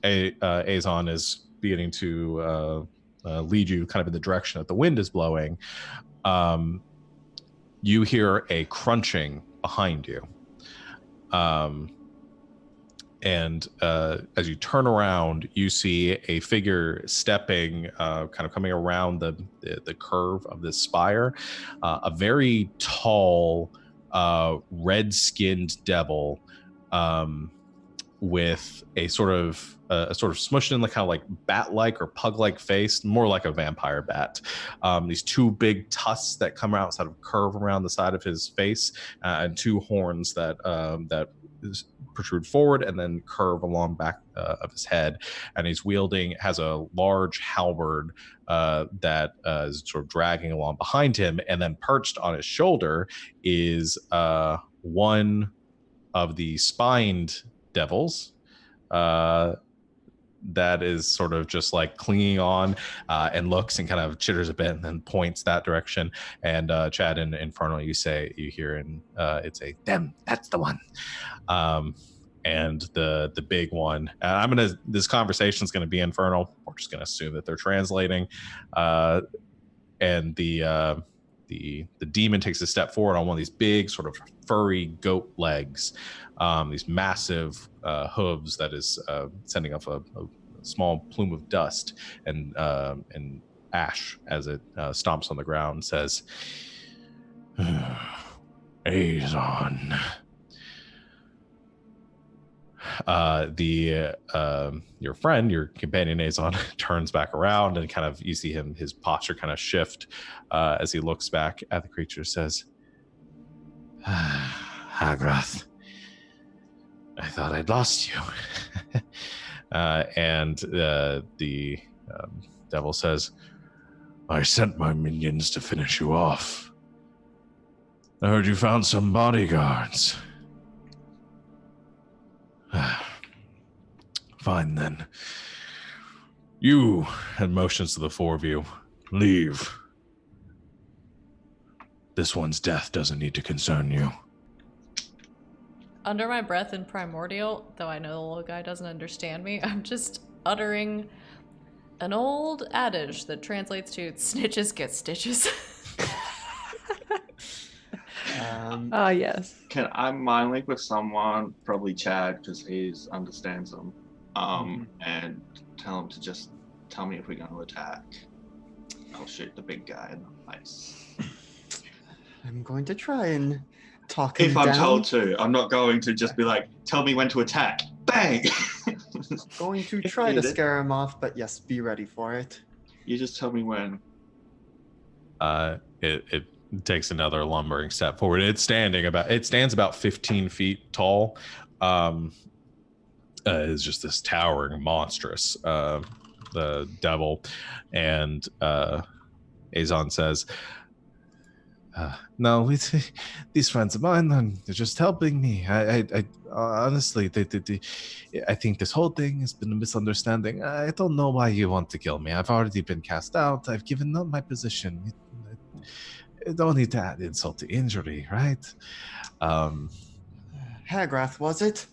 A: Azon is beginning to lead you kind of in the direction that the wind is blowing. You hear a crunching behind you. And as you turn around, you see a figure stepping, kind of coming around the curve of this spire. A very tall, red-skinned devil, with a sort of smushed in, like kind of like bat-like or pug-like face, more like a vampire bat. These 2 big tusks that come out, sort of curve around the side of his face, and 2 horns that protrude forward and then curve along back of his head. And he's has a large halberd that is sort of dragging along behind him, and then perched on his shoulder is one of the spined devils that is sort of just like clinging on, and looks and kind of chitters a bit and then points that direction. And Chad and Infernal, you hear, and it's a them, that's the one. And the big one, this conversation is gonna be Infernal. We're just gonna assume that they're translating, and the demon takes a step forward on one of these big sort of furry goat legs, these massive hooves that is sending off a small plume of dust and ash as it stomps on the ground. Says, Azon. Your friend, your companion Azon, turns back around, and kind of you see his posture kind of shift as he looks back at the creature. Says, Hagrath, I thought I'd lost you. And the devil says, I sent my minions to finish you off. I heard you found some bodyguards. Fine then. You, and motions to the 4 of you, leave. This one's death doesn't need to concern you.
B: Under my breath in Primordial, though I know the little guy doesn't understand me, I'm just uttering an old adage that translates to snitches get stitches.
C: Yes.
E: Can I mind link with someone, probably Chad, because he understands them, and tell him to just tell me if we're going to attack. I'll shoot the big guy in the face.
D: I'm going to try and talk him
E: If
D: down.
E: I'm told to, I'm not going to just be like, tell me when to attack. Bang!
D: Going to try to scare him off, but yes, be ready for it.
E: You just tell me when.
A: It takes another lumbering step forward. It stands about 15 feet tall. Is just this towering, monstrous the devil, and Azon says, "No, these friends of mine, they're just helping me. I honestly, I think this whole thing has been a misunderstanding. I don't know why you want to kill me. I've already been cast out. I've given up my position. You don't need to add insult to injury, right?"
D: Hagrath, was it?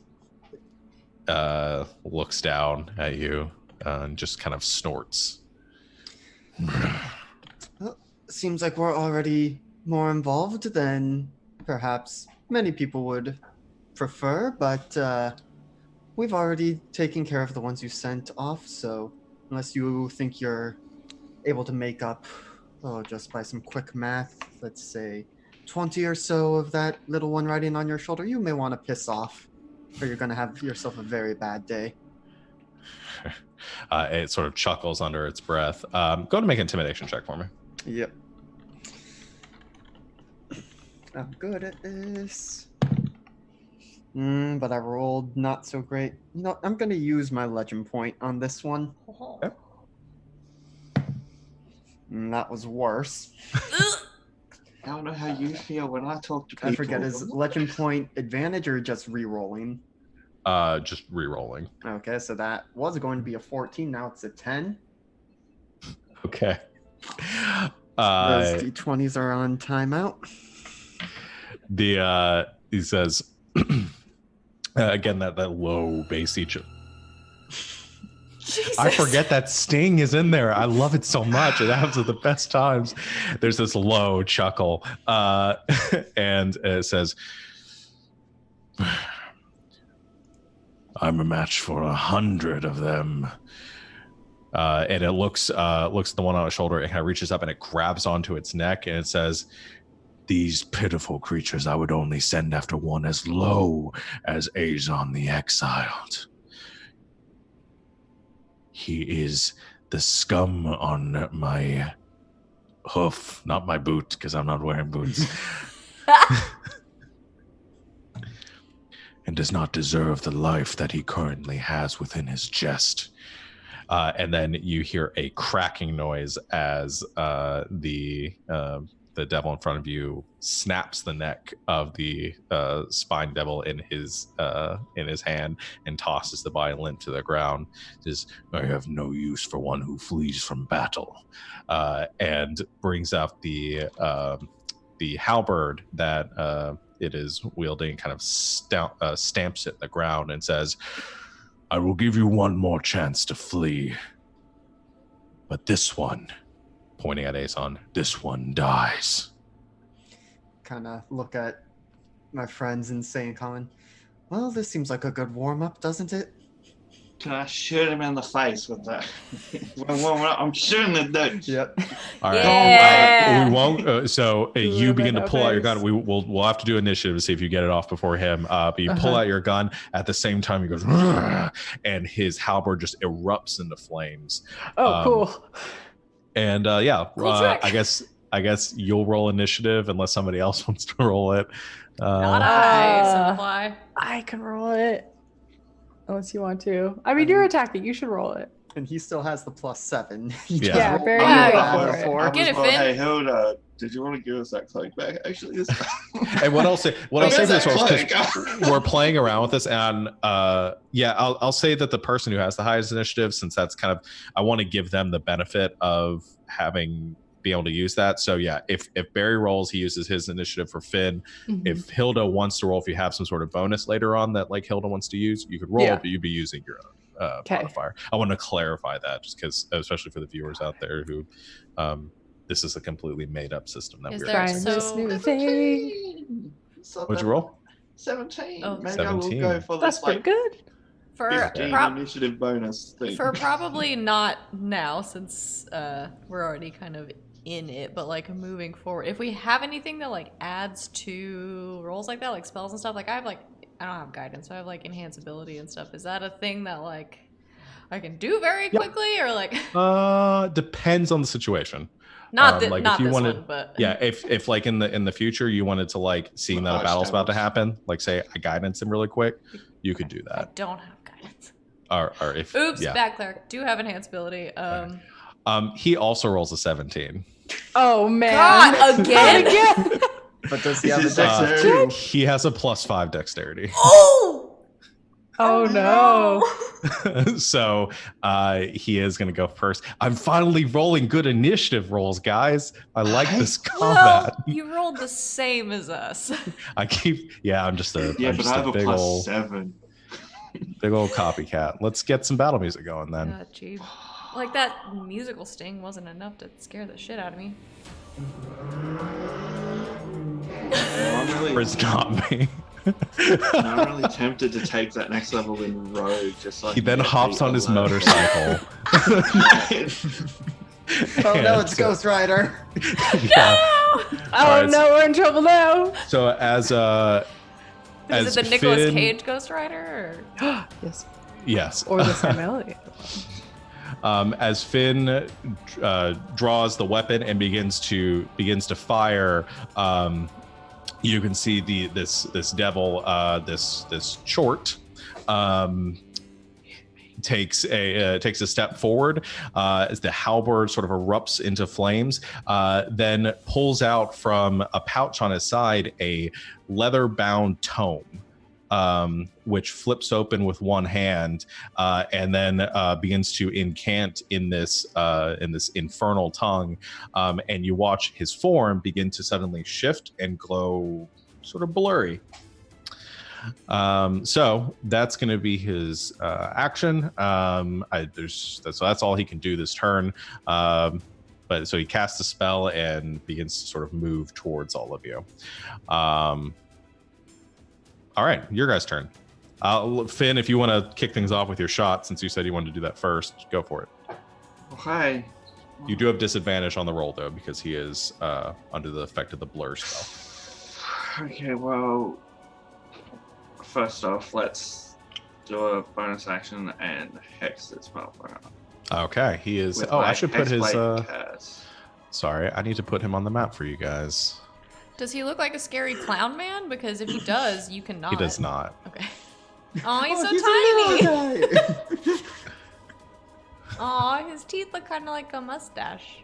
A: Looks down at you and just kind of snorts.
D: Well, seems like we're already more involved than perhaps many people would prefer, but we've already taken care of the ones you sent off, so unless you think you're able to make up, just by some quick math, let's say 20 or so of that little one riding on your shoulder, you may want to piss off, or you're going to have yourself a very bad day.
A: It sort of chuckles under its breath. Go to make an intimidation check for me.
D: Yep. I'm good at this. But I rolled not so great. No, I'm going to use my legend point on this one.
A: Okay.
D: That was worse.
E: I don't know how you feel when I talk to people.
D: I forget, is legend point advantage or just re-rolling?
A: Just re-rolling.
D: Okay, so that was going to be a 14. Now it's a 10.
A: Okay.
D: Those D20s are on timeout.
A: He says again that low bass each.
B: Jesus.
A: I forget that Sting is in there. I love it so much. It happens at the best times. There's this low chuckle, and it says, "I'm a match for 100 of them." And it looks at the one on its shoulder. It kind of reaches up and it grabs onto its neck, and it says, "These pitiful creatures I would only send after one as low as Azon the Exiled. He is the scum on my hoof, not my boot, because I'm not wearing boots, and does not deserve the life that he currently has within his chest." And then you hear a cracking noise as the devil in front of you snaps the neck of the spine devil in his hand and tosses the body limp to the ground. Says, "I have no use for one who flees from battle," and brings out the halberd that it is wielding, kind of stamps it in the ground and says, "I will give you one more chance to flee, but this one," pointing at Azon, "this one dies."
D: Kind of look at my friends and say in common, "Well, this seems like a good warm-up, doesn't it?"
E: Can I shoot him in the face with that? I'm shooting the dude.
D: Yep.
A: All right.
B: Yeah.
A: We won't. So
C: Do
A: you
C: him
A: begin
C: in
A: to
C: the
A: pull out your
C: face.
A: gun. We'll have to do initiative to see if you get it off before him. But you pull out your gun at the same time. He goes, "Rrr," and his halberd just erupts into flames.
C: Oh, cool.
A: And
B: Cool trick.
A: I guess you'll roll initiative unless somebody else wants to roll it.
B: Not I, Sunfly.
C: I can roll it. Unless you want to. I mean, you're attacking. You should roll it.
D: And he still has the +7. He
A: Yeah.
D: just
C: Yeah,
D: rolled
C: very
D: under
C: good
D: that
C: for it.
D: before.
B: Get it,
E: Well,
B: Finn.
E: hey, Hilda, did you want to give us that cloak back? Actually,
A: And what I'll say for this one is
E: cloak.
A: because we're playing around with this, and I'll say that the person who has the highest initiative, since that's kind of, I want to give them the benefit of having be able to use that. So yeah, if Barry rolls, he uses his initiative for Finn.
C: Mhm.
A: If Hilda wants to roll, if you have some sort of bonus later on that like Hilda wants to use, you could roll,
C: Yeah.
A: but you'd be using your own
C: Okay.
A: modifier. I want to clarify that just because, especially for the viewers out there who, this is a completely made up system that
B: Is
A: we're
B: there-
C: Trying
A: using.
C: this new thing.
A: What'd you roll?
E: 17.
B: Oh.
E: Maybe I will
A: 17.
E: go for
C: That's
E: this
C: pretty
E: like
C: good.
B: For
E: 15 initiative bonus thing.
B: for probably not now, since we're already kind of in it, but like moving forward, if we have anything that like adds to rolls like that, like spells and stuff, like I don't have guidance, so I have like enhanceability and stuff. Is that a thing that like I can do very
A: Yep.
B: quickly, or like
A: Depends on the situation.
B: not
A: like, if
B: not
A: you
B: this
A: wanted-
B: one, but
A: Yeah, if like in the future you wanted to like seeing that a battle's about to happen, like say I guidance him really quick, you could do
B: I
A: that.
B: don't have guidance.
A: Or if
B: Oops,
A: yeah.
B: bad cleric. Do have enhanceability.
A: He also rolls a 17.
C: Oh, man.
B: God, again?
C: Again.
D: But does he
E: Is
D: have a
E: it
D: dex of
E: dexterity?
D: 2?
A: He has a +5 dexterity.
B: Oh!
C: Oh, no.
A: So he is going to go first. I'm finally rolling good initiative rolls, guys. I like this combat.
B: Well, you rolled the same as us.
A: I'm just a,
E: Yeah,
A: I'm
E: but
A: just
E: I have a
A: big old
E: +7.
A: copycat. Let's get some battle music going then.
B: God, gee. Like that musical sting wasn't enough to scare the shit out of me.
A: Or it's not me.
E: I'm really tempted to take that next level in Rogue, just like
A: He then hops on his motorcycle.
D: Oh no, it's Ghost Rider.
A: Yeah.
C: Oh
A: Alright,
C: no, we're in trouble now.
A: So as
B: Is it the Nicolas Cage Ghost Rider? Or?
C: Yes.
A: Yes.
C: Or the Sam Elliott.
A: As Finn draws the weapon and begins to fire, you can see this devil, this chort, takes a step forward as the halberd sort of erupts into flames, then pulls out from a pouch on his side a leather-bound tome, which flips open with one hand, and then begins to incant in this infernal tongue, and you watch his form begin to suddenly shift and glow sort of blurry. So that's going to be his action. That's all he can do this turn. But so he casts a spell and begins to sort of move towards all of you. All right, your guys' turn. Finn, if you want to kick things off with your shot, since you said you wanted to do that first, go for it.
E: Okay.
A: You do have disadvantage on the roll, though, because he is under the effect of the blur spell.
E: Okay, well, first off, let's do a bonus action and hex this motherfucker.
A: Okay, he is.
E: With
A: Oh, I
E: my
A: should put his.
E: Hexblade cast.
A: Sorry, I need to put him on the map for you guys.
B: Does he look like a scary clown man? Because if he does, you cannot.
A: He does not.
B: Okay. Oh, he's
D: Oh,
B: so
D: he's a little
B: tiny.
D: guy.
B: Aw, his teeth look kind of like a mustache.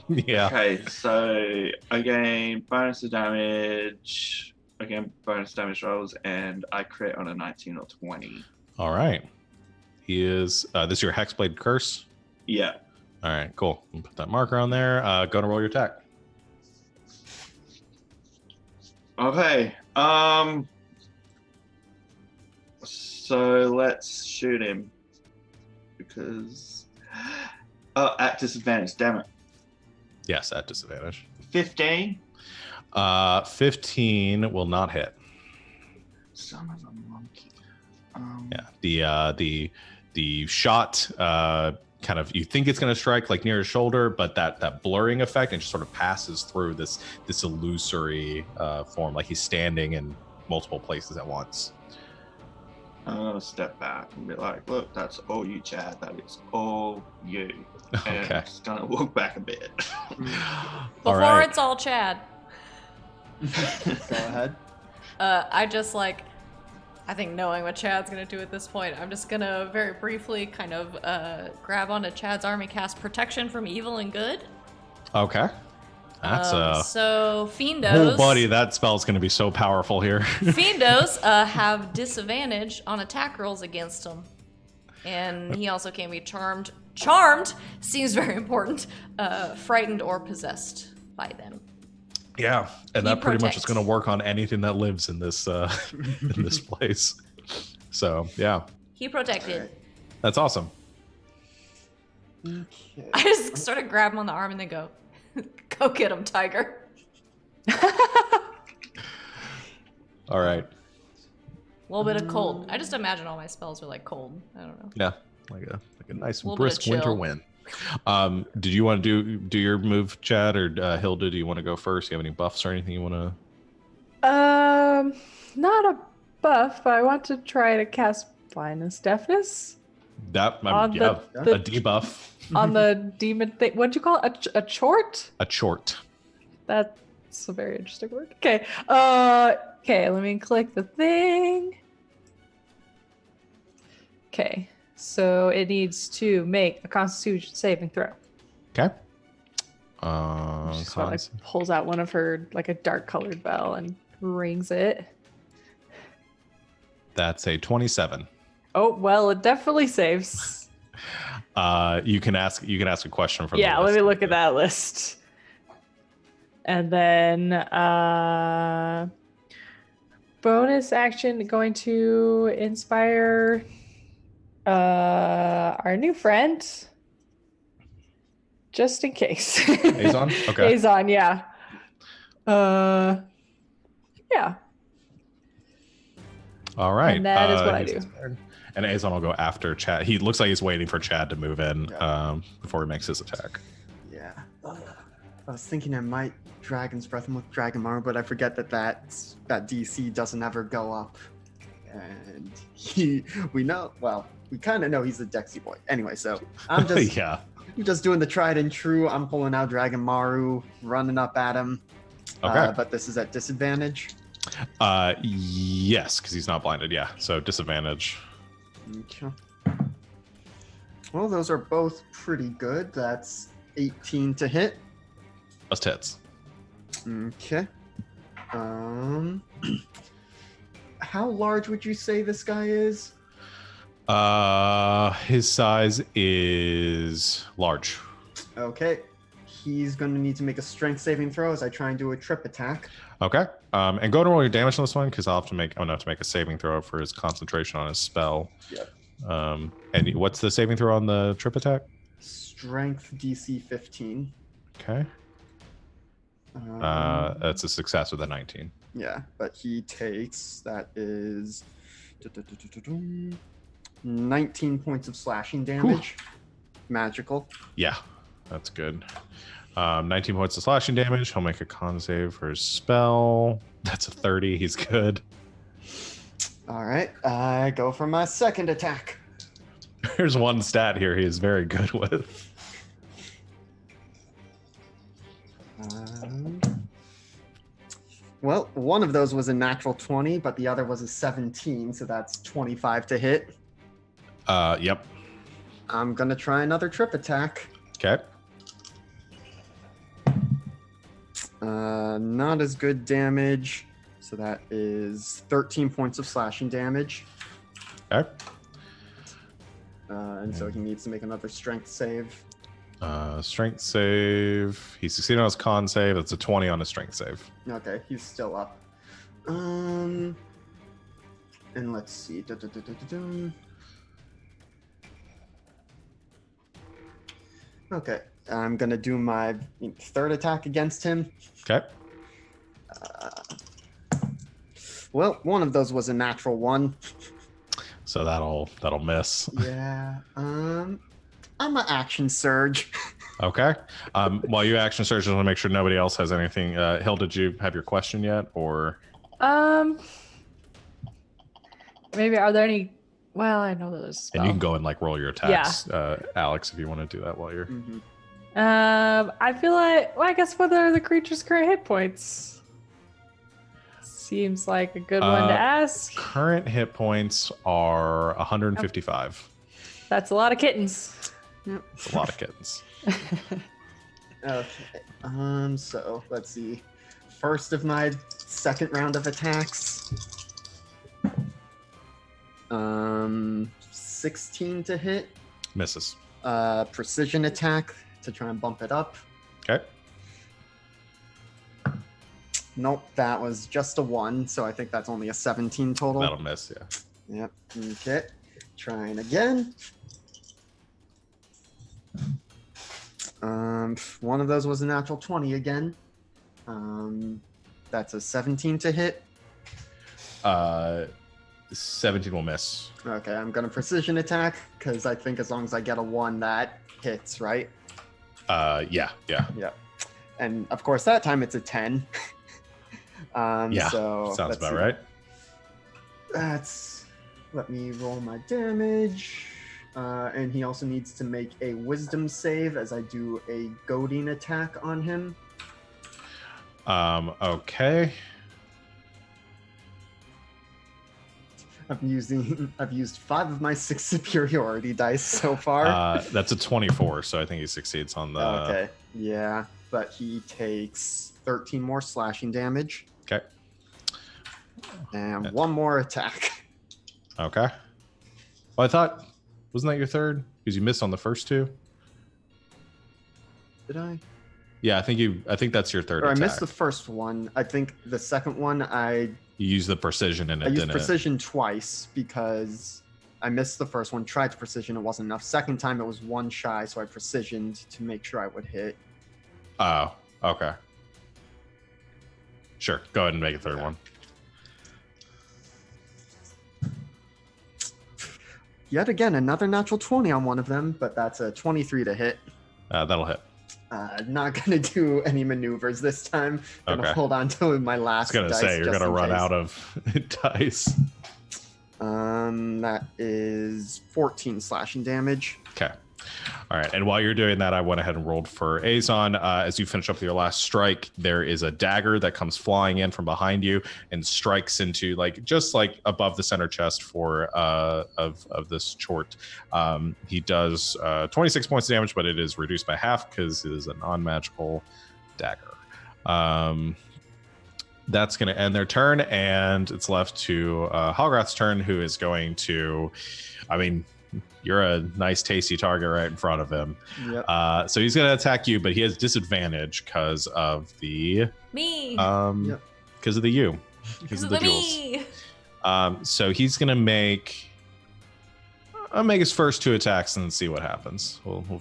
A: Yeah.
E: Okay, so again, bonus of damage. Again, bonus damage rolls, and I crit on a 19 or 20.
A: All right. He is. This is your Hexblade Curse.
E: Yeah.
A: All right, cool. I'll put that marker on there. Go and roll your attack.
E: Okay. So let's shoot him because at disadvantage. Damn it.
A: Yes, at disadvantage.
E: 15.
A: 15 will not hit.
E: Son of a monkey.
A: Yeah. The shot kind of, you think it's going to strike like near his shoulder, but that blurring effect and just sort of passes through this illusory form, like he's standing in multiple places at once.
E: I'm gonna step back and be like, "Look, that's all you, Chad. That is all you." And
A: Okay.
E: I'm just gonna walk back a bit.
A: All
B: Before
A: right.
B: it's all Chad.
D: Go ahead.
B: I just like, I think knowing what Chad's gonna do at this point, I'm just gonna very briefly kind of grab onto Chad's army, cast Protection from Evil and Good.
A: Okay. That's
B: So Fiendos.
A: oh, buddy, that spell's going to be so powerful here.
B: Fiendos have disadvantage on attack rolls against him. And he also can be charmed. Charmed seems very important. Frightened or possessed by them.
A: Yeah, and
B: He
A: that pretty much is
B: protects.
A: going to work on anything that lives in this in this place. So yeah,
B: He protected.
A: that's awesome.
D: Okay.
B: I just sort of grab him on the arm and then go, go get him, Tiger.
A: All right.
B: A little bit of cold. I just imagine all my spells are like cold. I don't know.
A: Yeah, like a nice
B: Little bit of
A: brisk winter
B: chill.
A: wind. Did you want to do your move, Chad, or Hilda? Do you want to go first? Do you have any buffs or anything you want to?
C: Not a buff, but I want to try to cast blindness, deafness
A: That
C: On
A: yeah,
C: the-
A: a debuff,
C: on the demon thing. What'd you call it? A chort?
A: a chort.
C: That's a very interesting word. Okay. Okay, let me click the thing. Okay. So it needs to make a Constitution saving throw.
A: Okay.
C: She sort of like pulls out one of her like a dark colored bell and rings it.
A: That's a 27.
C: Oh well, it definitely saves.
A: You can ask a question from.
C: Yeah,
A: the
C: let
A: list.
C: me look at that list. And then bonus action going to inspire our new friend just in case.
A: Azon? Okay.
C: Azon, yeah. Yeah.
A: All right.
C: And that is what I
A: he's
C: do.
A: inspired. And Azon will go after Chad. He looks like he's waiting for Chad to move in
D: Yeah.
A: before he makes his attack.
D: Yeah. I was thinking I might Dragon's Breath him with Dragon Armor, but I forget that DC doesn't ever go up. And we kind of know he's a Dexy boy. Anyway, so I'm just
A: Yeah.
D: I'm just doing the tried and true. I'm pulling out Dragon Maru, running up at him.
A: Okay.
D: But this is at disadvantage.
A: Yes, because he's not blinded. Yeah. So disadvantage.
D: Okay. Well, those are both pretty good. That's 18 to hit.
A: Just hits.
D: Okay. How large would you say this guy is?
A: His size is large.
D: Okay. He's going to need to make a strength saving throw as I try and do a trip attack.
A: Okay. And go to roll your damage on this one because I'm gonna have to make a saving throw for his concentration on his spell.
D: Yep.
A: And what's the saving throw on the trip attack?
D: Strength DC 15.
A: Okay. That's a success with a 19.
D: Yeah, but he takes, that is 19 points of slashing damage. Magical.
A: Yeah, that's good. 19 points of slashing damage. He'll make a con save for his spell. That's a 30. He's good.
D: All right, I go for my second attack.
A: There's one stat here he is very good with.
D: Well, one of those was a natural 20, but the other was a 17, so that's 25 to hit.
A: Yep.
D: I'm gonna try another trip attack.
A: Okay.
D: Not as good damage, so that is 13 points of slashing damage.
A: Okay.
D: And so he needs to make another strength save.
A: Strength save. He succeeded on his con save. That's a 20 on his strength save.
D: Okay, he's still up. And let's see. Okay, I'm gonna do my third attack against him.
A: Okay.
D: Well, one of those was a natural 1.
A: So that'll miss.
D: Yeah. I'm an action surge.
A: Okay. While you action search, I want to make sure nobody else has anything. Hill, did you have your question yet, or?
C: Maybe are there any? Well, I know there's a spell.
A: And you can go and like roll your attacks, Alex, if you want to do that while you're.
D: Mm-hmm.
C: I feel like, well, I guess what are the creature's current hit points? Seems like a good one to ask.
A: Current hit points are 155.
C: That's a lot of kittens.
A: It's a lot of kittens.
D: Okay. So let's see. First of my second round of attacks. 16 to hit.
A: Misses.
D: Precision attack to try and bump it up.
A: Okay.
D: Nope, that was just a 1, so I think that's only a 17 total.
A: That'll miss, yeah.
D: Yep. Okay. Trying again. One of those was a natural 20 again. That's a 17 to hit.
A: 17 will miss.
D: Okay, I'm gonna precision attack because I think as long as I get a 1, that hits, right?
A: Yeah.
D: And of course, that time it's a 10.
A: Yeah,
D: so
A: sounds
D: let's
A: about
D: see.
A: right.
D: Let me roll my damage. And he also needs to make a wisdom save as I do a goading attack on him.
A: Okay.
D: I've used 5 of my 6 superiority dice so far.
A: That's a 24, so I think he succeeds on the.
D: Okay, yeah, but he takes 13 more slashing damage.
A: Okay.
D: And 1 more attack.
A: Okay. Well, I thought, wasn't that your third? Because you missed on the first 2.
D: Did I?
A: Yeah, I think that's your third
D: Or I
A: attack.
D: missed the first one. I think the second one
A: You used the precision and
D: I
A: it
D: used
A: didn't.
D: precision twice because I missed the first one, tried to precision, it wasn't enough. Second time, it was one shy, so I precisioned to make sure I would hit.
A: Oh, okay. Sure, go ahead and make a third one.
D: Yet again, another natural 20 on one of them, but that's a 23 to hit.
A: That'll hit.
D: Not gonna do any maneuvers this time. Gonna
A: Okay.
D: hold on to my
A: I was
D: last
A: gonna
D: dice
A: say you're
D: just
A: gonna
D: in
A: run
D: case.
A: out of dice.
D: That is 14 slashing damage.
A: Okay. All right. And while you're doing that, I went ahead and rolled for Azon. As you finish up with your last strike, there is a dagger that comes flying in from behind you and strikes into just above the center chest of this chort. He does 26 points of damage, but it is reduced by half because it is a non-magical dagger. That's going to end their turn, and it's left to Halgrath's turn, who is going to, you're a nice, tasty target right in front of him.
D: Yep.
A: So he's going to attack you, but he has disadvantage because of the
B: Me.
A: because of the you, because of the jewels.
B: me.
A: So he's going to make his first 2 attacks and see what happens. We'll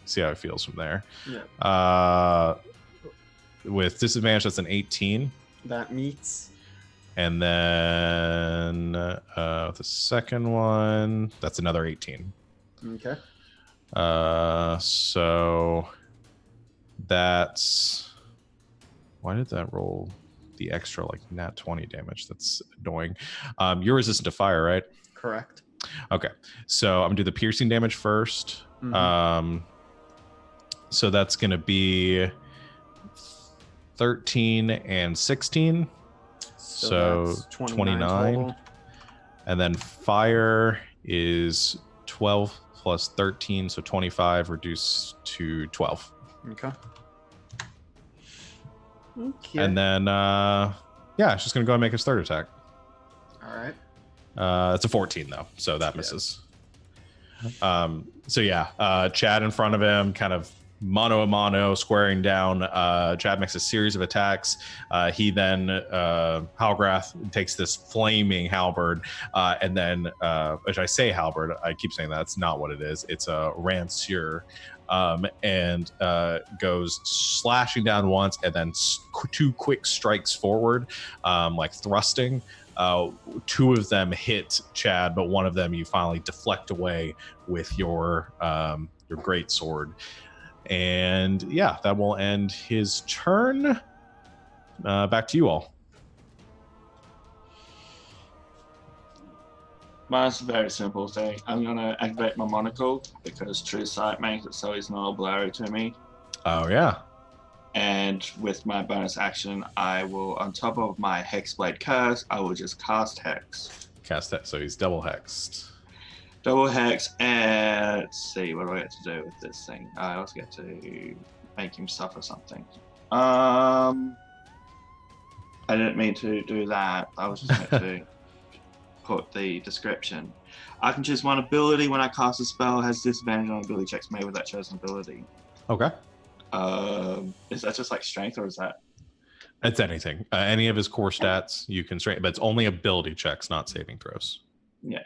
A: see how it feels from there.
D: Yeah.
A: With disadvantage, that's an 18.
D: That meets.
A: And then the second one, that's another 18.
D: Okay.
A: So that's, why did that roll the extra nat 20 damage? That's annoying. You're resistant to fire, right?
D: Correct.
A: Okay. So I'm gonna do the piercing damage first.
D: Mhm.
A: So that's gonna be 13 and 16. So
D: that's
A: 29.
D: total.
A: And then fire is 12 plus 13, so 25 reduced to 12.
D: Okay.
A: And then, it's just going to go and make his third attack.
D: All right.
A: It's a 14, though, so that misses. Chad in front of him, kind of mano a mano, squaring down. Chad makes a series of attacks. He then, Halgrath takes this flaming halberd, and then, which I say halberd, I keep saying that. It's not what it is. It's a rancier, and goes slashing down once, and then 2 quick strikes forward, thrusting. 2 of them hit Chad, but one of them you finally deflect away with your great sword. And that will end his turn. Back to you all.
E: Mine's a very simple thing. I'm going to activate my monocle because True Sight makes it so it's not blurry to me.
A: Oh, yeah.
E: And with my bonus action, I will, on top of my Hexblade Curse, I will just cast Hex.
A: Cast that, so he's double hexed.
E: Double Hex, and let's see, what do I get to do with this thing? I also get to make him suffer something. I didn't mean to do that. I was just going to put the description. I can choose one ability when I cast a spell, has disadvantage on ability checks made with that chosen ability.
A: Okay.
E: Is that just strength, or is that?
A: It's anything. Any of his core stats you can straight, but it's only ability checks, not saving throws.
E: Yeah.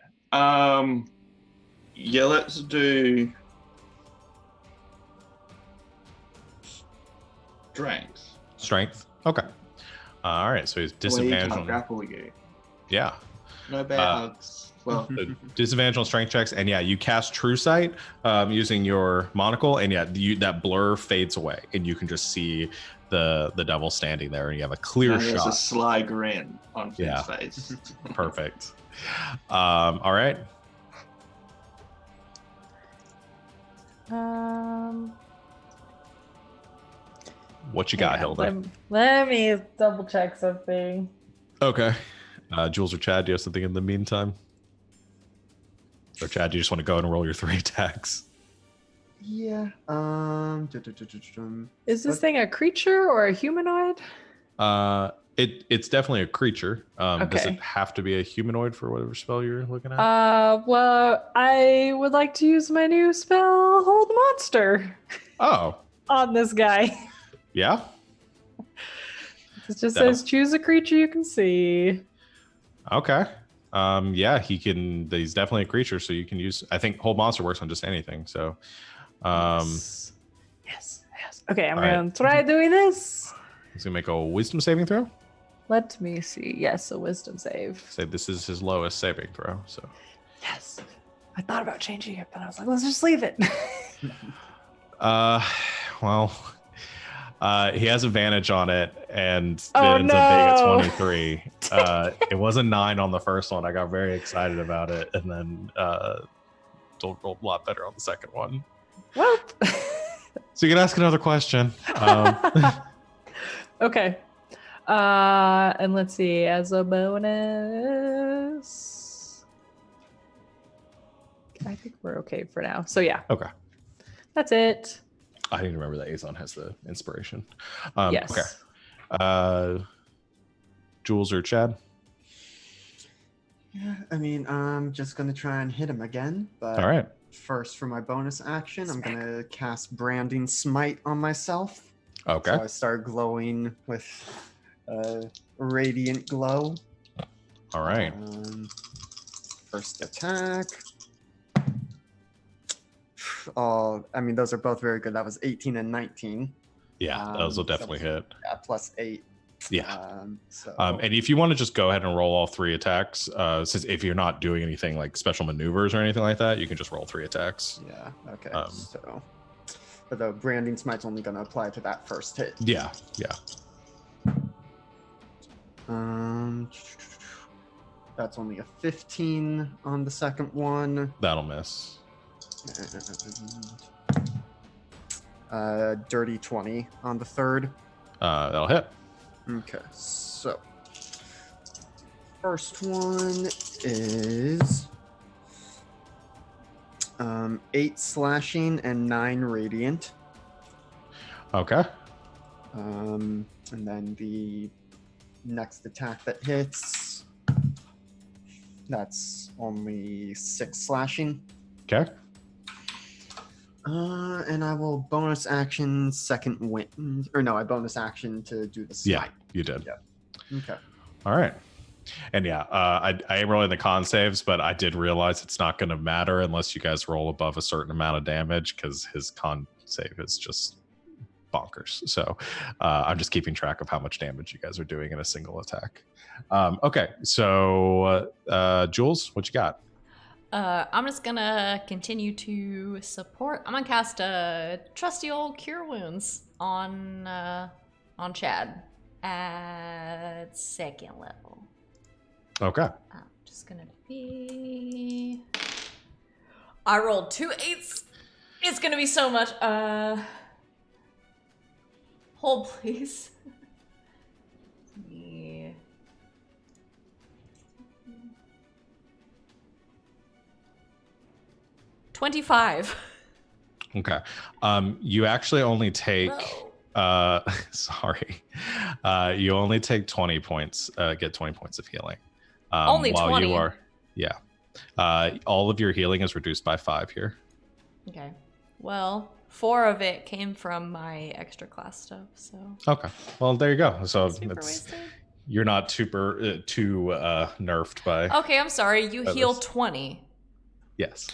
E: Let's do strength.
A: Strength. Okay. All right. So he's
E: Well,
A: disadvantage
E: he can't
A: on.
E: grapple you.
A: Yeah.
E: No bear hugs. Well,
A: So disadvantage on strength checks, and you cast True Sight using your monocle, and that blur fades away, and you can just see the devil standing there, and you have a clear
E: there's
A: shot.
E: a sly grin on his face.
A: Perfect. All right. What you got, Hilda?
C: Let me double check something.
A: Okay. Jules or Chad, do you have something in the meantime? Or Chad, do you just want to go ahead and roll your 3 attacks?
D: Yeah.
C: Is this thing a creature or a humanoid?
A: It's definitely a creature. Does
C: Okay.
A: it have to be a humanoid for whatever spell you're looking at?
C: Well, I would like to use my new spell, Hold Monster,
A: Oh,
C: on this guy.
A: yeah.
C: It just says choose a creature you can see.
A: Okay. Yeah, he's definitely a creature, so you can use, I think hold monster works on just anything. So
C: Yes. Okay, I'm
A: All right.
C: gonna try doing this.
A: he's gonna make a wisdom saving throw.
C: Let me see. Yes, a wisdom save.
A: Say this is his lowest saving throw. So
C: Yes. I thought about changing it, but I was like, let's just leave it.
A: well, he has advantage on it, and it
C: Oh,
A: ends up being a
C: no.
A: 23. It was a 9 on the first one. I got very excited about it, and then rolled a lot better on the second one.
C: Well.
A: So you can ask another question.
C: Okay. And let's see. As a bonus, I think we're okay for now. So yeah.
A: Okay.
C: That's it.
A: I need to remember that Azon has the inspiration.
C: Yes.
A: Okay. Jules or Chad?
D: Yeah, I mean, I'm just gonna try and hit him again, but
A: All right.
D: first for my bonus action, I'm gonna cast Branding Smite on myself.
A: Okay.
D: So I start glowing with radiant glow.
A: All right.
D: First attack. Oh, I mean, those are both very good. That was 18 and 19.
A: Yeah, those will
D: so-
A: definitely hit.
D: Yeah, plus 8.
A: Yeah.
D: So
A: And if you want to just go ahead and roll all 3 attacks, since if you're not doing anything like special maneuvers or anything like that, you can just roll 3 attacks.
D: yeah, okay.
A: So,
D: but the Branding Smite's only going to apply to that first hit.
A: Yeah.
D: That's only a 15 on the second one.
A: That'll miss.
D: Dirty 20 on the third.
A: That'll hit.
D: Okay, so first one is 8 slashing and 9 radiant.
A: Okay.
D: And then the next attack that hits, that's only 6 slashing.
A: Okay.
D: And I will bonus action second wind, or no, I bonus action to do the smite.
A: Yeah, you did.
D: Yeah. Okay.
A: All right. And yeah, I am rolling the con saves, but I did realize it's not going to matter unless you guys roll above a certain amount of damage because his con save is just bonkers. So I'm just keeping track of how much damage you guys are doing in a single attack. Okay, so Jules, what you got?
B: I'm just gonna continue to support. I'm gonna cast a trusty old Cure Wounds on Chad at 2nd level.
A: Okay.
B: I'm just gonna be. I rolled 2 8s. It's gonna be so much. Hold, please. Yeah. 25.
A: Okay. You actually only take
B: Whoa.
A: sorry. You only take 20 points, get 20 points of healing.
B: Only
A: while
B: 20?
A: you are, yeah. All of your healing is reduced by 5 here.
B: Okay. Well, 4 of it came from my extra class stuff, so.
A: Okay. Well, there you go. So
B: Super
A: it's,
B: wasted.
A: you're not too nerfed by.
B: Okay, I'm sorry. You
A: That
B: heal
A: was-
B: 20.
A: Yes.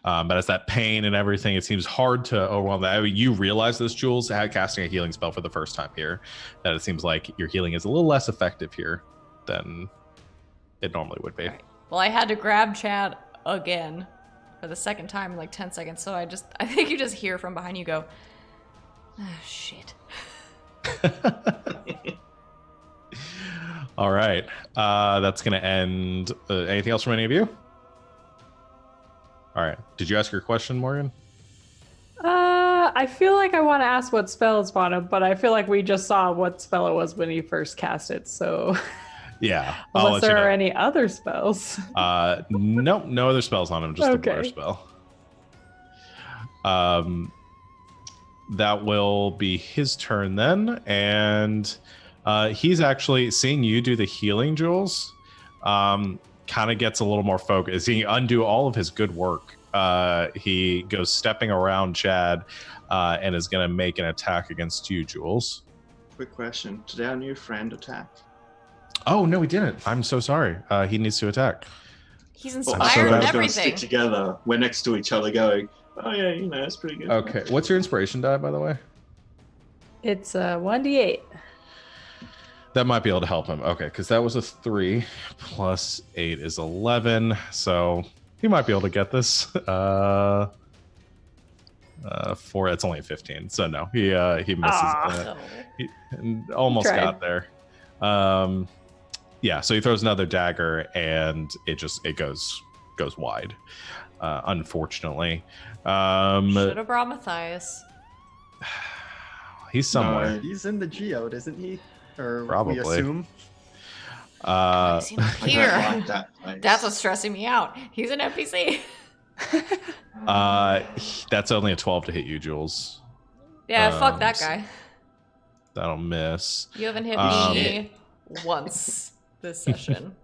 A: But it's that pain and everything. It seems hard to overwhelm that. I mean, you realize this, Jules, casting a healing spell for the first time here, that it seems like your healing is a little less effective here than it normally would be.
B: Right. Well, I had to grab Chad again for the second time in like 10 seconds, so I think you just hear from behind you go, ah, shit.
A: All right. That's going to end. Anything else from any of you? All right. Did you ask your question, Morgan?
C: I feel like I want to ask what spell it's on him, but I feel like we just saw what spell it was when he first cast it. So,
A: Yeah. I'll
C: unless
A: let you
C: there are
A: know.
C: any other spells.
A: Nope, no other spells on him, just the blur
C: Okay.
A: spell. That will be his turn then, and he's actually seeing you do the healing, Jules. Kind of gets a little more focused. He undo all of his good work. He goes stepping around Chad and is going to make an attack against you, Jules.
E: Quick question: did our new friend attack?
A: Oh no, he didn't. I'm so sorry. He needs to attack.
B: He's
E: Well,
B: inspired
A: so
B: and
A: that's
E: going to stick
B: everything.
E: together. We're next to each other going, oh yeah, it's pretty good.
A: Okay, what's your inspiration die, by the way?
C: It's 1d8.
A: That might be able to help him. Okay, because that was a 3 plus 8 is 11, so he might be able to get this. 4. It's only a 15, so no, he misses.
B: So,
A: He almost
C: Tried.
A: got there. Yeah, so he throws another dagger, and it goes wide. Unfortunately,
B: should have brought Matthias.
A: he's somewhere.
E: No.
D: He's in the geode, isn't he? Or
A: Probably.
D: we assume.
B: Why is he not
E: I don't
B: here?
E: like that place.
B: That's what's stressing me out. He's an NPC.
A: That's only a 12 to hit you, Jules.
B: Yeah, fuck
A: Um,
B: that guy.
A: That'll miss.
B: You haven't hit
A: um,
B: me once this session.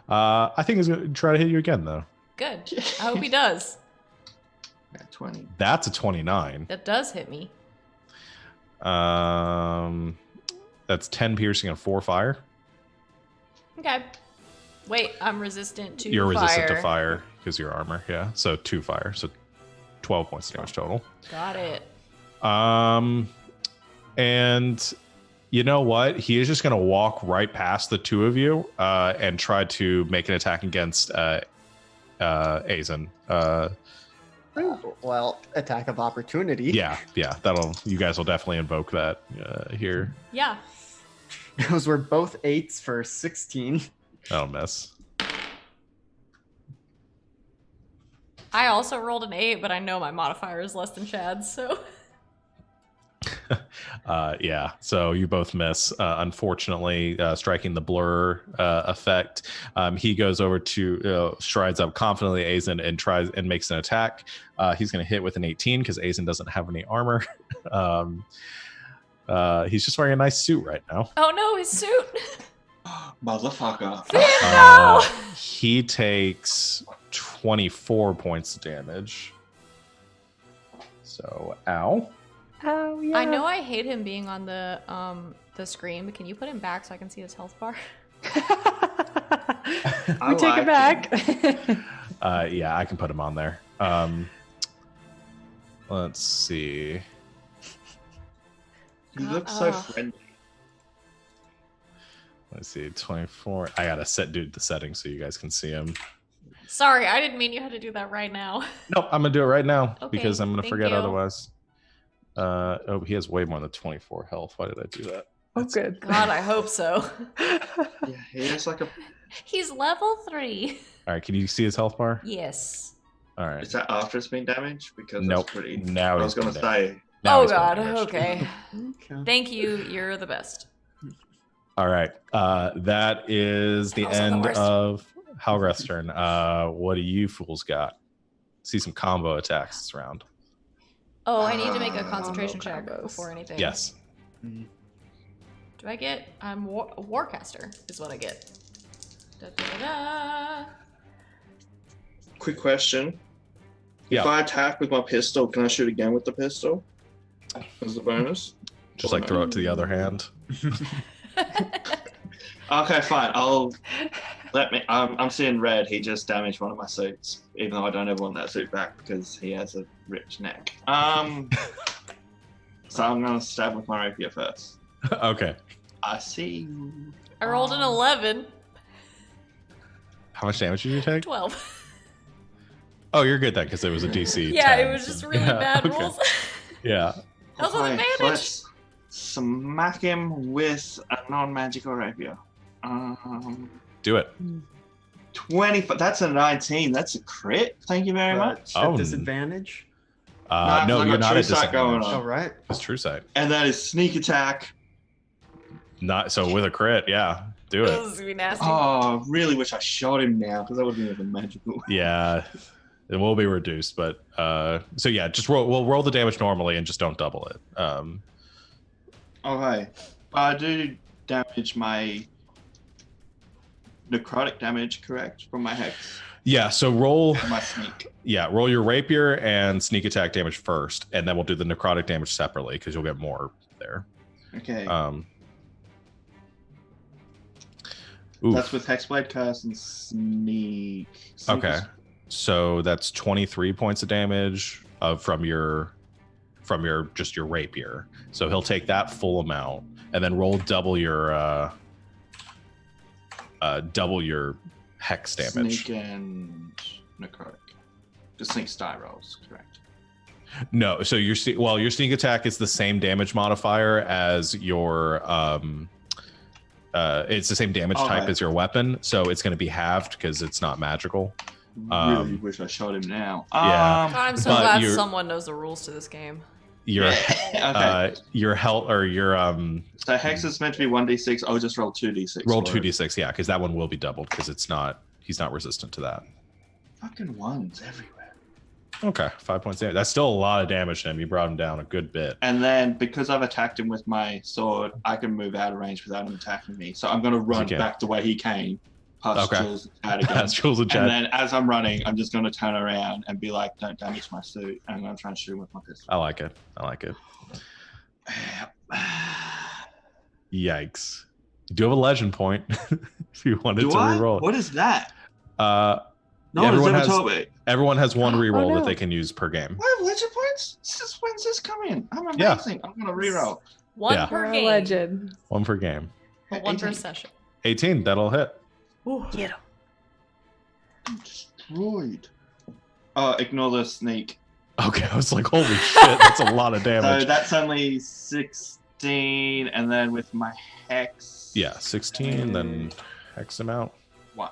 A: I think he's gonna try to hit you again, though.
B: Good. I hope he does.
E: Yeah, 20.
A: That's a 29.
B: That does hit me.
A: That's 10 piercing and 4 fire.
B: Okay. Wait, I'm resistant to
A: You're
B: fire.
A: resistant to fire because your armor. Yeah, so 2 fire, so 12 points of damage total.
B: Got it.
A: And you know what? He is just going to walk right past the two of you and try to make an attack against Azen.
D: Well, attack of opportunity.
A: Yeah, you guys will definitely invoke that here.
B: Yeah.
D: Those were both 8s for 16.
A: That'll miss.
B: I also rolled an 8, but I know my modifier is less than Chad's, so.
A: Yeah, so you both miss. Unfortunately, striking the blur effect, he goes over to strides up confidently, Azen, and tries and makes an attack. He's going to hit with an 18 because Azen doesn't have any armor. He's just wearing a nice suit right now.
B: Oh no, his suit!
E: Motherfucker.
B: No!
A: He takes 24 points of damage. So, ow.
C: Oh, yeah.
B: I know I hate him being on the screen, but can you put him back so I can see his health bar?
C: We take
E: like
C: it back.
A: Yeah, I can put him on there. Let's see.
E: He looks so
B: Oh.
E: friendly.
A: Let's see, 24. I gotta do the settings so you guys can see him.
B: Sorry, I didn't mean you had to do that right now.
A: Nope, I'm gonna do it right now
B: Okay,
A: because I'm gonna
B: thank
A: forget
B: you.
A: otherwise. Oh, he has way more than 24 health. Why did I do that?
C: Oh, good.
B: God, I hope so.
E: Yeah, he has like a.
B: He's level 3.
A: All right, can you see his health bar?
B: Yes.
A: All right.
E: Is that after it's been damaged? Because
A: Nope.
E: that's pretty.
A: Now
E: I
A: he's
E: was gonna
A: been
E: say.
A: Now
B: Oh
A: he's been
B: God,
A: damaged.
B: okay.
D: Okay.
B: Thank you, you're the best.
A: All right. That is the
B: Also the
A: end
B: worst.
A: of Halgreth's turn. What do you fools got? See some combo attacks this round.
B: Oh, I need to make a concentration check
C: combos.
B: before anything.
A: Yes.
B: Do I get? I'm Warcaster is what I get. Da, da, da, da.
E: Quick question.
A: Yeah.
E: If I attack with my pistol, can I shoot again with the pistol? As a bonus?
A: Just like throw it to the other hand.
E: Okay, fine. I'm seeing red. He just damaged one of my suits, even though I don't ever want that suit back because he has a rich neck. So I'm gonna stab with my rapier first.
A: Okay.
E: I see you.
B: I rolled an 11.
A: How much damage did you take?
B: 12.
A: Oh, you're good then because it was a DC.
B: Yeah,
A: 10,
B: it was
A: so-
B: just really
A: Yeah,
B: bad
A: okay.
B: rolls.
A: Yeah.
B: That was an advantage.
E: Let's smack him with a non-magical rapier.
A: Do it.
E: 20. That's a 19. That's a crit. Thank you very much.
D: At
A: Oh,
D: disadvantage.
A: No,
E: I've
A: you're
E: got
A: not
E: true
A: at
E: sight going
A: disadvantage.
E: on.
D: All right.
A: It's true sight.
E: And that is sneak attack.
A: Not so with a crit. Yeah, do
B: This
A: it.
B: is gonna be nasty.
E: Oh, really wish I shot him now because that would have been a magical.
A: Yeah, it will be reduced, but so yeah, just roll. We'll roll the damage normally and just don't double it.
E: Okay. I do damage my necrotic damage, correct? From my hex.
A: Yeah, so roll.
E: And my sneak.
A: Yeah, roll your rapier and sneak attack damage first, and then we'll do the necrotic damage separately because you'll get more there.
E: Okay.
A: Oof.
E: That's with Hexblade Curse and Sneak. Sneak
A: Okay.
E: is-
A: So that's 23 points of damage from your just your rapier. So he'll take that full amount and then roll double your hex damage.
E: Sneak and necrotic. Just Sneak die rolls, correct?
A: No, so your sneak attack is the same damage modifier as your it's the same damage type
E: Okay.
A: as your weapon, so it's going to be halved because it's not magical.
E: Really wish I shot him now.
A: yeah.
B: God, I'm so
A: But
B: glad
A: you're-
B: someone knows the rules to this game.
A: Your
E: Okay.
A: your health or your
E: So Hex is meant to be 1d6. I'll just roll 2d6.
A: roll
E: for it.
A: 2d6, yeah, because that one will be doubled because he's not resistant to that.
E: Fucking ones everywhere.
A: Okay, 5 points damage. That's still a lot of damage to him. You brought him down a good bit.
E: And then because I've attacked him with my sword, I can move out of range without him attacking me. So I'm going to run
A: can.
E: back the way he came, past
A: Okay.
E: Jules' chat again.
A: That's Jules and
E: And
A: Chad.
E: then as I'm running, I'm just going to turn around and be like, don't damage my suit. And I'm going to try and shoot him with my pistol.
A: I like it. Yikes. You do have a legend point if you wanted
E: Do
A: to
E: I?
A: reroll it.
E: What is that?
A: Uh,
E: No one has
A: everyone
E: ever
A: has-
E: told me.
A: everyone has one reroll
C: no.
A: that they can use per game.
E: I have legend points? When's this coming? I'm amazing. I'm going to reroll.
B: One
A: Yeah.
B: per
C: You're a
B: game.
C: legend.
A: One per game.
B: But one per
E: 18.
B: session.
A: 18, that'll hit.
B: Ooh.
C: Get him.
E: I'm destroyed. Ignore the sneak.
A: Okay, I was like, holy shit, that's a lot of
E: So
A: damage.
E: that's only 16, and then with my hex.
A: Yeah, 16, then hex him out.
E: 1.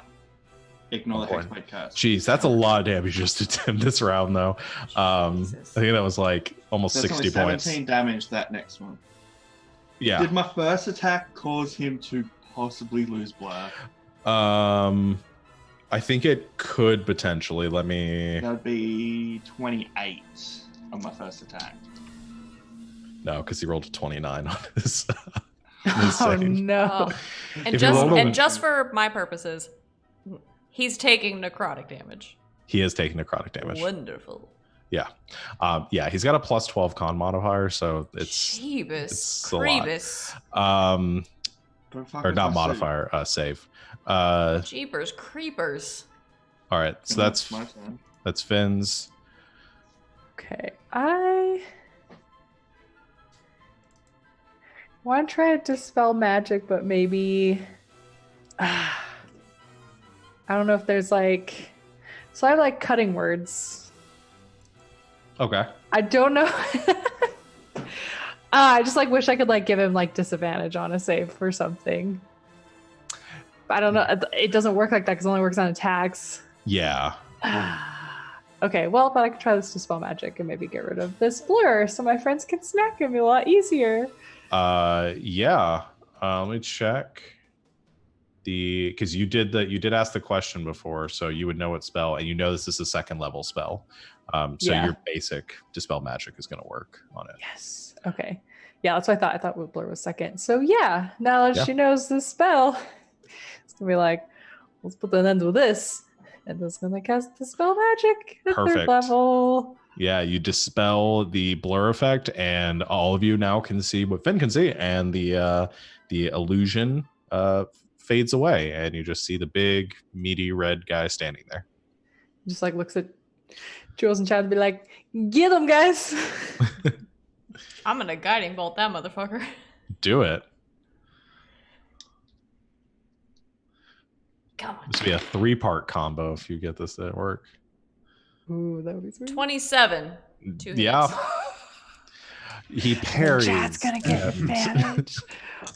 E: Ignore the
A: Oh, boy.
E: hexblade curse.
A: Jeez, that's a lot of damage just to Tim this round, though. I
B: Jesus.
A: think that was like almost
E: That's
A: 60
E: only
A: points.
E: 17 damage that next one.
A: Yeah.
E: Did my first attack cause him to possibly lose Blur?
A: I think it could potentially. Let me.
E: That would be 28 on my first attack.
A: No, because he rolled a 29 on his.
C: Oh
A: save.
C: no.
B: Oh. And
A: If you roll a-
B: just for my purposes, he's taking necrotic damage.
A: He is taking necrotic damage.
B: Wonderful.
A: Yeah, he's got a plus 12 con modifier, so it's
B: Jeebus.
A: it's a lot.
B: Creebus.
E: But fuck
A: or
E: with
A: not
E: my suit.
A: modifier, save.
B: Jeepers creepers.
A: All right, so
E: And
A: that's
E: my turn.
A: Finn's.
C: Okay, I want to try to dispel magic, but maybe I don't know if there's like. So I have like cutting words.
A: Okay.
C: I don't know. I just like wish I could like give him like disadvantage on a save or something. I don't know. It doesn't work like that because it only works on attacks.
A: Yeah.
C: Okay, well, but I could try this dispel magic and maybe get rid of this blur so my friends can snack him a lot easier.
A: Yeah. Let me check because you did ask the question before, so you would know what spell, and you know this is a second level spell. So
C: Yeah.
A: your basic dispel magic is going to work on it.
C: Yes. Okay. Yeah, that's what I thought. I thought blur was second. So yeah, now that
A: Yeah.
C: she knows this spell, it's gonna be like, let's put an end to this. And it's gonna cast dispel magic at
A: Perfect.
C: third level.
A: Yeah, you dispel the blur effect, and all of you now can see what Finn can see, and the illusion fades away, and you just see the big, meaty red guy standing there.
C: Just like looks at Jules and Chad and be like, get them, guys.
B: I'm gonna guiding bolt that motherfucker.
A: Do it.
B: Come on.
A: This would be a 3-part combo if you get this to work.
C: Ooh, that would be sweet.
B: 27. 2 hits.
A: Yeah. He parries.
C: Chad's gonna get advantage.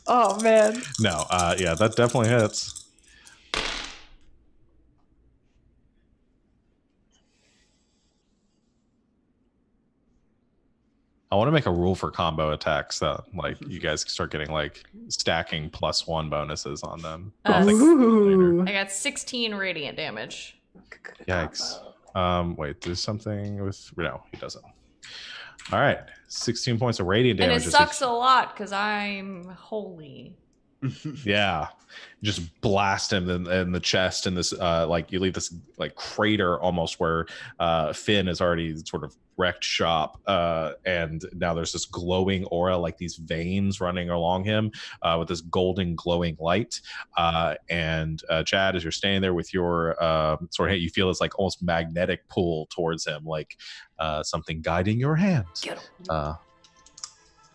C: Oh man.
A: No, yeah, that definitely hits. I want to make a rule for combo attacks that like you guys start getting like stacking +1 bonuses on them. I'll think
C: Ooh.
B: I got 16 radiant damage.
A: Yikes. Wait, there's something with no, he doesn't. All right. 16 points of radiant
B: And
A: damage.
B: it
A: is
B: sucks a lot because I'm holy.
A: Yeah, just blast him in the chest, and this like you leave this like crater almost where Finn has already sort of wrecked shop, and now there's this glowing aura, like these veins running along him with this golden glowing light. And Chad, as you're standing there with your sort of, you feel this like almost magnetic pull towards him, like something guiding your hand.
B: Get him.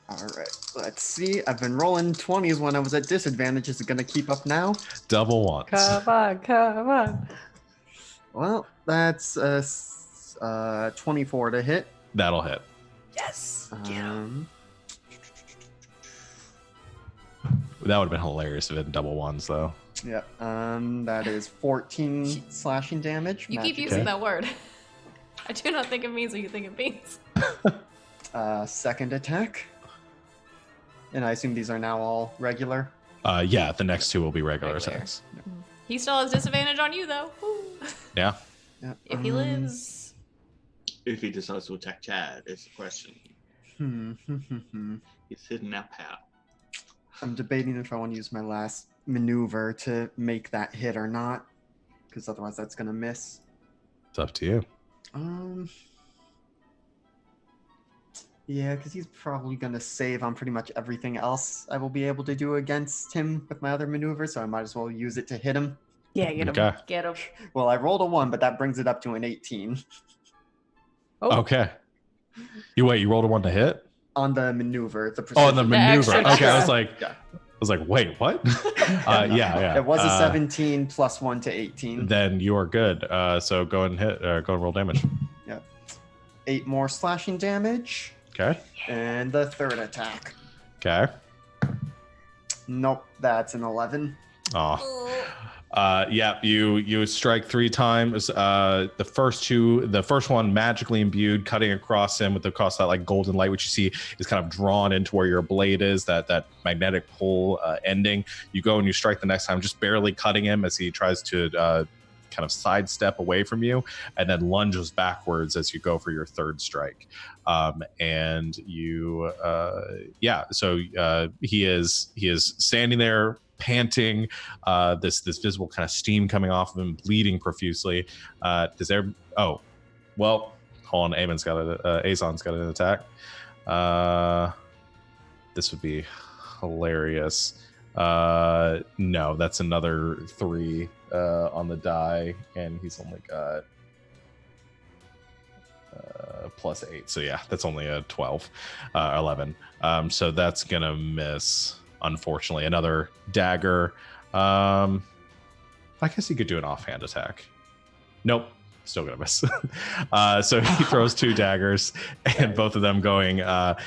D: All right, let's see. I've been rolling 20s when I was at disadvantage. Is it going to keep up now?
A: Double once.
C: Come on, come on.
D: Well, that's 24 to hit.
A: That'll hit.
B: Yes.
A: That would have been hilarious if it had double ones, though.
D: Yeah. That is 14 slashing damage.
B: You keep using that word. I do not think it means what you think it means.
D: Second attack. And I assume these are now all regular.
A: Yeah, the next two will be regular
B: Regular.
A: attacks.
B: He still has disadvantage on you, though. Woo.
A: Yeah.
D: Yeah.
B: If he lives.
E: If he decides to attack Chad, is the question. He's hidden our power.
D: I'm debating if I want to use my last maneuver to make that hit or not, because otherwise that's gonna miss.
A: It's up to you.
D: Yeah, because he's probably gonna save on pretty much everything else I will be able to do against him with my other maneuver, so I might as well use it to hit him.
C: Yeah, get him.
A: Okay.
B: Get him.
D: Well, I rolled a 1, but that brings it up to an 18
C: Oh,
A: Okay. You rolled a 1 to hit?
D: on the maneuver. The
A: Oh, and the
D: precision.
A: maneuver.
B: extra
A: Okay, I was
B: check.
A: like, wait, what? Yeah.
D: It was a 17 plus 1 to 18.
A: Then you are good. So go ahead and hit. Go and roll damage.
D: 8 more slashing damage.
A: Okay.
D: And the third attack.
A: Okay.
D: Nope, that's an 11.
A: Oh. Yeah, you strike 3 times. The first one magically imbued, cutting across him across that like golden light, which you see is kind of drawn into where your blade is, that magnetic pull ending. You go and you strike the next time, just barely cutting him as he tries to kind of sidestep away from you, and then lunges backwards as you go for your third strike. And you, so he is standing there, panting, this visible kind of steam coming off of him, bleeding profusely. Hold on, Azon's got an attack. This would be hilarious. No, that's another 3 on the die, and he's only got plus 8. So yeah, that's only a 12, 11. So that's gonna miss. Unfortunately, another dagger. I guess he could do an offhand attack. Nope, still gonna miss. So he throws 2 daggers, and both of them going wide.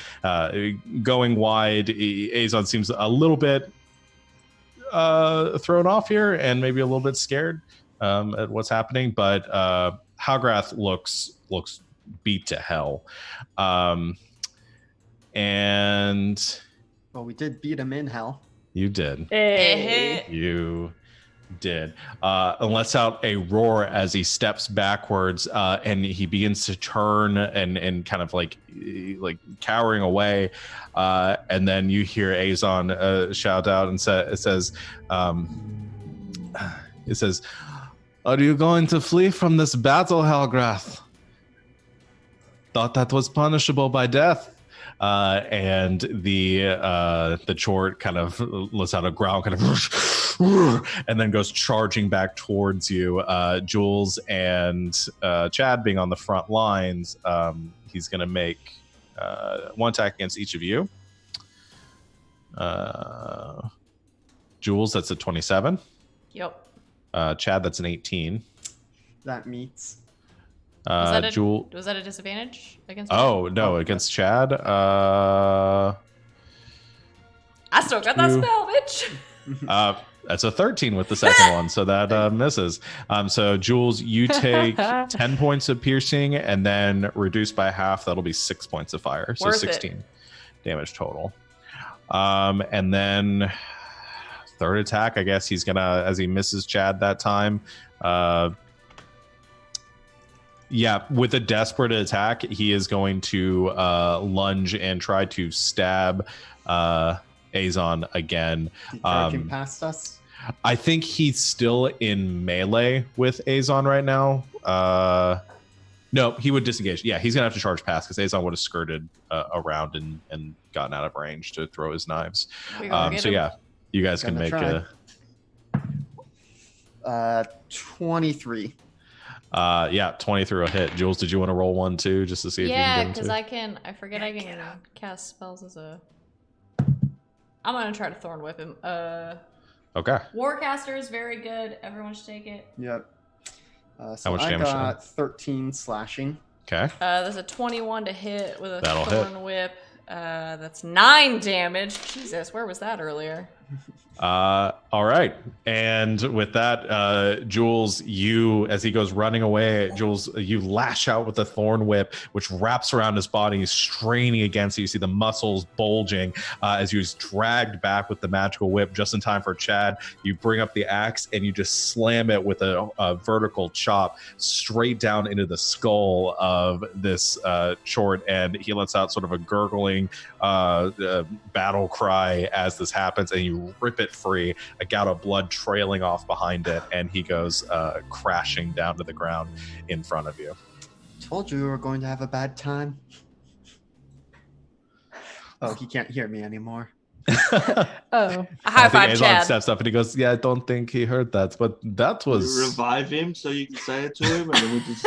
A: Azon seems a little bit thrown off here, and maybe a little bit scared at what's happening. But Halgrath looks beat to hell, and.
D: Well, we did beat him in hell.
A: You did.
C: hey.
A: You did. And lets out a roar as he steps backwards, and he begins to turn and kind of like cowering away. And then you hear Azon shout out and it says, "Are you going to flee from this battle, Halgrath? Thought that was punishable by death." And the Chort kind of lets out a growl, kind of, and then goes charging back towards you. Jules and Chad being on the front lines, he's going to make 1 attack against each of you. Jules, that's a 27.
B: Yep.
A: Chad, that's an 18.
D: That meets.
B: Was that
A: Jules.
B: a disadvantage against?
A: Oh no, against Chad.
B: I still got that spell, bitch.
A: That's a 13 with the second one, so that misses. So Jules, you take 10 points of piercing, and then reduced by half. That'll be 6 points of fire, so
B: Worth
A: 16 damage total. And then third attack, I guess he's gonna, as he misses Chad that time. Yeah, with a desperate attack, he is going to lunge and try to stab Azon again.
D: Charging past us.
A: I think he's still in melee with Azon right now. No, he would disengage. Yeah, he's gonna have to charge past because Azon would have skirted around and gotten out of range to throw his knives. So yeah, you guys can make
D: try. 23.
A: Yeah, 23 a hit. Jules, did you want to roll one too, just to see if you can get
B: because
A: him
B: I forget I can cast spells as a. I'm gonna try to Thorn Whip him.
A: Okay.
B: Warcaster is very good. Everyone should take it.
D: Yep.
A: How
D: So
A: much
D: I
A: damage?
D: got 13 slashing.
A: Okay.
B: There's a 21 to hit with a
A: That'll
B: Thorn Whip. That's 9 damage. Jesus, where was that earlier?
A: All right. And with that, Jules, you, as he goes running away, Jules, you lash out with the thorn whip, which wraps around his body, straining against it. You see the muscles bulging as he's dragged back with the magical whip just in time for Chad. You bring up the axe and you just slam it with a vertical chop straight down into the skull of this short, and he lets out sort of a gurgling battle cry as this happens, and you rip it free, a gout of blood trailing off behind it, and he goes crashing down to the ground in front of you.
D: Told you we were going to have a bad time. Oh, he can't hear me anymore.
C: Oh.
B: A high five,
A: Azon
B: Chad.
A: steps up and he goes, "Yeah, I don't think he heard that, but that was."
E: You revive him so you can say it to him, and then we just.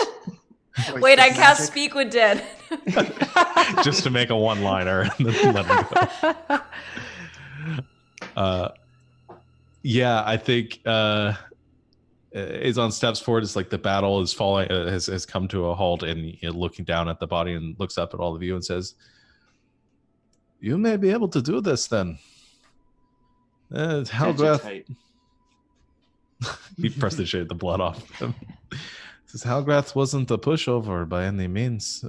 B: Wait, I
D: this
B: cast
D: magic?
B: Speak with Dead.
A: Just to make a one-liner and then let him go. Yeah, I think Azon steps forward. It's like the battle is falling, has come to a halt, and looking down at the body and looks up at all of you and says, "You may be able to do this then." Halgrath, he prestigiated the blood off him. Says Halgrath wasn't a pushover by any means.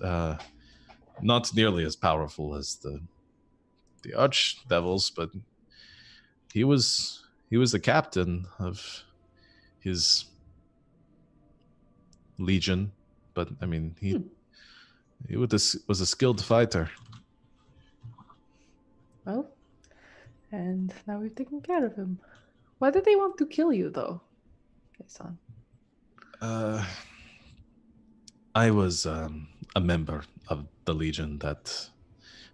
A: Not nearly as powerful as the archdevils, but he was the captain of his legion. But I mean, he was a skilled fighter.
C: Well, and now we've taken care of him. Why did they want to kill you, though, Jason?
A: I was a member of the Legion that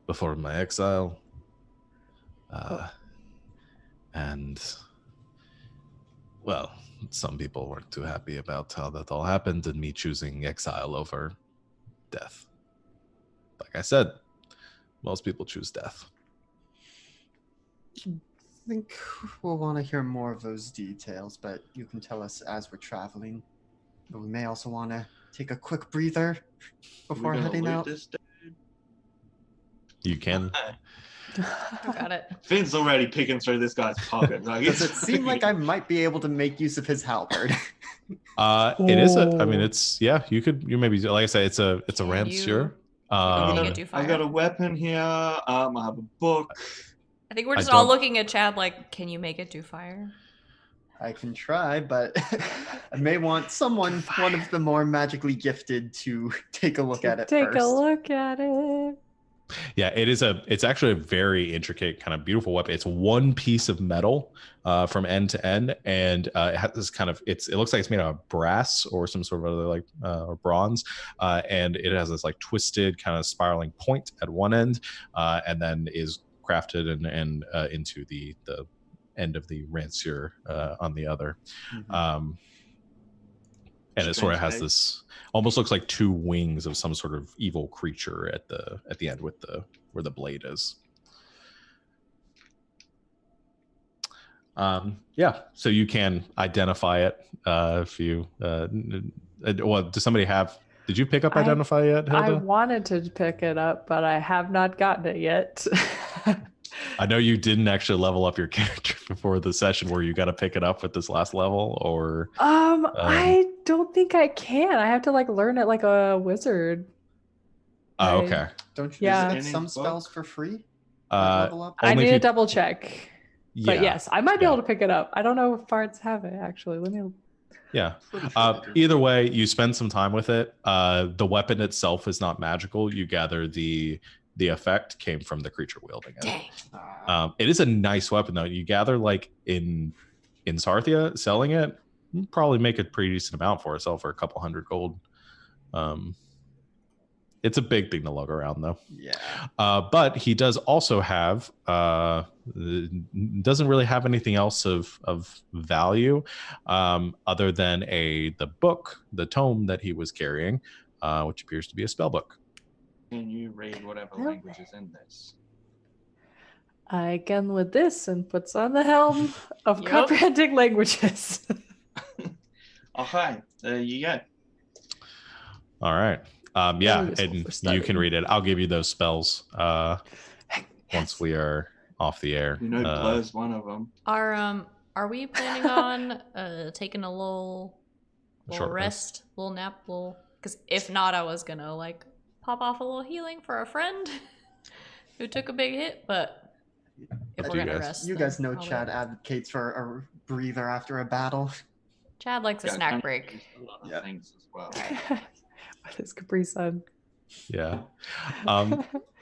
A: before my exile, and well, some people weren't too happy about how that all happened and me choosing exile over death. Like I said, most people choose death.
D: I think we'll want to hear more of those details, but you can tell us as we're traveling. But we may also want to take a quick breather before heading out.
A: You can.
B: Got it.
E: Finn's already picking through this guy's pocket. Like,
D: Does it seem like I might be able to make use of his halberd?
A: It is I mean, it's you maybe, like I said, it's a rancier.
B: Make it do
E: I've got a weapon here. I have a book.
B: I think we're just
A: I
B: all
A: don't-
B: looking at Chad like, can you make it do fire?
D: I can try, but I may want someone, one of the more magically gifted, to take a look at it
C: Take
D: first.
C: a look at it.
A: Yeah, it's actually a very intricate, kind of beautiful weapon. It's one piece of metal from end to end, and it has this kind of it looks like it's made out of brass or some sort of other like or bronze, and it has this like twisted kind of spiraling point at one end, and then is crafted and into the end of the rancier on the other.
D: Mhm.
A: And it sort of has
E: Strange, eh?
A: this almost looks like two wings of some sort of evil creature at the end with where the blade is. Yeah, so you can identify it if you well, does somebody have, did you pick up identify yet,
C: I
A: Hilda?
C: wanted to pick it up, but I have not gotten it yet.
A: I know you didn't actually level up your character before the session where you got to pick it up with this last level, or
C: I don't think I can. I have to like learn it like a wizard.
A: oh, okay.
D: Don't you
C: Yeah.
D: get some
E: Any
D: spells for free?
A: Uh,
D: Level up?
C: I
A: Only
C: need
A: if
C: to
A: you-
C: double check. But
A: yeah,
C: yes, I might be
A: yeah.
C: able to pick it up. I don't know if bards have it actually. Let me.
A: yeah.
D: Pretty sure they do.
A: Either way, you spend some time with it. The weapon itself is not magical. You gather the The effect came from the creature wielding it.
B: Dang.
A: It is a nice weapon though. You gather like in Sarthia, selling it, you probably make a pretty decent amount for itself for a couple hundred gold. It's a big thing to lug around though.
D: Yeah.
A: But he does also have doesn't really have anything else of value other than the tome that he was carrying, which appears to be a spell book.
E: Can you read whatever language is in this?
C: I can with this and puts on the helm of
B: Yup.
C: comprehending languages.
E: Okay, there you go.
A: All right.
C: Very useful
A: And
C: for
A: you
C: studying.
A: can read it. I'll give you those spells once
C: Yes.
A: we are off the air.
E: You know, Blur's one of them.
B: Are we planning on taking a little
A: Short
B: rest, little nap, because if not, I was gonna like pop off a little healing for a friend who took a big hit, but if
A: Do
B: we're
A: you
B: gonna
A: guys-
B: rest,
D: You
B: then
D: guys know
B: I'll
D: Chad
B: wait.
D: advocates for a breather after a battle.
B: Chad likes a
E: Yeah,
B: snack
E: kind of
B: break.
E: use a lot of
D: Yeah.
E: things as well.
C: What is Capri Sun?
A: Yeah.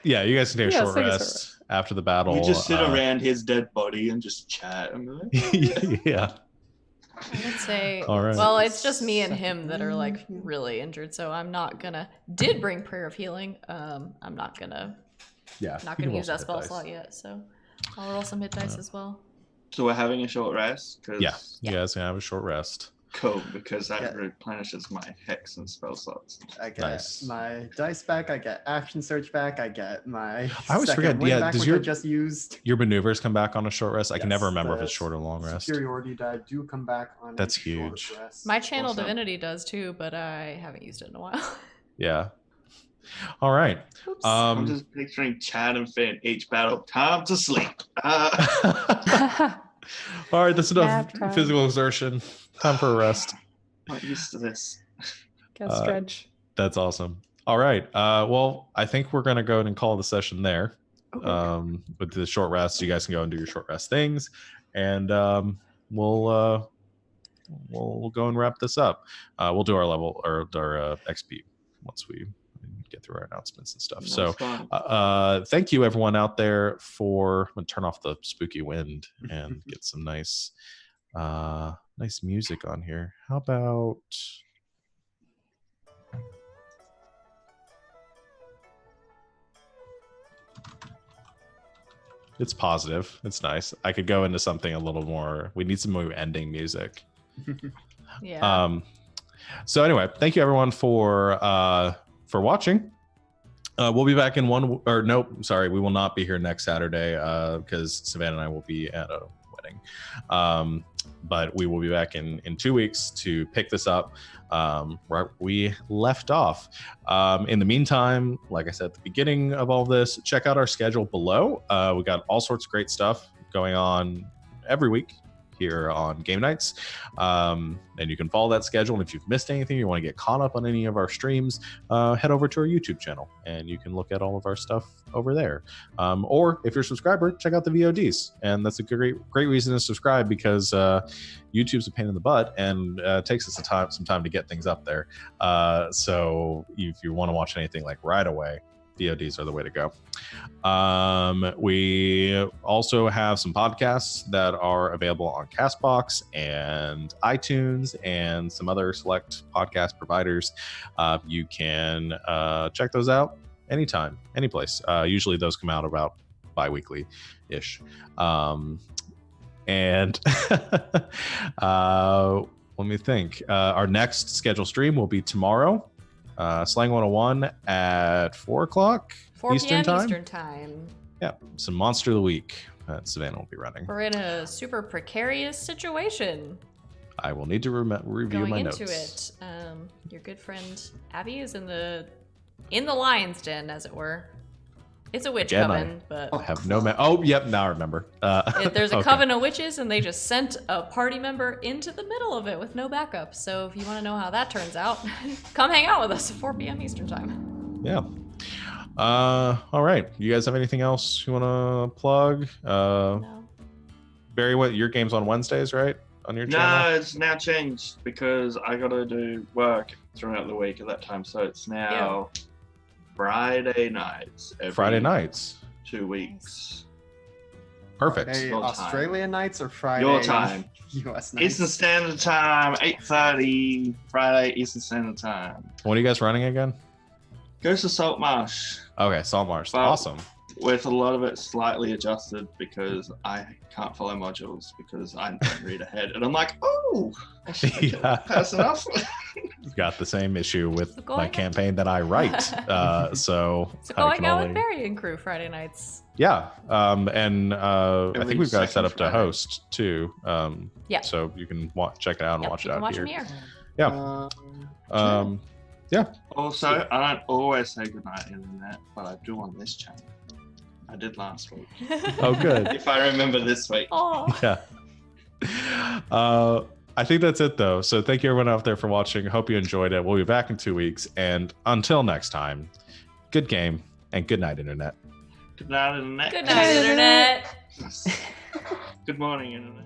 A: Yeah, you guys can take a
C: Yeah,
A: short
C: take a short
A: rest after the battle.
E: We just sit around his dead body and just chat. And be like,
A: Yeah.
B: I would say,
A: All right.
B: well, it's just me and him that are like really injured, so I'm not gonna. Did bring prayer of healing. I'm not gonna
A: Yeah.
B: not
A: you
B: gonna
A: can
B: use that
A: roll
B: spell
A: some hit
B: slot yet. So I'll roll some hit dice as well.
E: So we're having a short rest?
A: dice. Yeah. You guys can have a short rest.
E: Cool, because that
D: Yeah.
E: replenishes my hex and spell slots.
D: I get
A: Nice.
D: my dice back. I get action search back. I get my
A: I always
D: second
A: forget,
D: win
A: yeah,
D: back,
A: does
D: which
A: your-
D: I just used.
A: Your maneuvers come back on a short rest. I can never
D: Yes,
A: remember if
D: the
A: it's short or long rest.
D: Superiority die do come back on.
A: That's
D: a short
A: huge.
D: rest.
B: My channel
E: Awesome.
B: divinity does too, but I haven't used it in a while.
A: Yeah. All right.
B: Oops.
E: I'm just picturing Chad and Finn each battle. Time to sleep.
A: All right, that's enough
C: Nap time.
A: physical exertion. Time for a rest.
E: Not used to this.
C: Can stretch.
A: That's awesome. All right. Well, I think we're gonna go ahead and call the session there.
C: Okay.
A: With the short rest, you guys can go and do your short rest things, and we'll go and wrap this up. We'll do our level or our XP once we get through our announcements and stuff.
E: That's
A: So
E: fine.
A: thank you everyone out there for I'm gonna turn off the spooky wind and get some nice music on here. How about it's positive. It's nice. I could go into something a little more. We need some more ending music.
B: Yeah.
A: So anyway, thank you everyone for watching. We'll be back in we will not be here next Saturday because Savannah and I will be at a wedding. But we will be back in 2 weeks to pick this up where we left off. In the meantime, like I said at the beginning of all this, check out our schedule below. We got all sorts of great stuff going on every week here on Game Nights. And you can follow that schedule. And if you've missed anything, you want to get caught up on any of our streams, head over to our YouTube channel and you can look at all of our stuff over there. Or if you're a subscriber, check out the VODs. And that's a great reason to subscribe because YouTube's a pain in the butt and takes us some time to get things up there. So if you want to watch anything like right away, VODs are the way to go. We also have some podcasts that are available on Castbox and iTunes and some other select podcast providers. You can check those out anytime, any place. Usually those come out about bi-weekly-ish. And let me think. Our next scheduled stream will be tomorrow. Slang 101 at 4 o'clock
B: 4
A: Eastern
B: p.m.
A: time.
B: Eastern time.
A: Yeah, some Monster of the Week that Savannah will be running.
B: We're in a super precarious situation
A: I will need to review
B: going
A: my
B: into
A: notes.
B: it. Your good friend Abby is in the lion's den, as it were. It's a witch
A: Again,
B: coven, but
A: I have no oh, yep, now I remember.
B: there's a
A: okay.
B: coven of witches, and they just sent a party member into the middle of it with no backup. So if you want to know how that turns out, come hang out with us at 4 p.m. Eastern time.
A: Yeah. All right. You guys have anything else you want to plug?
B: No.
A: Barry, what your game's on Wednesdays, right? On your channel?
E: No, it's now changed because I gotta do work throughout the week at that time. So it's now Friday nights.
A: Friday nights.
E: 2 weeks.
A: Perfect.
D: Friday
E: Your time.
D: Australian nights or Friday
E: Your time.
D: US nights?
E: Eastern Standard Time, 8:30 Friday Eastern Standard Time.
A: What are you guys running again?
E: Goes to Salt Marsh
A: Okay, Salt Marsh.
E: Well-
A: Awesome.
E: with a lot of it slightly adjusted because I can't follow modules because I don't read ahead. And I'm like, oh, I should make it
A: Yeah.
E: fast enough.
A: Got the same issue with
B: So
A: my
B: going-
A: campaign that I write. So
B: So
A: I
B: going
A: can
B: out
A: only...
B: with Barry and crew Friday nights.
A: Yeah. And I think
D: Every
A: we've got it set
D: second
A: up to
D: Friday.
A: host too.
B: Yeah.
A: So you can check it out and
B: Yep,
A: watch
B: you
A: it
B: can
A: out
B: watch
A: here.
B: them here.
A: Yeah.
E: Also, I don't always say goodnight internet, but I do on this channel. I did last week.
A: Oh, good.
E: If I remember this week.
B: Oh.
A: Yeah. I think that's it though. So thank you everyone out there for watching. Hope you enjoyed it. We'll be back in 2 weeks. And until next time, good game and good night, Internet.
E: Good night, internet.
B: Good night, Internet.
E: Good morning, internet.